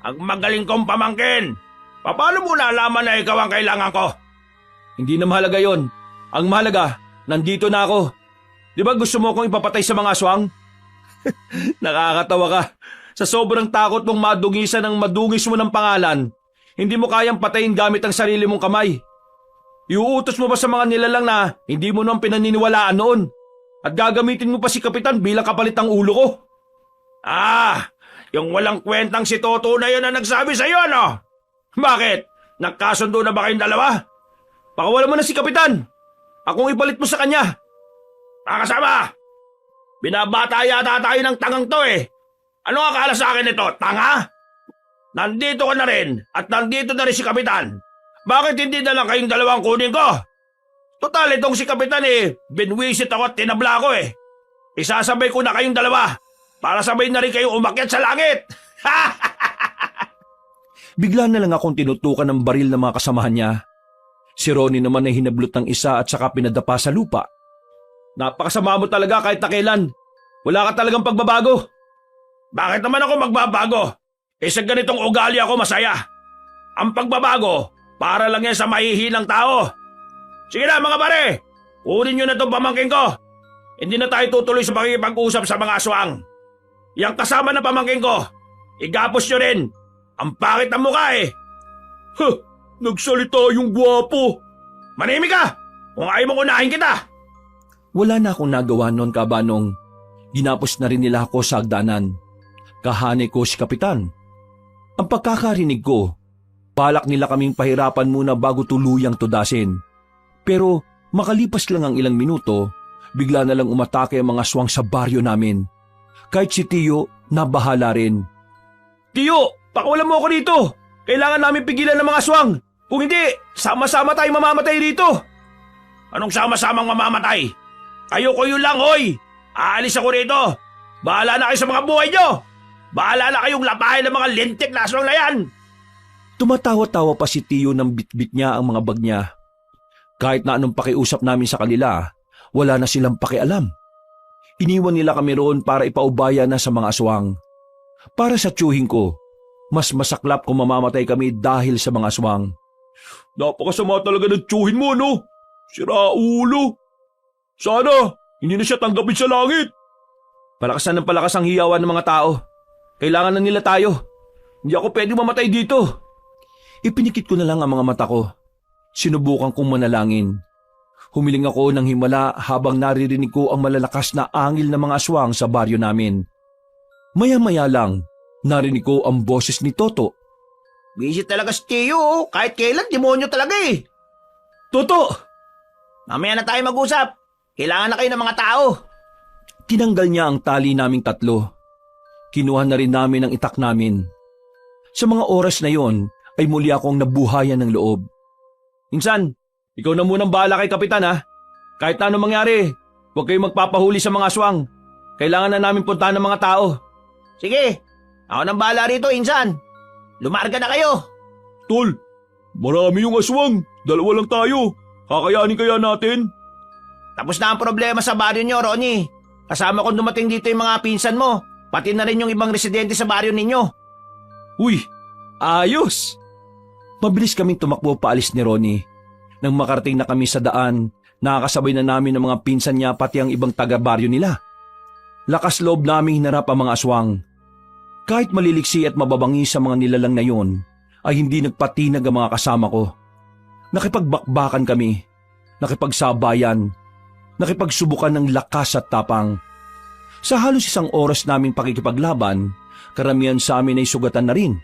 Ang magaling kong pamangkin! Paano mo nalaman na ikaw ang kailangan ko? Hindi na mahalaga yon. Ang mahalaga, nandito na ako. Di ba gusto mo akong ipapatay sa mga aswang? Nakakatawa ka. Sa sobrang takot mong madungisan ng madungis mo ng pangalan, hindi mo kayang patayin gamit ang sarili mong kamay. Iuutos mo ba sa mga nilalang na hindi mo nang pinaniniwalaan noon? At gagamitin mo pa si Kapitan bilang kapalit ng ulo ko? Ah, yung walang kwentang si Toto na yun ang nagsabi sa'yo, no? Bakit? Nagkasundo na ba kayong dalawa? Pakawalan mo na si Kapitan. Akong ipalit mo sa kanya. Nakasama! Binabata yata tayo ng tangang to eh. Ano akala sa akin ito? Tanga? Nandito ka na rin at nandito na rin si Kapitan. Bakit hindi na lang kayong dalawang kunin ko? Total, itong si Kapitan eh, binwisit ako at tinabla ko eh. Isasabay ko na kayong dalawa para sabay na rin kayong umakyat sa langit. Bigla na lang akong tinutukan ng baril ng mga kasamahan niya. Si Ronnie naman ay hinablot ng isa at saka pinadapa sa lupa. Napakasama mo talaga kahit na kailan. Wala ka talagang pagbabago. Bakit naman ako magbabago? Sa ganitong ugali ako masaya. Ang pagbabago, para lang yan sa mahihinang tao. Sige na mga pare, kunin nyo na itong pamangkin ko. Hindi na tayo tutuloy sa pakikipag-usap sa mga aswang. Yang kasama na pamangkin ko, igapos nyo rin. Ang pangit ng mukha eh. Huh, nagsalita yung gwapo. Manimik ka! Kung ayaw mong unahin kita! Wala na akong nagawa noon, Kabanong. Ginapos na rin nila ako sa hagdanan. Kahanay ko si Kapitan. Ang pagkakarinig ko, balak nila kaming pahirapan muna bago tuluyang tudasin. Pero makalipas lang ang ilang minuto, bigla na lang umatake ang mga aswang sa baryo namin. Kahit si Tiyo, nabahala rin. Tiyo, pakawalan mo ako dito! Kailangan namin pigilan ng mga aswang! Kung hindi, sama-sama tayo mamamatay rito! Anong sama-samang mamamatay? Kayo lang, hoy! Aalis ako rito! Bahala na kayo sa mga buhay nyo! Bahala na kayong lapahin ng mga lintik na aswang na yan! Tumatawa-tawa pa si Tiyo nang bitbit niya ang mga bag niya. Kahit na anong pakiusap namin sa kanila, wala na silang pakialam. Iniwan nila kami roon para ipaubaya na sa mga aswang. Para sa tiyuhin ko, mas masaklap kung mamamatay kami dahil sa mga aswang. Napakasama talaga ng tiyuhin mo, no? Sira ulo. Sana, hindi na siya tanggapin sa langit. Palakasan ng palakas ang hiyawan ng mga tao. Kailangan na nila tayo. Hindi ako pwedeng mamatay dito. Ipinikit ko na lang ang mga mata ko. Sinubukan kong manalangin. Humiling ako ng himala habang naririnig ko ang malalakas na angil ng mga aswang sa baryo namin. Maya-maya lang, narinig ko ang boses ni Toto. Visit talaga si Tiyo, kahit kailan demonyo talaga eh. Toto! Mamaya na tayo mag-usap. Kailangan na kayo ng mga tao. Tinanggal niya ang tali naming tatlo. Kinuha na rin namin ang itak namin. Sa mga oras na yon ay muli akong nabuhayan ng loob. Insan, ikaw na munang bahala kay Kapitan ha. Kahit na anong mangyari, huwag kayong magpapahuli sa mga aswang. Kailangan na namin puntahan ng mga tao. Sige, ako nang bahala rito, Insan. Lumarga na kayo. Tol, marami yung aswang. 2 lang tayo. Kakayanin kaya natin? Tapos na ang problema sa baryo nyo, Ronnie. Kasama kong dumating dito yung mga pinsan mo. Pati na rin yung ibang residente sa baryo ninyo. Uy, ayos! Mabilis kaming tumakbo paalis ni Ronnie. Nang makarating na kami sa daan, nakakasabay na namin ng mga pinsan niya pati ang ibang taga-baryo nila. Lakas loob naming hinarap ang mga aswang. Kahit maliliksi at mababangi sa mga nilalang na yon, ay hindi nagpatinag ang mga kasama ko. Nakipagbakbakan kami. nakipagsabayan, nakipagsubukan ng lakas at tapang. Sa halos 1 oras naming pakikipaglaban, karamihan sa amin ay sugatan na rin.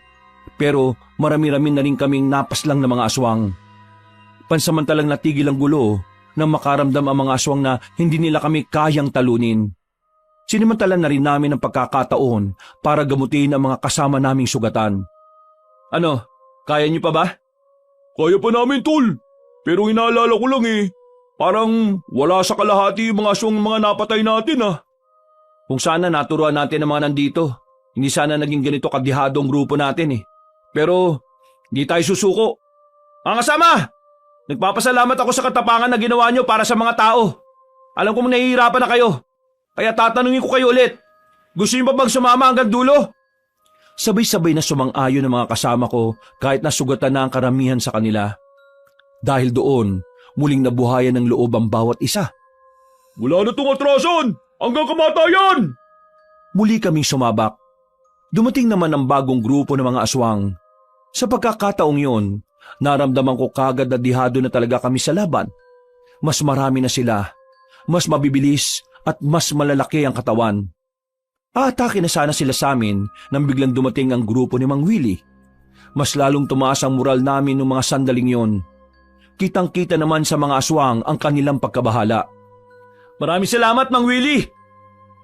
Pero marami-rami na rin kaming napaslang na mga aswang. Pansamantalang natigil ang gulo nang makaramdam ang mga aswang na hindi nila kami kayang talunin. Sinimantalan na rin namin ang pagkakataon para gamutin ang mga kasama naming sugatan. Ano, kaya niyo pa ba? Kaya pa namin, tol. Pero inaalala ko lang parang wala sa kalahati yung mga aswang mga napatay natin Kung sana naturuan natin ang mga nandito, hindi sana naging ganito kadihado ang grupo natin Pero hindi tayo susuko. Mga kasama, nagpapasalamat ako sa katapangan na ginawa niyo para sa mga tao. Alam kong nahihirapan na kayo. Kaya tatanungin ko kayo ulit, gusto niyo ba bang sumama hanggang dulo? Sabay-sabay na sumang-ayon ng mga kasama ko kahit nasugatan na ang karamihan sa kanila. Dahil doon, muling nabuhayan ng loob ang bawat isa. Wala na itong atrason! Hanggang kamatayan! Muli kaming sumabak. Dumating naman ang bagong grupo ng mga aswang. Sa pagkakataong yon, naramdaman ko kagad na dihado na talaga kami sa laban. Mas marami na sila, mas mabibilis at mas malalaki ang katawan. Aatake na sana sila sa amin nang biglang dumating ang grupo ni Mang Willie. Mas lalong tumaas ang moral namin noong mga sandaling yon. Kitang-kita naman sa mga aswang ang kanilang pagkabahala. Maraming salamat, Mang Willie!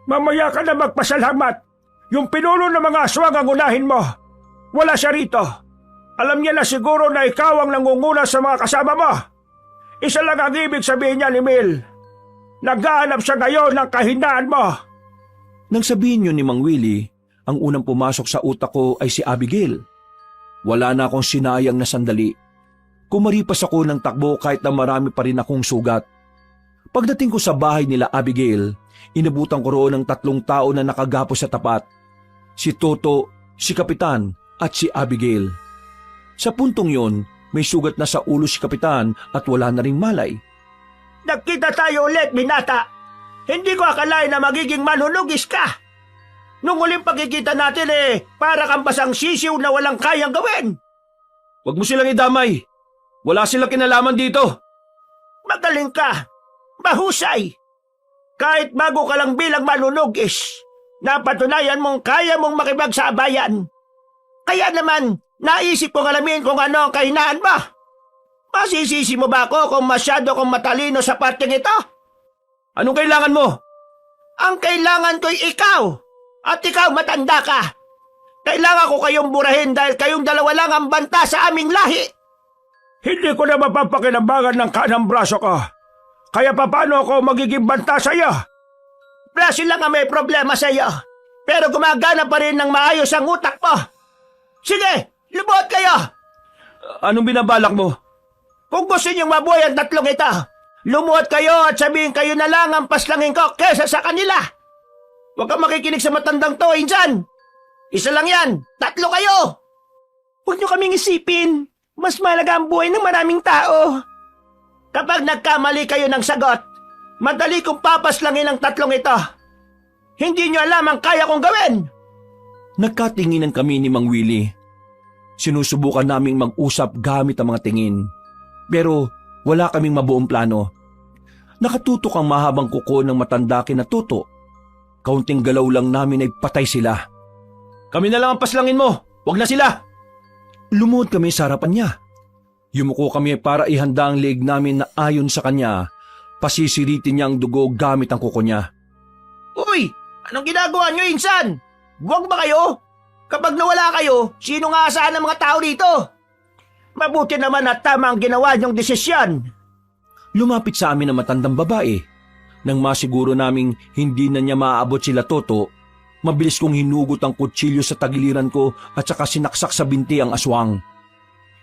Mamaya ka na magpasalamat. Yung pinuno ng mga aswang ang unahin mo. Wala siya rito. Alam niya na siguro na ikaw ang nangunguna sa mga kasama mo. Isa lang ang ibig sabihin niya, Emil. Naghahanap siya ngayon ng kahinaan mo. Nang sabihin yun ni Mang Willie, ang unang pumasok sa utak ko ay si Abigail. Wala na akong sinayang na sandali. Kumaripas ako ng takbo kahit na marami pa rin akong sugat. Pagdating ko sa bahay nila Abigail, inabutan ko roon ng 3 tao na nakagapos sa tapat. Si Toto, si Kapitan at si Abigail. Sa puntong yon, may sugat na sa ulo si Kapitan at wala na ring malay. Nagkita tayo ulit, binata. Hindi ko akalain na magiging manunugis ka. Nung uling pagkikita natin para kang basang sisiw na walang kayang gawin. Huwag mo silang idamay. Wala silang kinalaman dito. Magaling ka. Mahusay. Kahit bago ka lang bilang manunugis, napatunayan mong kaya mong makipagsabayan. Kaya naman, naisip kong alamin kung ano ang kahinaan mo. Masisisi mo ba ako kung masyado kong matalino sa parteng ito? Anong kailangan mo? Ang kailangan ko'y ikaw. At ikaw matanda ka. Kailangan ko kayong burahin dahil kayong dalawa lang ang banta sa aming lahi. Hindi ko na mapapakinambangan ng kanang braso ko. Kaya paano ako magiging banta sa iyo? Braso lang ang may problema sa iyo. Pero gumagana pa rin ng maayos ang utak mo. Sige, lubot kayo. Anong binabalak mo? Kung gusto niyong mabuhay ang 3 ito, lumuhod kayo at sabihin kayo na lang ang paslangin ko kesa sa kanila. Huwag kang makikinig sa matandang to, Insan. Isa lang yan, 3 kayo. Huwag niyo kaming isipin. Mas mahalaga ang buhay ng maraming tao. Kapag nagkamali kayo ng sagot, madali kong papaslangin ang 3 ito. Hindi niyo alam ang kaya kong gawin. Nagkatinginan kami ni Mang Willie. Sinusubukan naming mag-usap gamit ang mga tingin. Pero wala kaming mabuong plano. Nakatutok ang mahabang kuko ng matanda kina Toto. Kaunting galaw lang namin ay patay sila. Kami na lang ang paslangin mo, wag na sila. Lumuhod kami sa harapan niya. Yumuko kami para ihanda ang leeg namin na ayon sa kanya. Pasisiritin niya ang dugo gamit ang kuko niya. Uy, anong ginagawa niyo, Insan? Huwag ba kayo? Kapag nawala kayo, sino nga asahan ng mga tao dito? Mabuti naman at tama ang ginawa niyong desisyon. Lumapit sa amin ang matandang babae. Nang masiguro naming hindi na niya maaabot sila Toto, mabilis kong hinugot ang kutsilyo sa tagiliran ko at saka sinaksak sa binti ang aswang.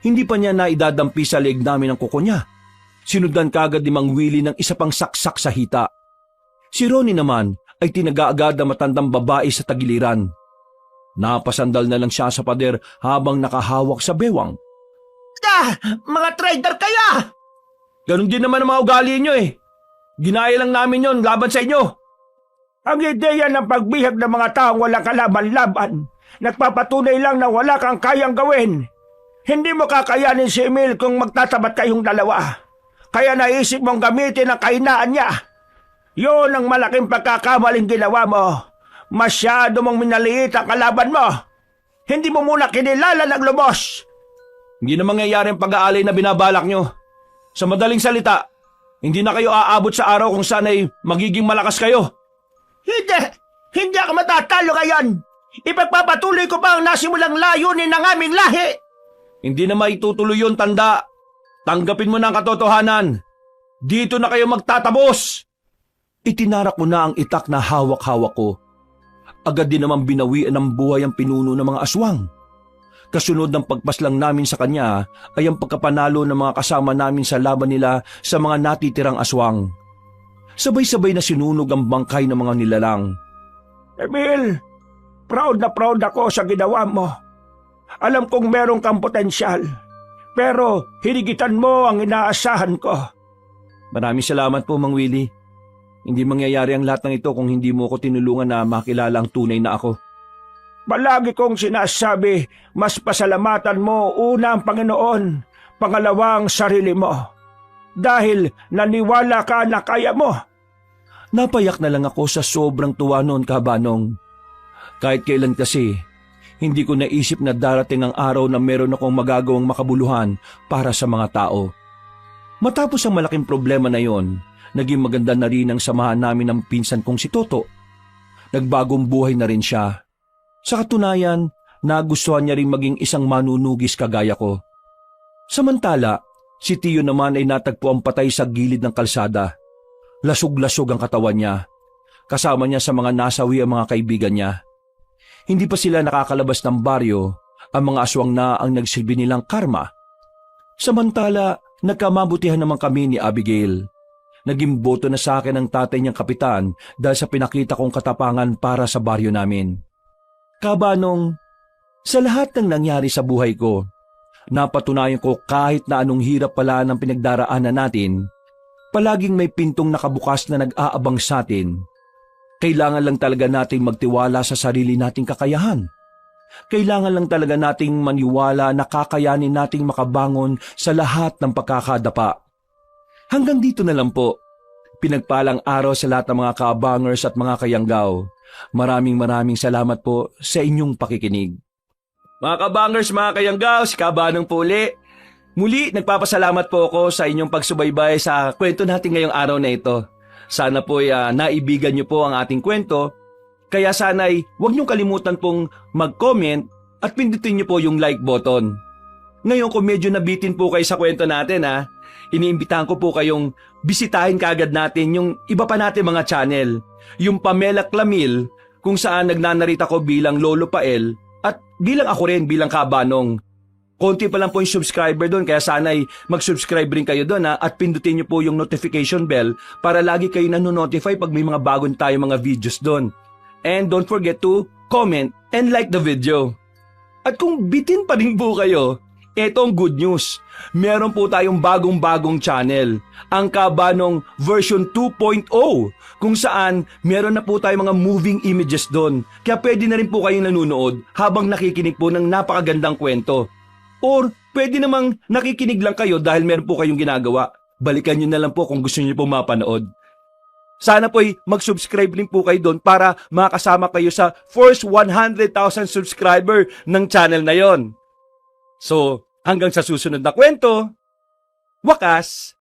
Hindi pa niya naidadampi sa leeg namin ang kuko niya. Sinundan kagad ni Mang Willie ng isa pang saksak sa hita. Si Ronnie naman ay tinaga-agad ang matandang babae sa tagiliran. Napasandal na lang siya sa pader habang nakahawak sa bewang. Mga trader kaya! Ganon din naman ang mga ugali niyo Ginaya lang namin yon laban sa inyo. Ang ideya ng pagbihag ng mga taong walang kalaban-laban, nagpapatunay lang na wala kang kayang gawin. Hindi mo kakayanin si Emil kung magtatabat kayong dalawa. kaya naisip mong gamitin ang kahinaan niya. Yun ang malaking pagkakamaling ginawa mo. Masyado mong minaliit ang kalaban mo. Hindi mo muna kinilala ng lubos. Hindi na mangyayari ang pag-aalay na binabalak nyo. Sa madaling salita, hindi na kayo aabot sa araw kung saan ay magiging malakas kayo. Hindi ako matatalo ngayon. Ipagpapatuloy ko pa ang nasimulang layunin ng aming lahi. Hindi na maitutuloy yun, tanda. Tanggapin mo na ang katotohanan. Dito na kayo magtatapos. Itinarak ko na ang itak na hawak-hawak ko. Agad din naman binawian ng buhay ang pinuno ng mga aswang. Kasunod ng pagpaslang namin sa kanya ay ang pagkapanalo ng mga kasama namin sa laban nila sa mga natitirang aswang. Sabay-sabay na sinunog ang bangkay ng mga nilalang. Emil, proud na proud ako sa ginawa mo. Alam kong meron kang potensyal, pero hinigitan mo ang inaasahan ko. Maraming salamat po, Mang Willie. Hindi mangyayari ang lahat ng ito kung hindi mo ko tinulungan na makilala ang tunay na ako. Palagi kong sinasabi, mas pasalamatan mo una ang Panginoon, pangalawa ang sarili mo. Dahil naniwala ka na kaya mo. Napayak na lang ako sa sobrang tuwa noon, Kabanong. Kahit kailan kasi, hindi ko naisip na darating ang araw na meron akong magagawang makabuluhan para sa mga tao. Matapos ang malaking problema na yon, naging maganda na rin ang samahan namin ng pinsan kong si Toto. Nagbagong buhay na rin siya. Sa katunayan, nagustuhan niya rin maging isang manunugis kagaya ko. Samantala, si Tiyo naman ay natagpuang patay sa gilid ng kalsada. Lasog-lasog ang katawan niya. Kasama niya sa mga nasawi ang mga kaibigan niya. Hindi pa sila nakakalabas ng baryo, ang mga aswang na ang nagsilbi nilang karma. Samantala, nagkamabutihan naman kami ni Abigail. Naging boto na sa akin ang tatay niyang kapitan dahil sa pinakita kong katapangan para sa baryo namin. Kabanong, sa lahat ng nangyari sa buhay ko, napatunayan ko kahit na anong hirap pala ng pinagdaraanan natin, palaging may pintong nakabukas na nag-aabang sa atin. Kailangan lang talaga nating magtiwala sa sarili nating kakayahan. Kailangan lang talaga nating maniwala na kakayanin nating makabangon sa lahat ng pagkakadapa. Hanggang dito na lang po. Pinagpalang araw sa lahat ng mga kabangers at mga kayanggaw. Maraming salamat po sa inyong pakikinig. Mga kabangers, mga kayanggaw, si Kabanong po uli. Muli, nagpapasalamat po ako sa inyong pagsubaybay sa kwento natin ngayong araw na ito. Sana po naibigan niyo po ang ating kwento. Kaya sana'y huwag niyong kalimutan pong mag-comment at pindutin niyo po yung like button. Ngayon kung medyo nabitin po kayo sa kwento natin iniimbitahan ko po kayong bisitahin kaagad natin yung iba pa natin mga channel. Yung Pamela Clamil kung saan nagnanarita ko bilang Lolo Pael at bilang ako rin bilang Kabanong. Konti pa lang po yung subscriber doon kaya sana'y mag-subscribe rin kayo doon at pindutin niyo po yung notification bell para lagi kayo nanonotify pag may mga bagong tayo mga videos doon. And don't forget to comment and like the video. At kung bitin pa rin po kayo, eto ang good news. Meron po tayong bagong channel, ang Kabanong version 2.0, kung saan meron na po tayong mga moving images doon. Kaya pwede na rin po kayong nanonood habang nakikinig po ng napakagandang kwento. Or pwede namang nakikinig lang kayo dahil meron po kayong ginagawa. Balikan nyo na lang po kung gusto nyo po mapanood. Sana po'y mag-subscribe rin po kayo doon para makasama kayo sa first 100,000 subscriber ng channel na yon. So, hanggang sa susunod na kwento, wakas!